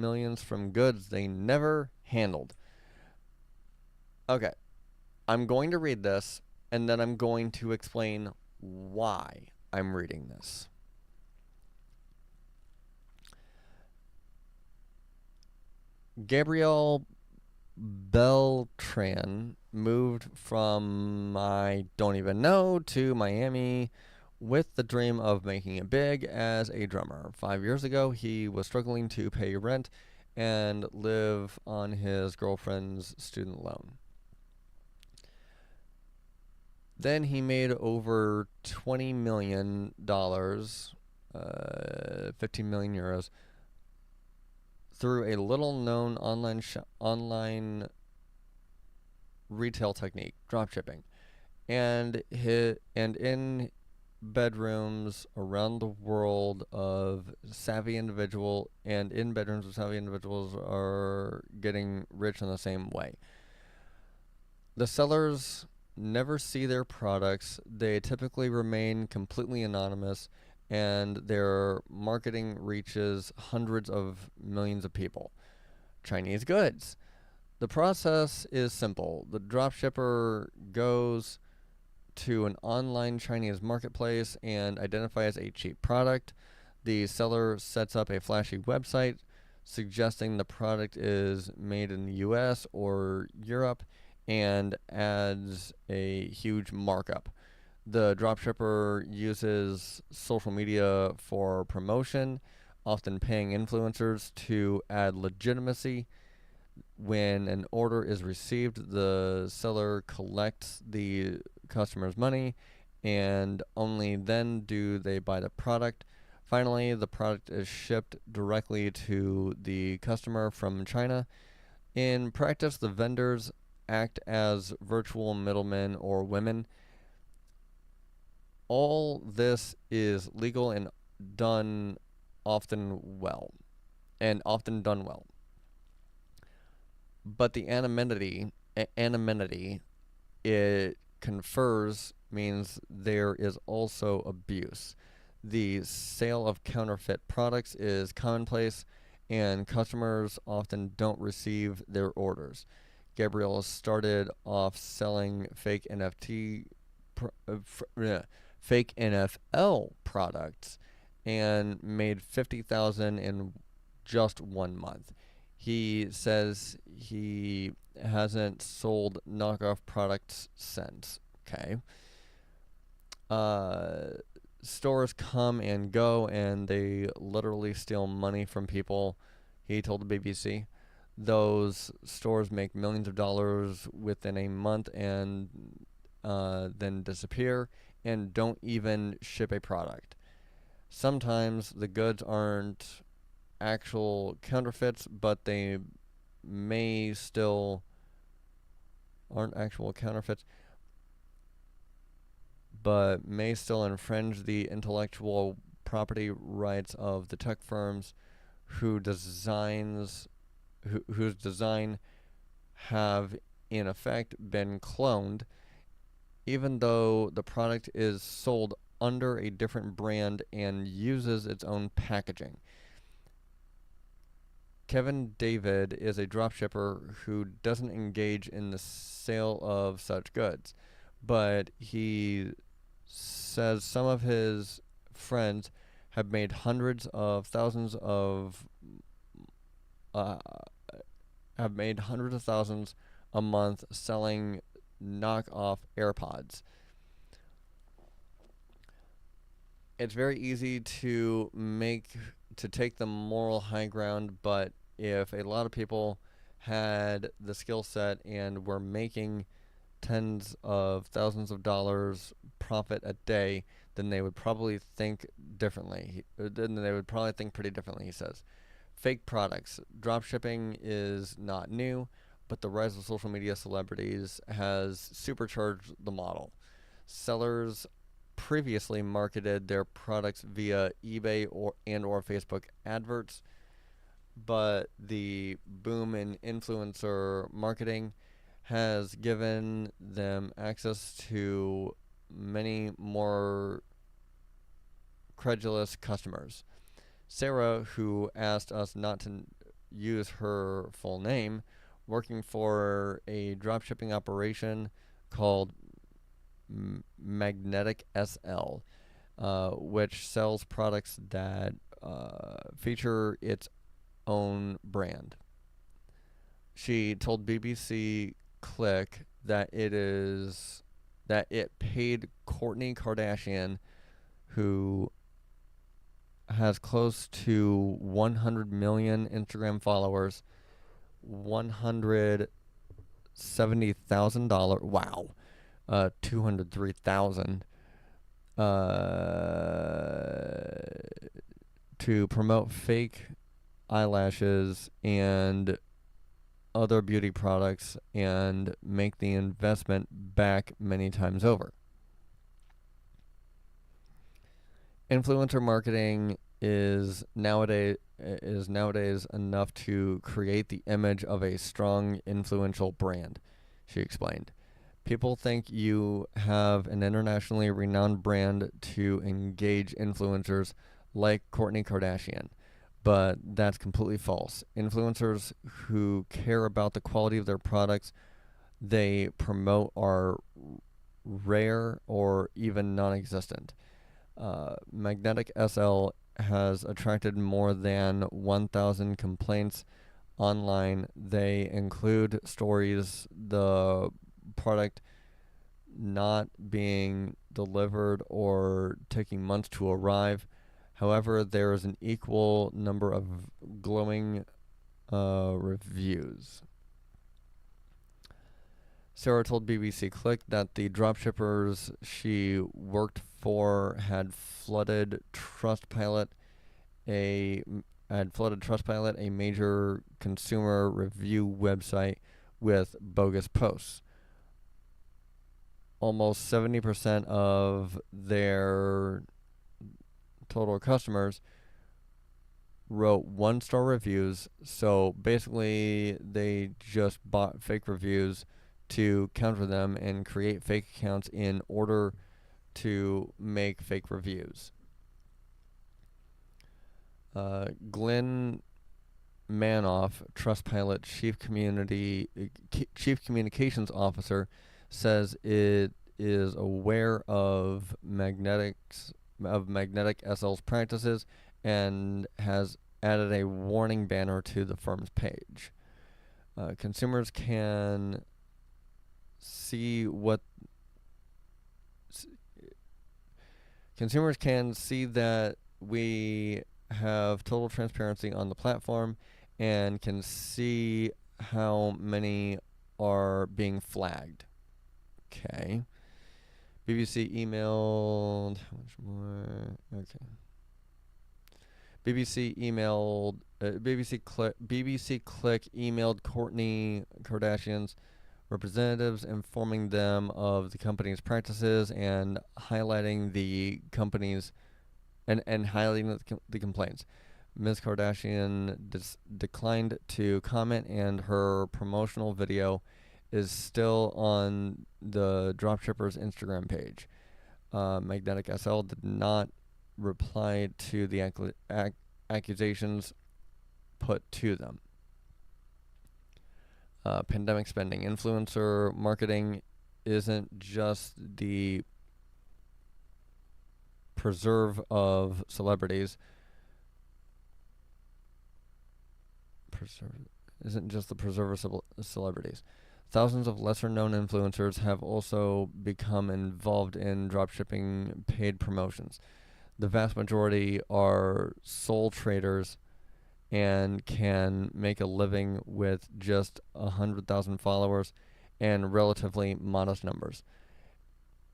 millions from goods they never handled. Okay, I'm going to read this, and then I'm going to explain why I'm reading this. Gabriel Beltran moved from I don't even know to Miami with the dream of making it big as a drummer. 5 years ago, he was struggling to pay rent and live on his girlfriend's student loan. Then he made over $20 million, 15 million euros, through a little-known online retail technique, dropshipping, and in bedrooms around the world of savvy individual and in bedrooms of savvy individuals are getting rich in the same way. The sellers never see their products. They typically remain completely anonymous, and their marketing reaches hundreds of millions of people. Chinese goods. The process is simple. The dropshipper goes to an online Chinese marketplace and identifies a cheap product. The seller sets up a flashy website suggesting the product is made in the US or Europe and adds a huge markup. The dropshipper uses social media for promotion, often paying influencers to add legitimacy. When an order is received, the seller collects the customer's money, and only then do they buy the product. Finally, the product is shipped directly to the customer from China. In practice, the vendors act as virtual middlemen or women. All this is legal and done often well, and often done well. But the anonymity it confers means there is also abuse. The sale of counterfeit products is commonplace, and customers often don't receive their orders. Gabriel started off selling fake NFL products and made 50,000 in just 1 month. He says he hasn't sold knockoff products since. Okay. Uh, Stores come and go, and they literally steal money from people, he told the BBC. Those stores make millions of dollars within a month and then disappear and don't even ship a product. Sometimes the goods aren't actual counterfeits, but they may still aren't actual counterfeits, but may still infringe the intellectual property rights of the tech firms whose design have in effect been cloned, even though the product is sold under a different brand and uses its own packaging. Kevin David is a dropshipper who doesn't engage in the sale of such goods, but he says some of his friends have made hundreds of thousands of uh, have made hundreds of thousands a month selling knockoff AirPods. It's very easy to take the moral high ground, but if a lot of people had the skill set and were making tens of thousands of dollars profit a day, then they would probably think differently. Then they would probably think pretty differently, he says. Fake products. Dropshipping is not new, but the rise of social media celebrities has supercharged the model. Sellers previously marketed their products via eBay or Facebook adverts, but the boom in influencer marketing has given them access to many more credulous customers. Sarah, who asked us not to use her full name, working for a dropshipping operation called Magnetic SL, which sells products that feature its own brand. She told BBC Click that it paid Kourtney Kardashian, who has close to 100 million Instagram followers, $170,000. Wow, 203,000. To promote fake eyelashes and other beauty products and make the investment back many times over. Influencer marketing is nowadays enough to create the image of a strong, influential brand, she explained. People think you have an internationally renowned brand to engage influencers like Kourtney Kardashian, but that's completely false. Influencers who care about the quality of their products they promote are rare or even non-existent. Magnetic SL has attracted more than 1,000 complaints online. They include stories the product not being delivered or taking months to arrive. However, there is an equal number of glowing reviews. Sarah told BBC Click that the dropshippers she worked for had flooded Trustpilot, a major consumer review website, with bogus posts. Almost 70% of their total customers wrote one-star reviews, so basically they just bought fake reviews to counter them and create fake accounts in order to make fake reviews. Glenn Manoff, Trustpilot Chief Communications Officer, says it is aware of Magnetic SL's practices and has added a warning banner to the firm's page. Consumers can see that we have total transparency on the platform and can see how many are being flagged. Okay. BBC emailed. How much more? Okay. BBC Click emailed Kourtney Kardashian's representatives, informing them of the company's practices and highlighting the company's and highlighting the complaints. Ms. Kardashian declined to comment, and her promotional video is still on the dropshipper's Instagram page. Magnetic SL did not reply to the accusations put to them. Pandemic spending. Influencer marketing isn't just the preserve of celebrities. Isn't just the preserve of celebrities. Thousands of lesser-known influencers have also become involved in dropshipping paid promotions. The vast majority are sole traders and can make a living with just 100,000 followers and relatively modest numbers.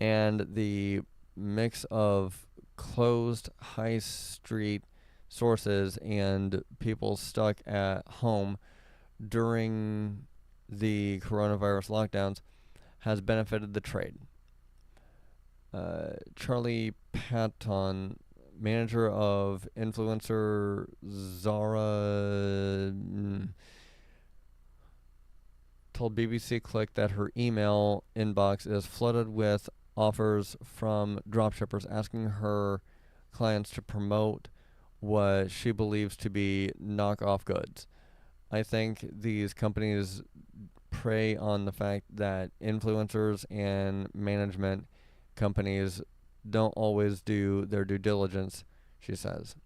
And the mix of closed high street sources and people stuck at home during the coronavirus lockdowns has benefited the trade. Charlie Patton, manager of influencer Zara, told BBC Click that her email inbox is flooded with offers from dropshippers asking her clients to promote what she believes to be knockoff goods. I think these companies prey on the fact that influencers and management companies don't always do their due diligence, she says.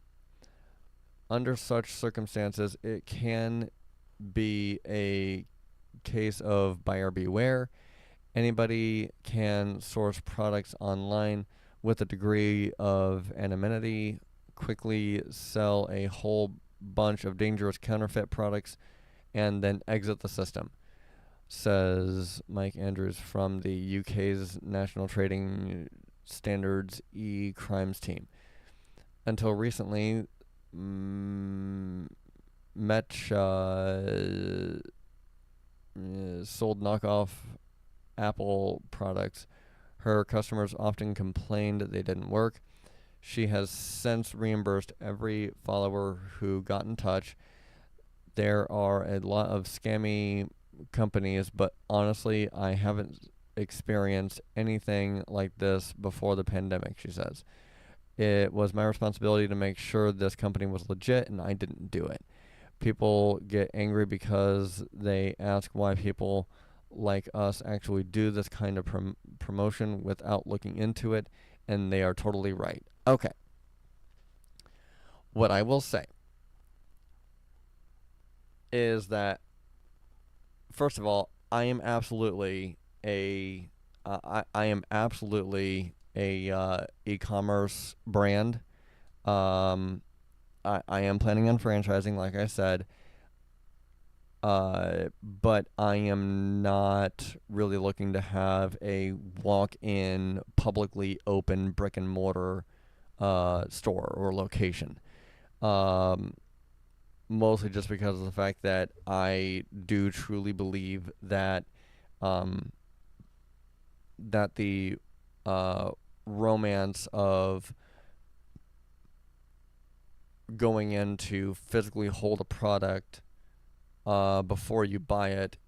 Under such circumstances, it can be a case of buyer beware. Anybody can source products online with a degree of anonymity, quickly sell a whole bunch of dangerous counterfeit products, and then exit the system, says Mike Andrews from the UK's National Trading Standards e-crimes team. Until recently, Metch sold knockoff Apple products. Her customers often complained that they didn't work. She has since reimbursed every follower who got in touch. There are a lot of scammy companies, but honestly, I haven't experienced anything like this before the pandemic, she says. It was my responsibility to make sure this company was legit, and I didn't do it. People get angry because they ask why people like us actually do this kind of promotion without looking into it, and they are totally right. Okay. What I will say is that, first of all, I am absolutely a e-commerce brand. I am planning on franchising, like I said. But I am not really looking to have a walk-in, publicly open brick and mortar store or location. Um, Mostly just because of the fact that I do truly believe that um, that the uh, romance of going in to physically hold a product before you buy it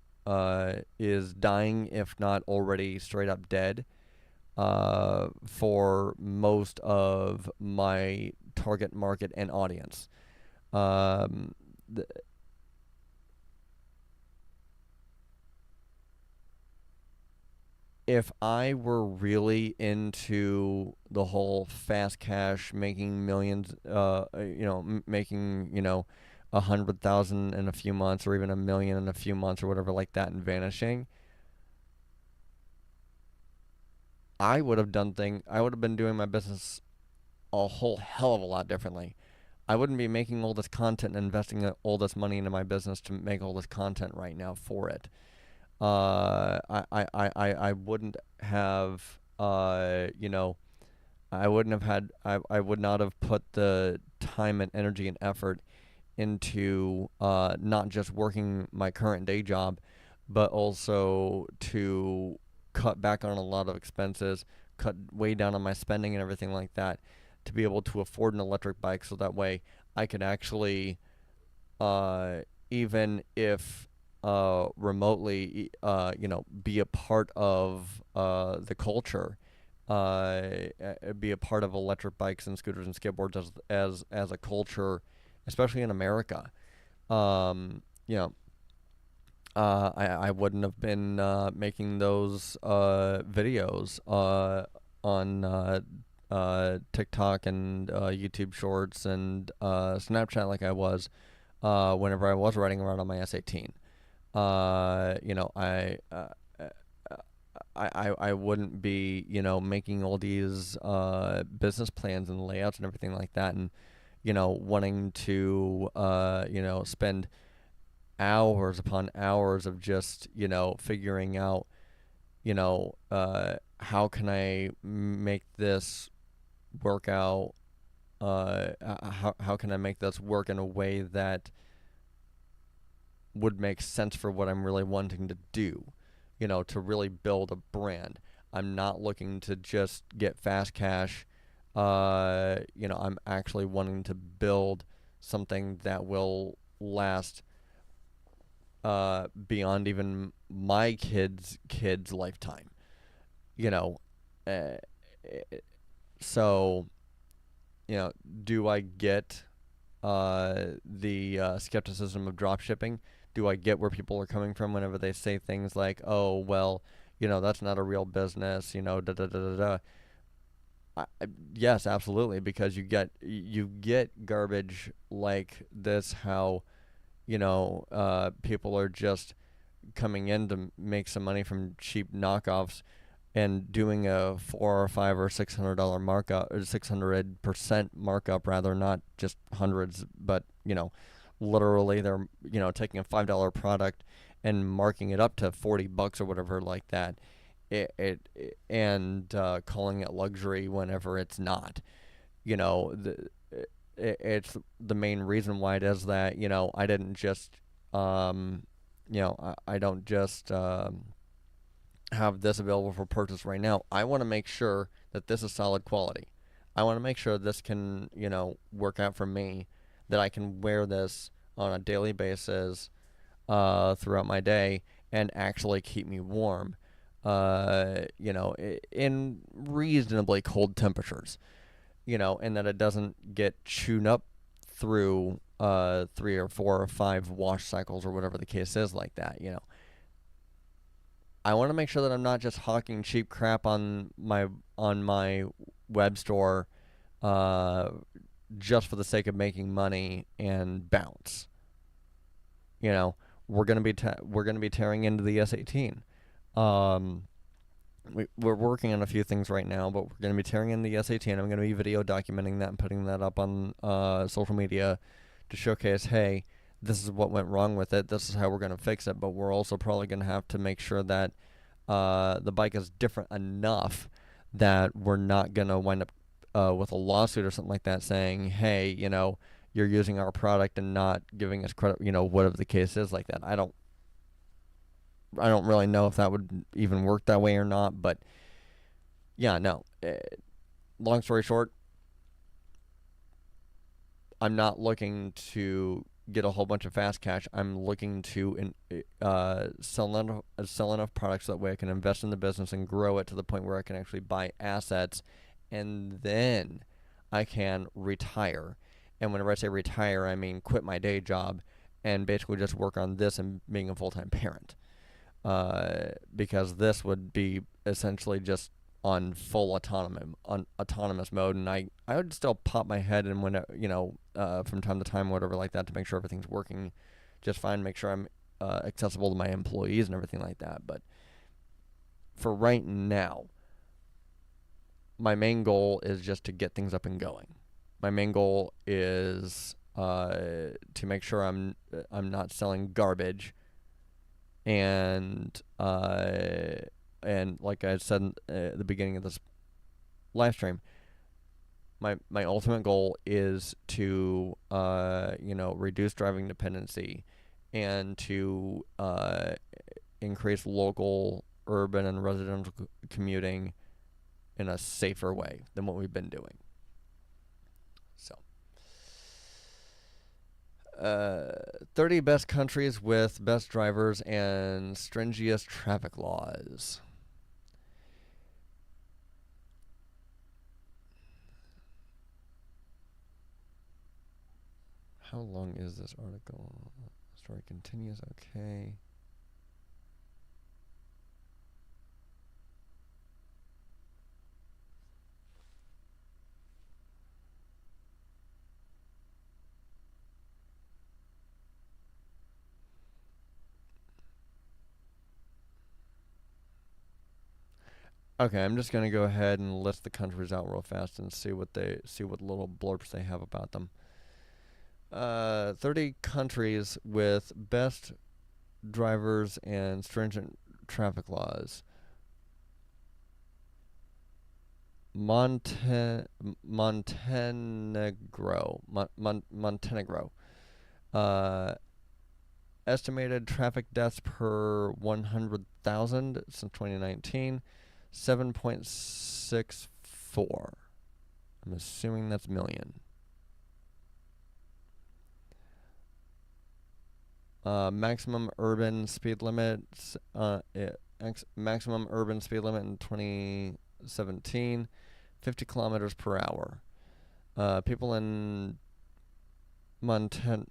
is dying, if not already straight up dead, for most of my target market and audience. Um, th- if I were really into the whole fast cash, making millions, making 100,000 in a few months, or even a million in a few months, or whatever like that, and vanishing, I would have been doing my business a whole hell of a lot differently. I wouldn't be making all this content and investing all this money into my business to make all this content right now for it. I wouldn't have, I wouldn't have had, I would not have put the time and energy and effort into not just working my current day job, but also to cut back on a lot of expenses, cut way down on my spending and everything like that, to be able to afford an electric bike, so that way I could actually, uh, even if remotely, be a part of the culture, be a part of electric bikes and scooters and skateboards as a culture, especially in America. Um, you know, I wouldn't have been making those videos on TikTok and YouTube Shorts and Snapchat like I was whenever I was riding around on my S18. Uh, you know, I. Uh, I wouldn't be, making all these business plans and layouts and everything like that, and wanting to spend hours upon hours of just figuring out how can I make this work out, how can I make this work in a way that would make sense for what I'm really wanting to do, to really build a brand. I'm not looking to just get fast cash. I'm actually wanting to build something that will last beyond even my kids' lifetime. You know, uh, so you know, do I get the skepticism of drop shipping? Do I get where people are coming from whenever they say things like, "Oh, well, you know, that's not a real business," you know, da da da da da. Yes, absolutely, because you get garbage like this. How people are just coming in to make some money from cheap knockoffs and doing a four or five or $600 markup or 600% markup, rather, not just hundreds, but literally they're taking a $5 product and marking it up to $40 or whatever like that. And calling it luxury whenever it's not. You know, it's the main reason why it is that I didn't just I don't just have this available for purchase right now. I want to make sure that this is solid quality. I want to make sure this can work out for me, that I can wear this on a daily basis throughout my day and actually keep me warm. In reasonably cold temperatures, and that it doesn't get chewed up through 3 or 4 or 5 wash cycles or whatever the case is like that. I want to make sure that I'm not just hawking cheap crap on my web store uh, just for the sake of making money and bounce. You know, we're gonna be tearing into the S18. Um, we're working on a few things right now, but we're going to be tearing in the S18. I'm going to be video documenting that and putting that up on social media to showcase, hey, this is what went wrong with it. This is how we're going to fix it. But we're also probably going to have to make sure that the bike is different enough that we're not going to wind up with a lawsuit or something like that saying, hey, you're using our product and not giving us credit, whatever the case is like that. I don't really know if that would even work that way or not, but yeah, no. Long story short, I'm not looking to get a whole bunch of fast cash. I'm looking to sell enough products so that way I can invest in the business and grow it to the point where I can actually buy assets, and then I can retire. And whenever I say retire, I mean quit my day job and basically just work on this and being a full-time parent. Because this would be essentially just on full autonomous mode, and I would still pop my head in when from time to time, whatever like that, to make sure everything's working just fine, make sure I'm accessible to my employees and everything like that. But for right now, my main goal is just to get things up and going. My main goal is to make sure I'm not selling garbage. And like I said at the beginning of this live stream, my ultimate goal is to reduce driving dependency and to increase local, urban, and residential commuting in a safer way than what we've been doing. So. 30 best countries with best drivers and stringent traffic laws. How long is this article? Story continues. Okay. Okay, I'm just gonna go ahead and list the countries out real fast and see what little blurbs they have about them. 30 countries with best drivers and stringent traffic laws. Montenegro. Uh, estimated traffic deaths per 100,000 since 2019. 7.64. I'm assuming that's million. Maximum urban speed limit. Maximum urban speed limit in 2017, 50 kilometers per hour. People in Montana.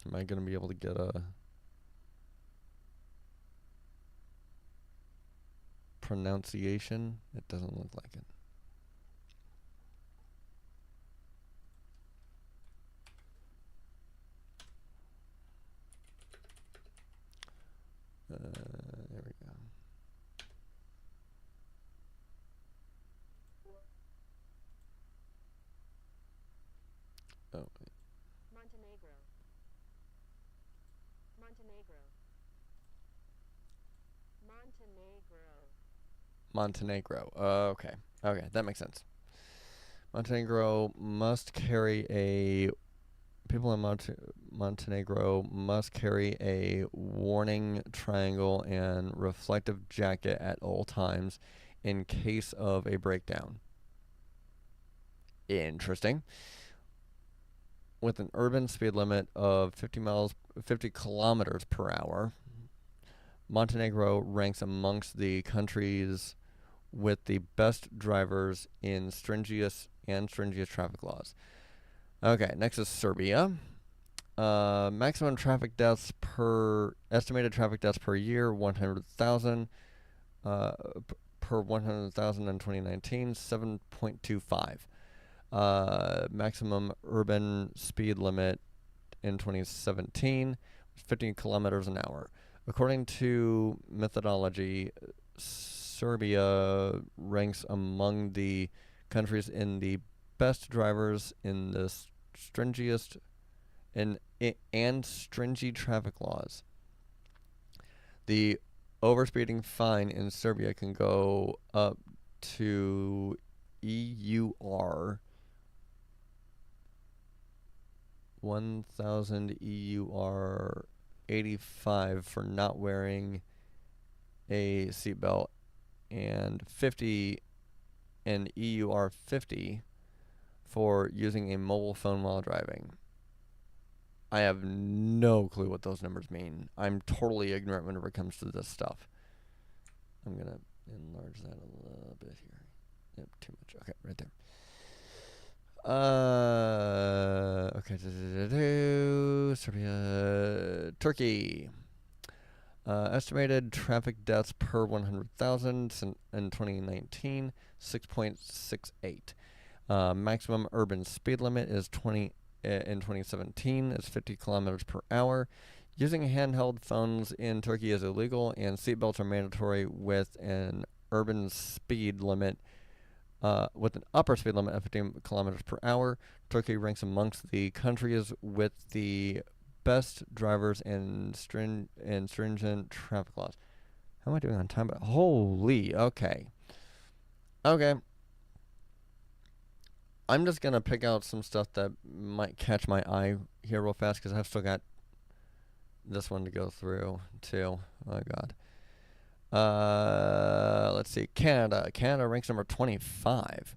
Am I going to be able to get a pronunciation? It doesn't look like it. There we go. Oh, wait. Montenegro. Montenegro. Montenegro. Montenegro. Okay. Okay, that makes sense. Montenegro must carry a. People in Montenegro must carry a warning triangle and reflective jacket at all times in case of a breakdown. Interesting. With an urban speed limit of 50 kilometers per hour, Montenegro ranks amongst the countries with the best drivers in stringent traffic laws. Okay, next is Serbia. Maximum traffic deaths estimated traffic deaths per year 100,000 per 100,000 in 2019, 7.25. Maximum urban speed limit in 2017 50 kilometers an hour. According to methodology, Serbia ranks among the countries in the best drivers in the stringiest and stringent traffic laws. The overspeeding fine in Serbia can go up to EUR 1,000 EUR 85 for not wearing a seatbelt and 50 and EUR 50 for using a mobile phone while driving. I have no clue what those numbers mean. I'm totally ignorant whenever it comes to this stuff. I'm going to enlarge that a little bit here. Yep, too much. Okay, right there. Okay. Serbia, Turkey. Estimated traffic deaths per 100,000 in 2019, 6.68. Maximum urban speed limit is 20 in 2017 is 50 kilometers per hour. Using handheld phones in Turkey is illegal, and seatbelts are mandatory with an urban speed limit. With an upper speed limit of 50 kilometers per hour, Turkey ranks amongst the countries with the best drivers and stringent traffic laws. How am I doing on time? Holy, okay. Okay. I'm just going to pick out some stuff that might catch my eye here real fast because I've still got this one to go through too. Oh, God. Let's see. Canada. Canada ranks number 25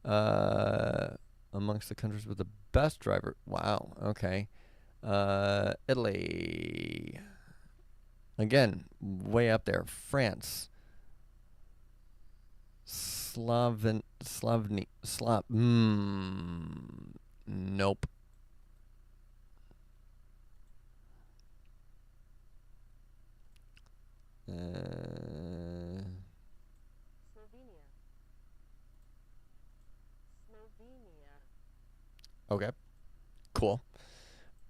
amongst the countries with the best driver. Wow. Okay. Italy. Again, way up there. France. Nope. Slovenia. Okay. Cool.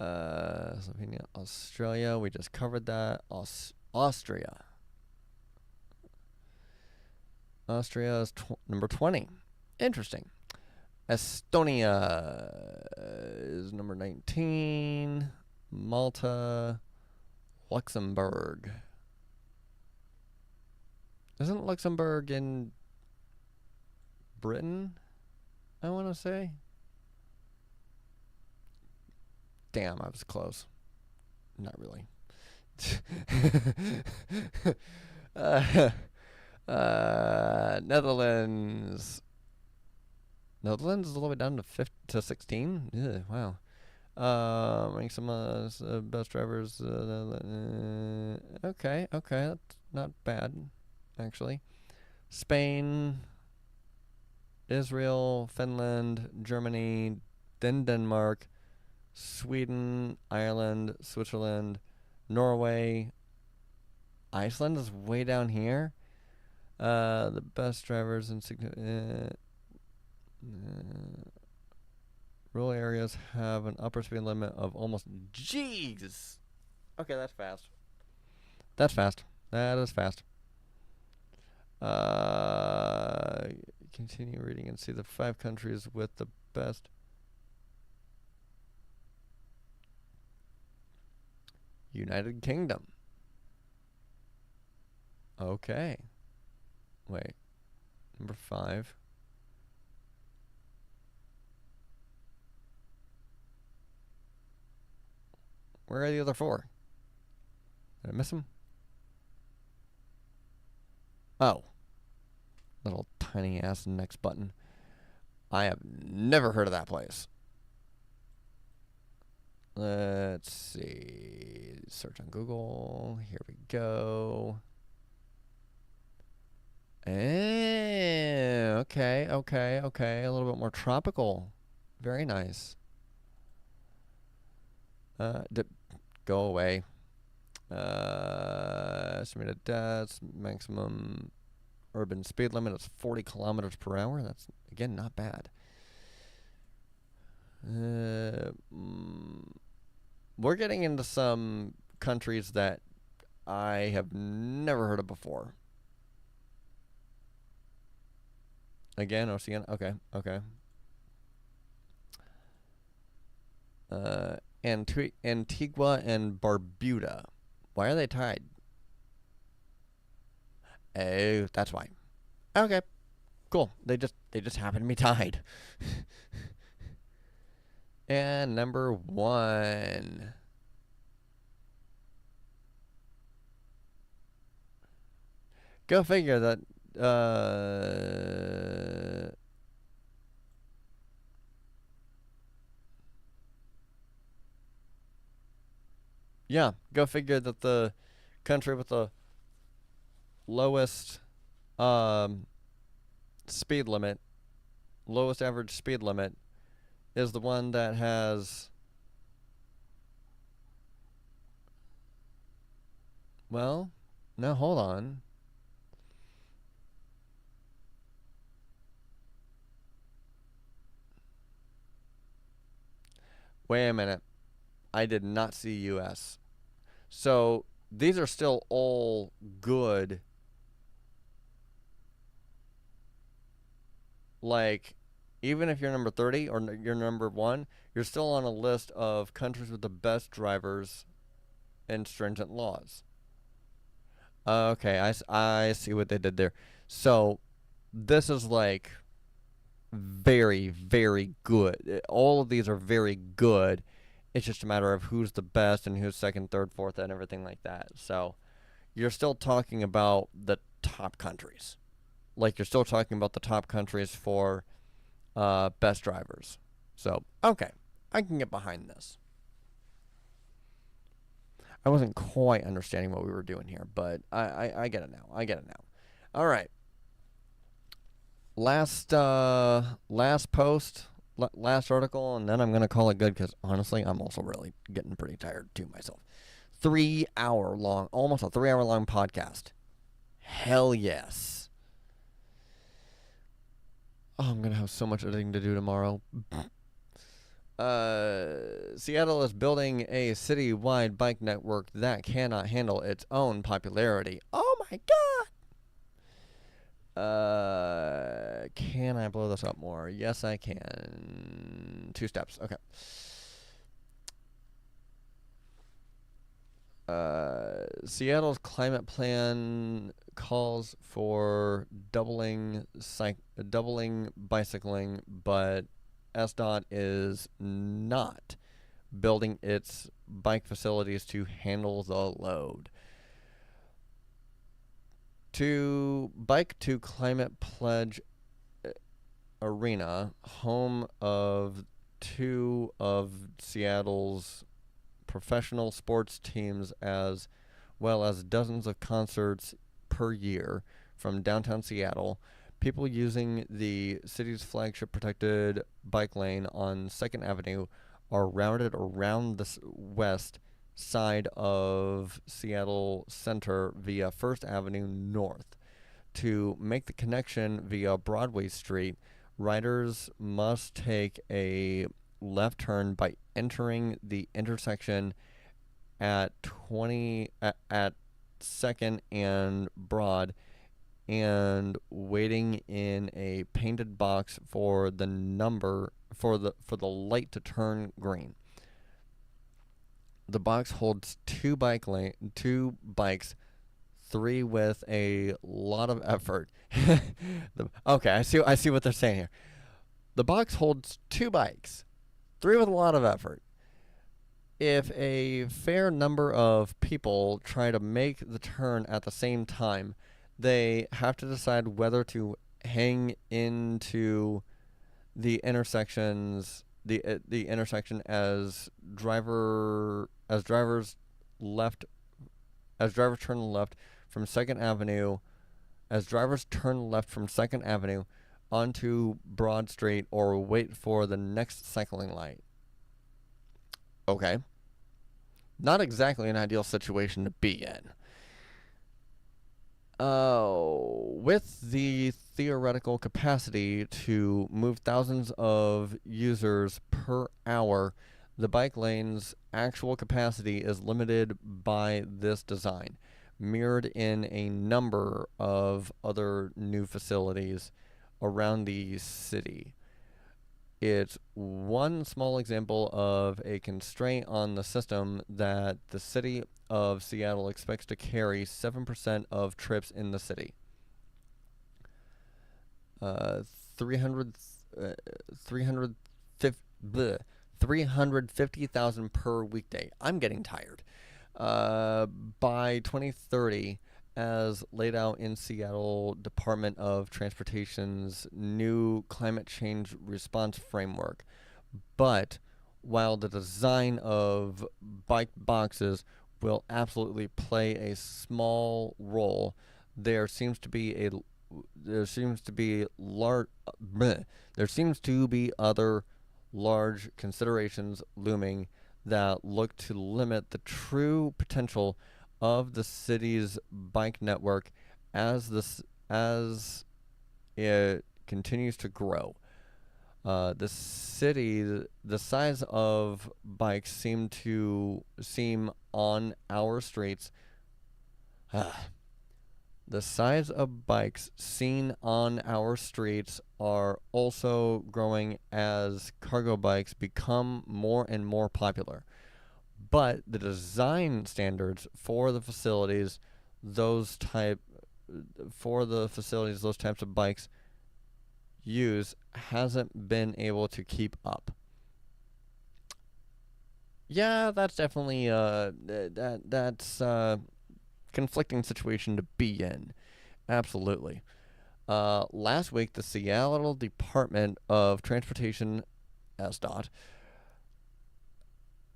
Slovenia, Australia. We just covered that. Austria. Austria is number 20. Interesting. Estonia is number 19. Malta. Luxembourg. Isn't Luxembourg in Britain? I want to say. Damn, I was close. Not really. Netherlands. Netherlands is all the way down to 16. Ugh, wow. Rank some best drivers. Okay, that's not bad, actually. Spain, Israel, Finland, Germany, then Denmark, Sweden, Ireland, Switzerland, Norway. Iceland is way down here. The best drivers in rural areas have an upper speed limit of almost. Jeez! Okay, that's fast. That's fast. That is fast. Continue reading and see the 5 countries with the best. United Kingdom. Okay. Wait. Number 5. Where are the other 4? Did I miss them? Oh. Little tiny ass next button. I have never heard of that place. Let's see. Search on Google. Here we go. Okay. A little bit more tropical. Very nice. Go away. Estimated deaths. Maximum urban speed limit is 40 kilometers per hour. That's, again, not bad. We're getting into some countries that I have never heard of before. Again, Oceania. Okay. Antigua and Barbuda. Why are they tied? Oh, that's why. Okay, cool. They just happen to be tied. And number 1. Go figure that. Yeah, go figure that the country with the lowest speed limit, lowest average speed limit, is the one that has. Well, now hold on. Wait a minute. I did not see US. So these are still all good. Like, even if you're number 30 or you're number 1, you're still on a list of countries with the best drivers and stringent laws. Okay, I see what they did there. So this is like very, very good. All of these are very good. It's just a matter of who's the best and who's second, third, fourth, and everything like that. So you're still talking about the top countries. Like, you're still talking about the top countries for best drivers. So, okay, I can get behind this. I wasn't quite understanding what we were doing here, but I get it now. All right. Last post, last article, and then I'm going to call it good because, honestly, I'm also really getting pretty tired too myself. 3 hour long, almost a 3 hour long podcast. Hell yes. Oh, I'm going to have so much editing to do tomorrow. Seattle is building a city-wide bike network that cannot handle its own popularity. Oh my god! Can I blow this up more? Yes, I can. 2 steps. Okay. Seattle's climate plan calls for doubling bicycling, but SDOT is not building its bike facilities to handle the load. To Bike to Climate Pledge Arena, home of two of Seattle's professional sports teams, as well as dozens of concerts per year from downtown Seattle. People using the city's flagship protected bike lane on 2nd Avenue are routed around the west side of Seattle Center via 1st Avenue North. To make the connection via Broadway Street, riders must take a left turn by entering the intersection at 2nd and Broad and waiting in a painted box for the light to turn green. The box holds two bikes, three with a lot of effort. Okay, I see what they're saying here. The box holds two bikes, three with a lot of effort. If a fair number of people try to make the turn at the same time, they have to decide whether to hang into the intersection as drivers turn left from 2nd Avenue onto Broad Street, or wait for the next cycling light. Okay. Not exactly an ideal situation to be in. With the theoretical capacity to move thousands of users per hour, the bike lane's actual capacity is limited by this design, mirrored in a number of other new facilities around the city. It's one small example of a constraint on the system that the city of Seattle expects to carry 7% of trips in the city. 350,000 per weekday. I'm getting tired. By 2030, as laid out in Seattle Department of Transportation's new climate change response framework. But while the design of bike boxes will absolutely play a small role, there seems to be other large considerations looming that look to limit the true potential of the city's bike network as it continues to grow. The size of bikes seem on our streets. The size of bikes seen on our streets are also growing as cargo bikes become more and more popular. But the design standards for the facilities those types of bikes use hasn't been able to keep up. Yeah, that's definitely that's conflicting situation to be in. Absolutely. Last week, the Seattle Department of Transportation, SDOT,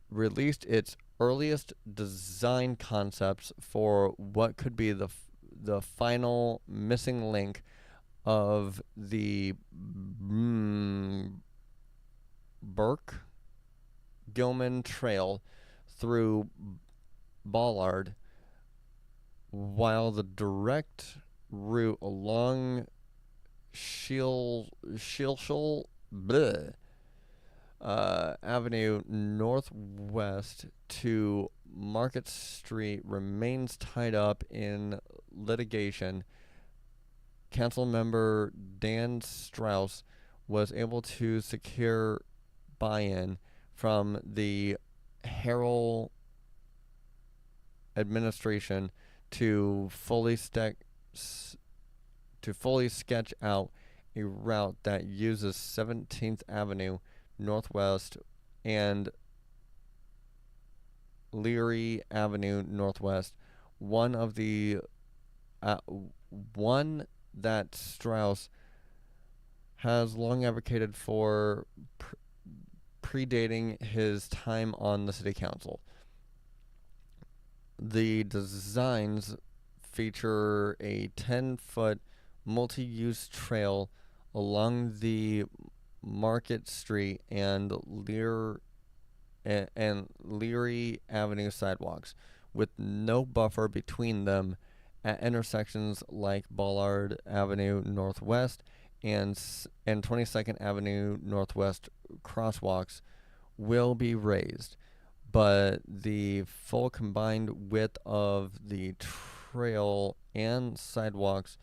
released its earliest design concepts for what could be the final missing link of the Burke-Gilman Trail through Ballard, while the direct route along Shilshall Avenue northwest to Market Street remains tied up in litigation. Council member Dan Strauss was able to secure buy-in from the Harrell administration to fully sketch out a route that uses 17th Avenue Northwest and Leary Avenue Northwest, one that Strauss has long advocated for predating his time on the city council. The designs feature a 10-foot multi-use trail along the Market Street and Leary Avenue sidewalks, with no buffer between them at intersections like Ballard Avenue Northwest and 22nd Avenue Northwest crosswalks will be raised, but the full combined width of the trail and sidewalks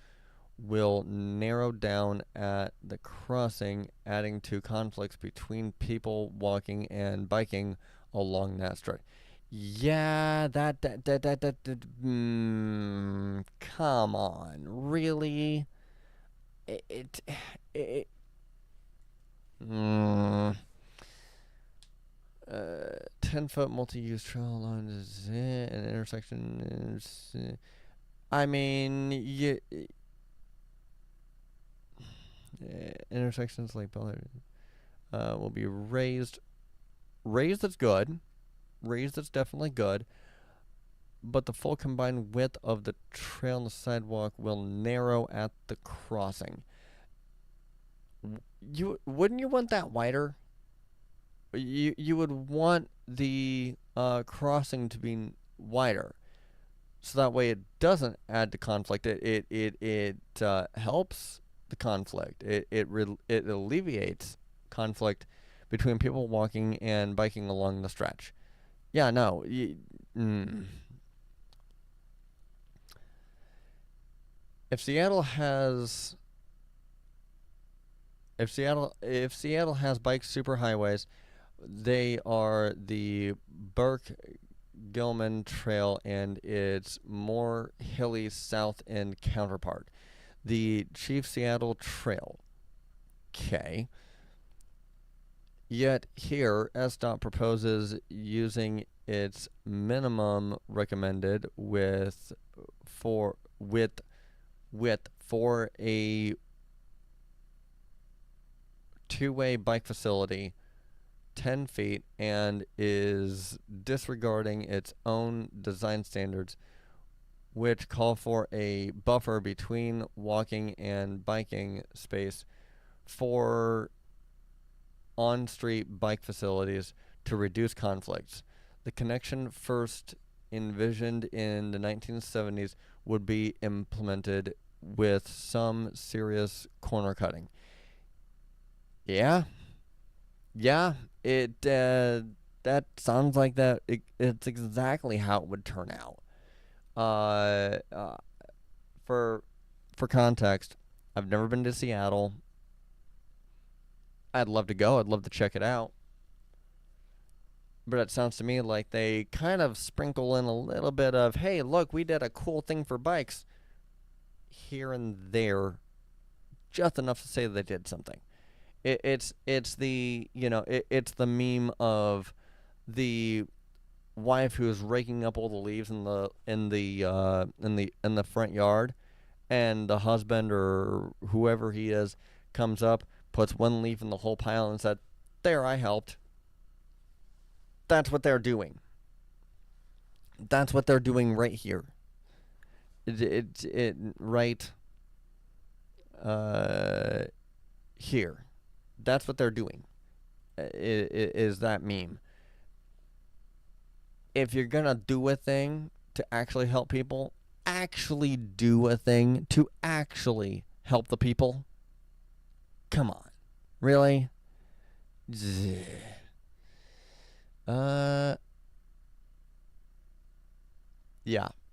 will narrow down at the crossing, adding to conflicts between people walking and biking along that stretch. Yeah, come on, really? It 10-foot multi-use trail along an intersection is, I mean, intersections like Ballard will be raised. Raised is good. Raised is definitely good. But the full combined width of the trail and the sidewalk will narrow at the crossing. Wouldn't you want that wider? You would want the crossing to be wider, so that way it doesn't add to conflict. It helps the conflict. It alleviates conflict between people walking and biking along the stretch. Yeah, no. If Seattle has bike superhighways, they are the Burke Gilman Trail and its more hilly south end counterpart, the Chief Seattle Trail. Okay. Yet here, SDOT proposes using its minimum recommended width for a two-way bike facility 10 feet and is disregarding its own design standards, which call for a buffer between walking and biking space for on-street bike facilities to reduce conflicts. The connection, first envisioned in the 1970s, would be implemented with some serious corner cutting. Yeah, that sounds like that. It's exactly how it would turn out. For context, I've never been to Seattle. I'd love to go. I'd love to check it out. But it sounds to me like they kind of sprinkle in a little bit of, hey, look, we did a cool thing for bikes here and there, just enough to say they did something. It's the meme of the wife who's raking up all the leaves in the front yard, and the husband or whoever he is comes up, puts one leaf in the whole pile, and said, "There, I helped." That's what they're doing. That's what they're doing right here. Right here. That's what they're doing. Is that meme? If you're gonna do a thing to actually help people, actually do a thing to actually help the people. Come on, really? Yeah.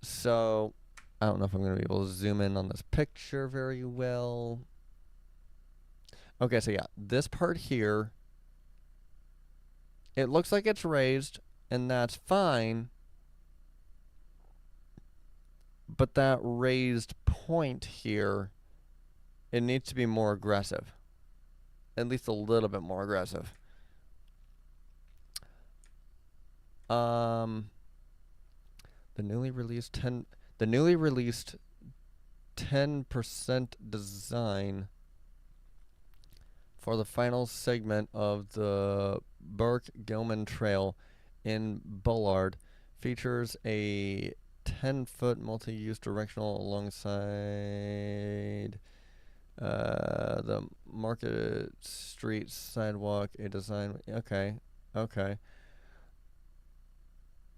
So I don't know if I'm gonna be able to zoom in on this picture very well. Okay, so yeah, this part here, it looks like it's raised, and that's fine. But that raised point here, it needs to be more aggressive. At least a little bit more aggressive. The newly released 10% design for the final segment of the Burke-Gilman Trail in Bullard features a 10-foot multi-use directional alongside the Market Street sidewalk, a design. Okay, okay.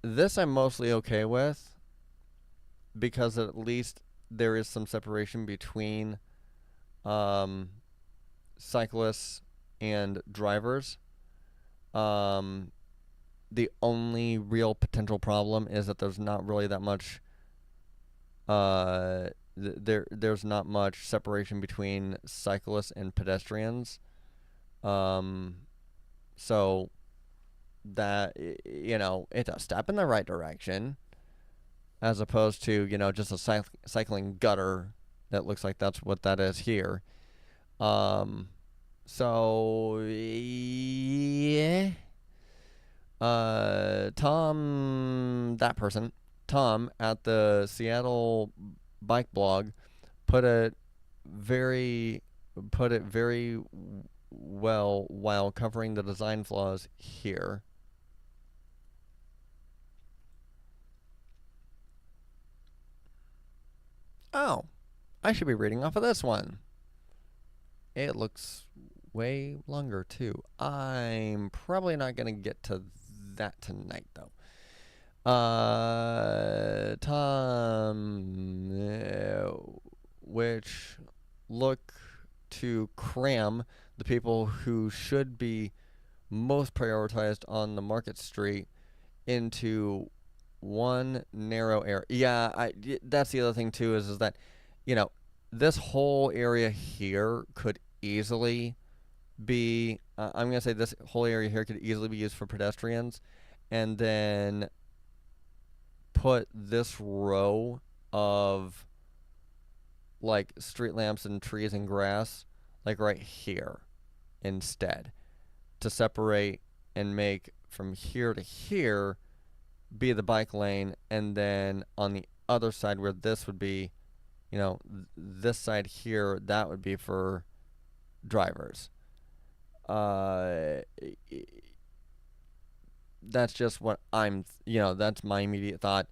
This I'm mostly okay with because at least there is some separation between um, cyclists and drivers. The only real potential problem is that there's not really that much. There's not much separation between cyclists and pedestrians. Um, so that it's a step in the right direction, as opposed to just a cycling gutter that looks like that's what that is here. So yeah. Tom at the Seattle Bike Blog put it very well while covering the design flaws here. Oh, I should be reading off of this one. It looks way longer too. I'm probably not going to get to that tonight though. Tom, which look to cram the people who should be most prioritized on the Market Street into one narrow area. Yeah, that's the other thing too is that, this whole area here could easily be, I'm going to say this whole area here could easily be used for pedestrians, and then put this row of like street lamps and trees and grass like right here instead, to separate and make from here to here be the bike lane, and then on the other side where this would be, this side here, that would be for drivers. That's just what that's my immediate thought.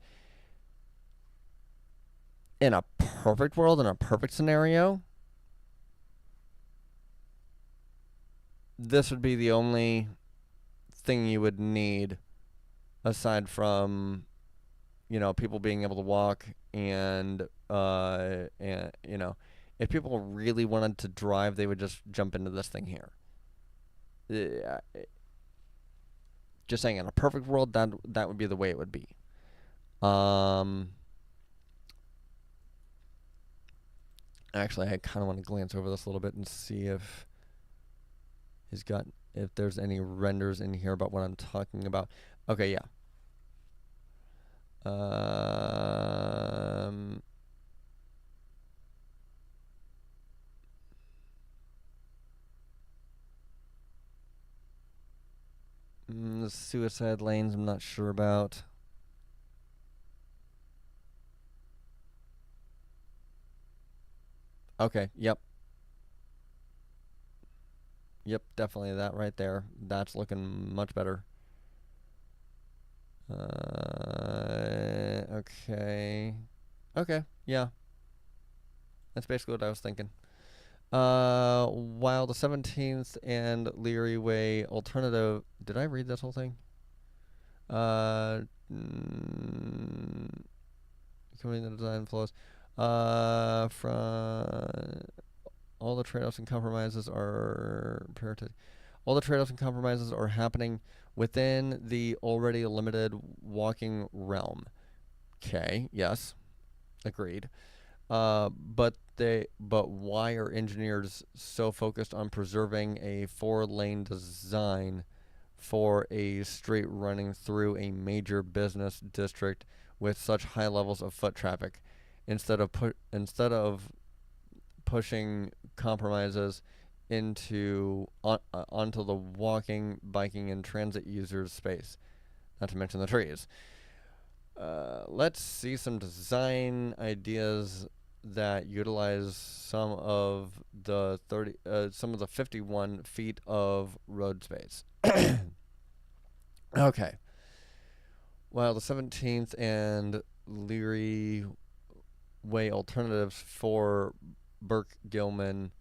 In a perfect world, in a perfect scenario, this would be the only thing you would need aside from, people being able to walk and if people really wanted to drive, they would just jump into this thing here. Just saying, in a perfect world, that would be the way it would be. Actually, I kind of want to glance over this a little bit and see if there's any renders in here about what I'm talking about. Okay, yeah. The suicide lanes, I'm not sure about. Okay, yep. Yep, definitely that right there. That's looking much better. Okay. Okay, yeah. That's basically what I was thinking. While the 17th and Leary Way alternative... Did I read this whole thing? Coming the design flows. From... All the trade-offs and compromises are... All the trade-offs and compromises are happening within the already limited walking realm. Okay, yes. Agreed. But why are engineers so focused on preserving a 4-lane design for a street running through a major business district with such high levels of foot traffic, instead of pushing compromises onto the walking, biking, and transit users' space, not to mention the trees? Let's see some design ideas that utilize some of the 51 feet of road space. Okay. While the 17th and Leary Way alternatives for Burke Gilman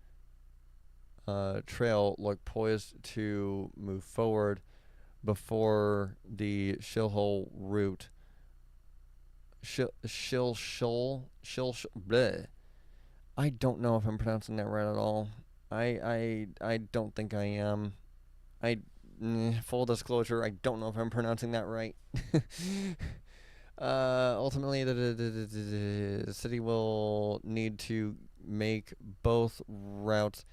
trail look poised to move forward before the Shillhole route. Bleh. I don't know if I'm pronouncing that right at all. I don't think I am. Full disclosure, I don't know if I'm pronouncing that right. Ultimately, the city will need to make both routes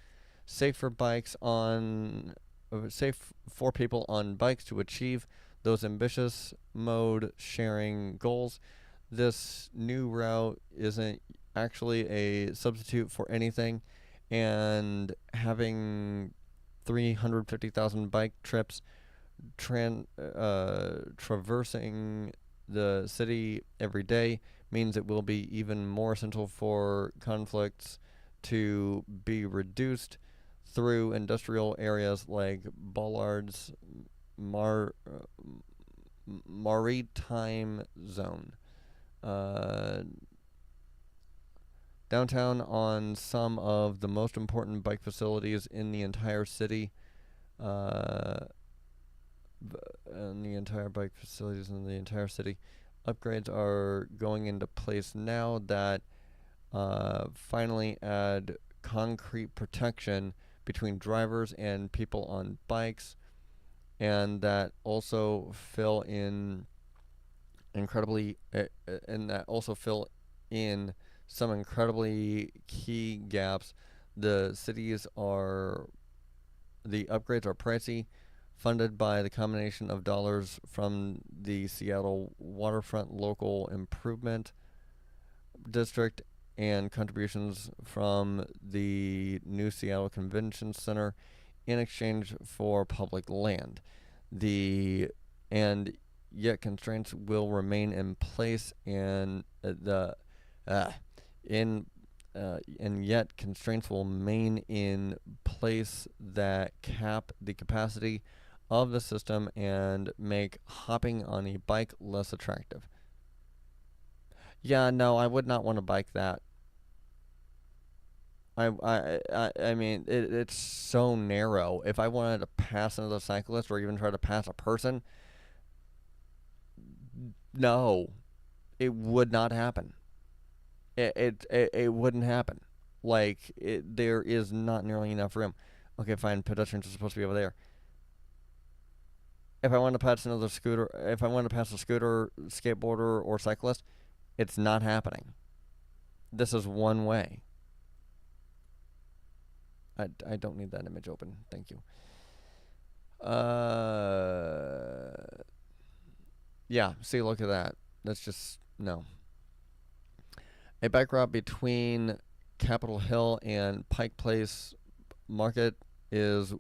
safe for bikes on safe for people on bikes to achieve those ambitious mode sharing goals. This new route isn't actually a substitute for anything, and having 350,000 bike trips traversing the city every day means it will be even more essential for conflicts to be reduced through industrial areas like Ballard's Maritime Zone. Uh, Downtown on some of the most important bike facilities in the entire city. Uh, in the entire bike facilities in the entire city. Upgrades are going into place now that finally add concrete protection between drivers and people on bikes, and that also fill in some incredibly key gaps. The upgrades are pricey, funded by the combination of dollars from the Seattle Waterfront Local Improvement District and contributions from the New Seattle Convention Center in exchange for public land. The and yet constraints will remain in place, and yet constraints will remain in place that cap the capacity of the system and make hopping on a bike less attractive. Yeah, no, I would not want to bike that. I mean, it's so narrow. If I wanted to pass another cyclist or even try to pass a person, no, it would not happen. It wouldn't happen. Like, there is not nearly enough room. Okay, fine, pedestrians are supposed to be over there. If I want to pass a scooter, skateboarder, or cyclist, it's not happening. This is one way. I don't need that image open. Thank you. Yeah, see, look at that. That's just, no. A bike route between Capitol Hill and Pike Place Market is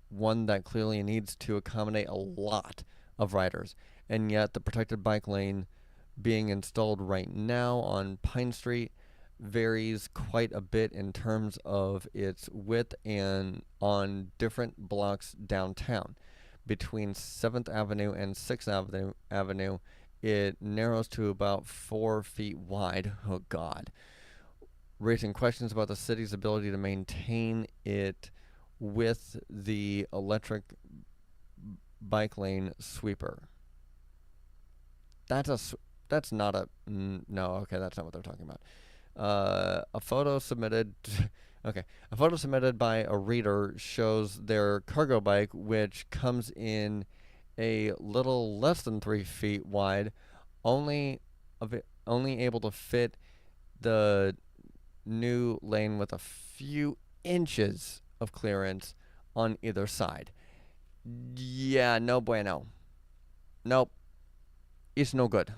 one that clearly needs to accommodate a lot of riders, and yet the protected bike lane being installed right now on Pine Street varies quite a bit in terms of its width and on different blocks downtown. Between 7th Avenue and 6th Avenue, it narrows to about 4 feet wide. Oh, God. Raising questions about the city's ability to maintain it with the electric bike lane sweeper. That's not a... No, okay, that's not what they're talking about. A photo submitted by a reader shows their cargo bike, which comes in a little less than 3 feet wide, only able to fit the new lane with a few inches of clearance on either side. Yeah, no bueno. Nope. It's no good.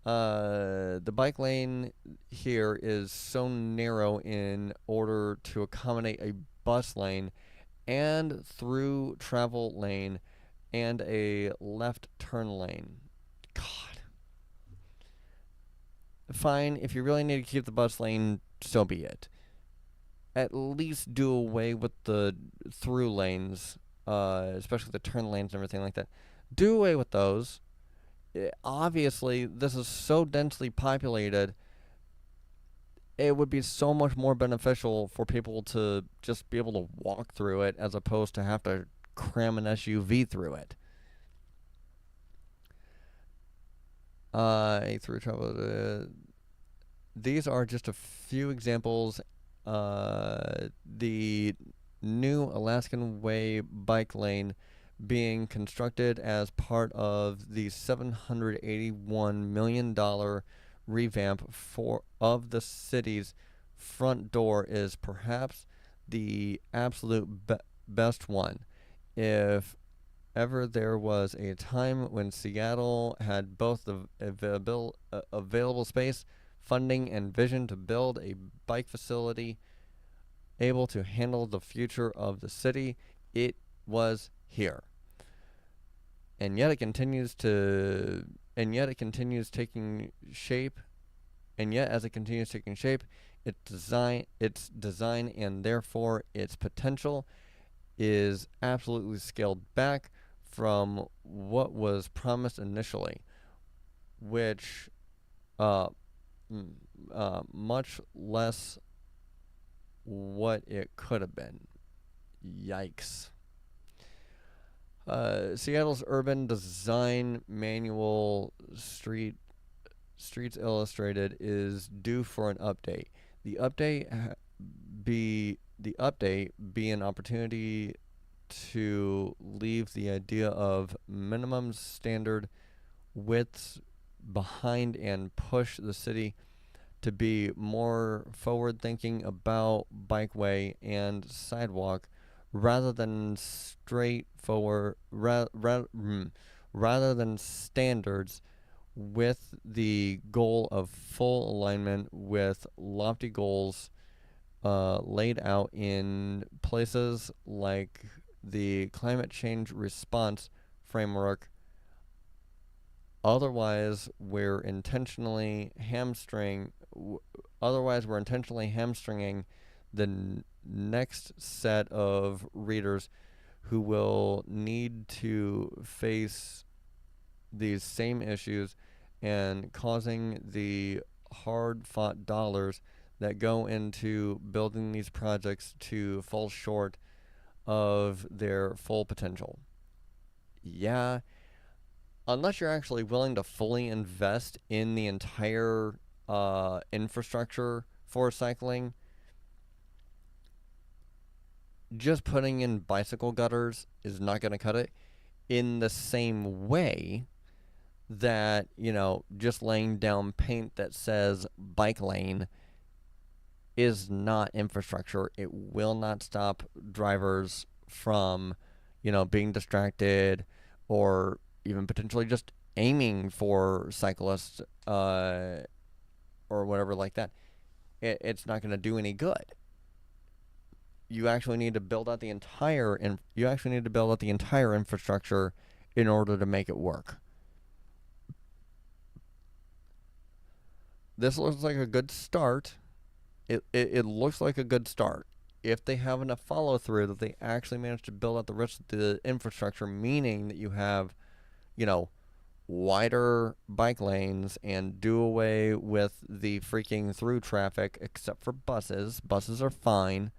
The bike lane here is so narrow in order to accommodate a bus lane and through travel lane and a left turn lane. God. fine. If you really need to keep the bus lane, so be it. At least do away with the through lanes, especially the turn lanes and everything like that. Do away with those. Obviously, this is so densely populated, it would be so much more beneficial for people to just be able to walk through it as opposed to have to cram an SUV through it. Through travel. These are just a few examples. The new Alaskan Way bike lane being constructed as part of the $781 million revamp of the city's front door is perhaps the absolute best one. If ever there was a time when Seattle had both the available space, funding, and vision to build a bike facility able to handle the future of the city, it was here. And yet it continues taking shape, and yet as it continues taking shape, its design and therefore its potential is absolutely scaled back from what was promised initially, which much less what it could have been. Yikes. Seattle's urban design manual, Streets Illustrated, is due for an update. The update be an opportunity to leave the idea of minimum standard widths behind and push the city to be more forward thinking about bikeway and sidewalk rather than rather than standards, with the goal of full alignment with lofty goals laid out in places like the climate change response framework. Otherwise, we're intentionally hamstringing the next set of readers who will need to face these same issues, and causing the hard-fought dollars that go into building these projects to fall short of their full potential. Yeah, unless you're actually willing to fully invest in the entire infrastructure for cycling, just putting in bicycle gutters is not going to cut it. In the same way that, just laying down paint that says bike lane is not infrastructure. It will not stop drivers from, being distracted or even potentially just aiming for cyclists or whatever like that. It's not going to do any good. You actually need to build out the entire infrastructure in order to make it work. This looks like a good start. It looks like a good start. If they have enough follow through that they actually manage to build out the rest of the infrastructure, meaning that you have, wider bike lanes and do away with the freaking through traffic except for buses. Buses are fine.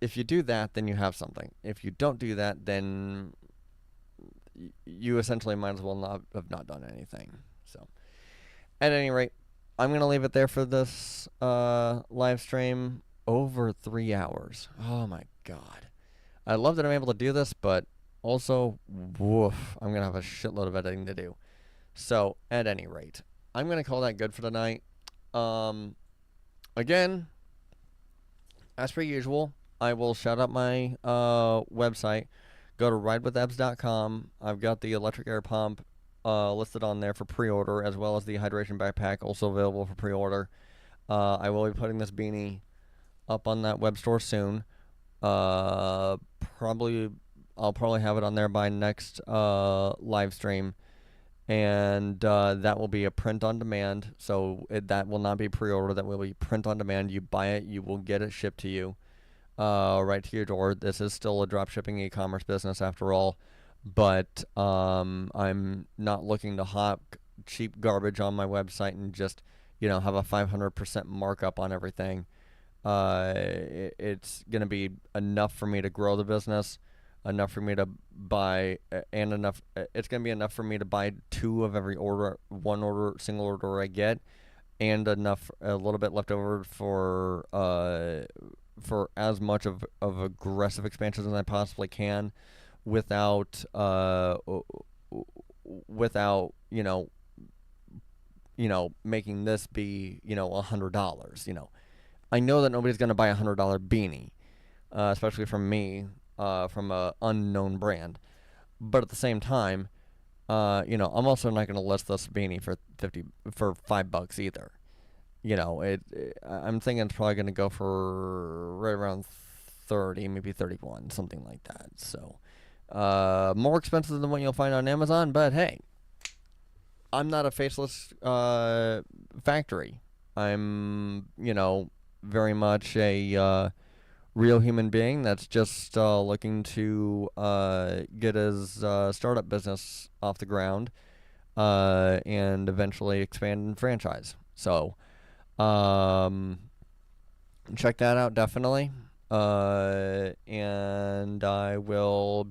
If you do that, then you have something. If you don't do that, then you essentially might as well not have not done anything. So, at any rate, I'm going to leave it there for this live stream. Over 3 hours. Oh my god. I love that I'm able to do this, but also, woof, I'm going to have a shitload of editing to do. So, at any rate, I'm going to call that good for tonight. Again, as per usual, I will shout out my website. Go to ridewithebs.com. I've got the electric air pump listed on there for pre-order, as well as the hydration backpack, also available for pre-order. I will be putting this beanie up on that web store soon. Probably, I'll probably have it on there by next live stream, and that will be a print on demand. So that will not be pre-order. That will be print on demand. You buy it, you will get it shipped to you, right to your door. This is still a drop shipping e-commerce business after all, but I'm not looking to hawk cheap garbage on my website and just have a 500% markup on everything. It's gonna be enough for me to grow the business, enough for me to buy, and enough. It's gonna be enough for me to buy 2 of every order, single order I get, and enough, a little bit left over for as much of aggressive expansion as I possibly can, without without making this be $100. I know that nobody's gonna buy $100 beanie, especially from me, from a unknown brand. But at the same time, I'm also not gonna list this beanie for $5 either. I'm thinking it's probably gonna go for right around 30, maybe 31, something like that. So, more expensive than what you'll find on Amazon, but hey, I'm not a faceless factory. I'm, very much a real human being that's just looking to get his startup business off the ground, and eventually expand and franchise. So, check that out definitely. And I will be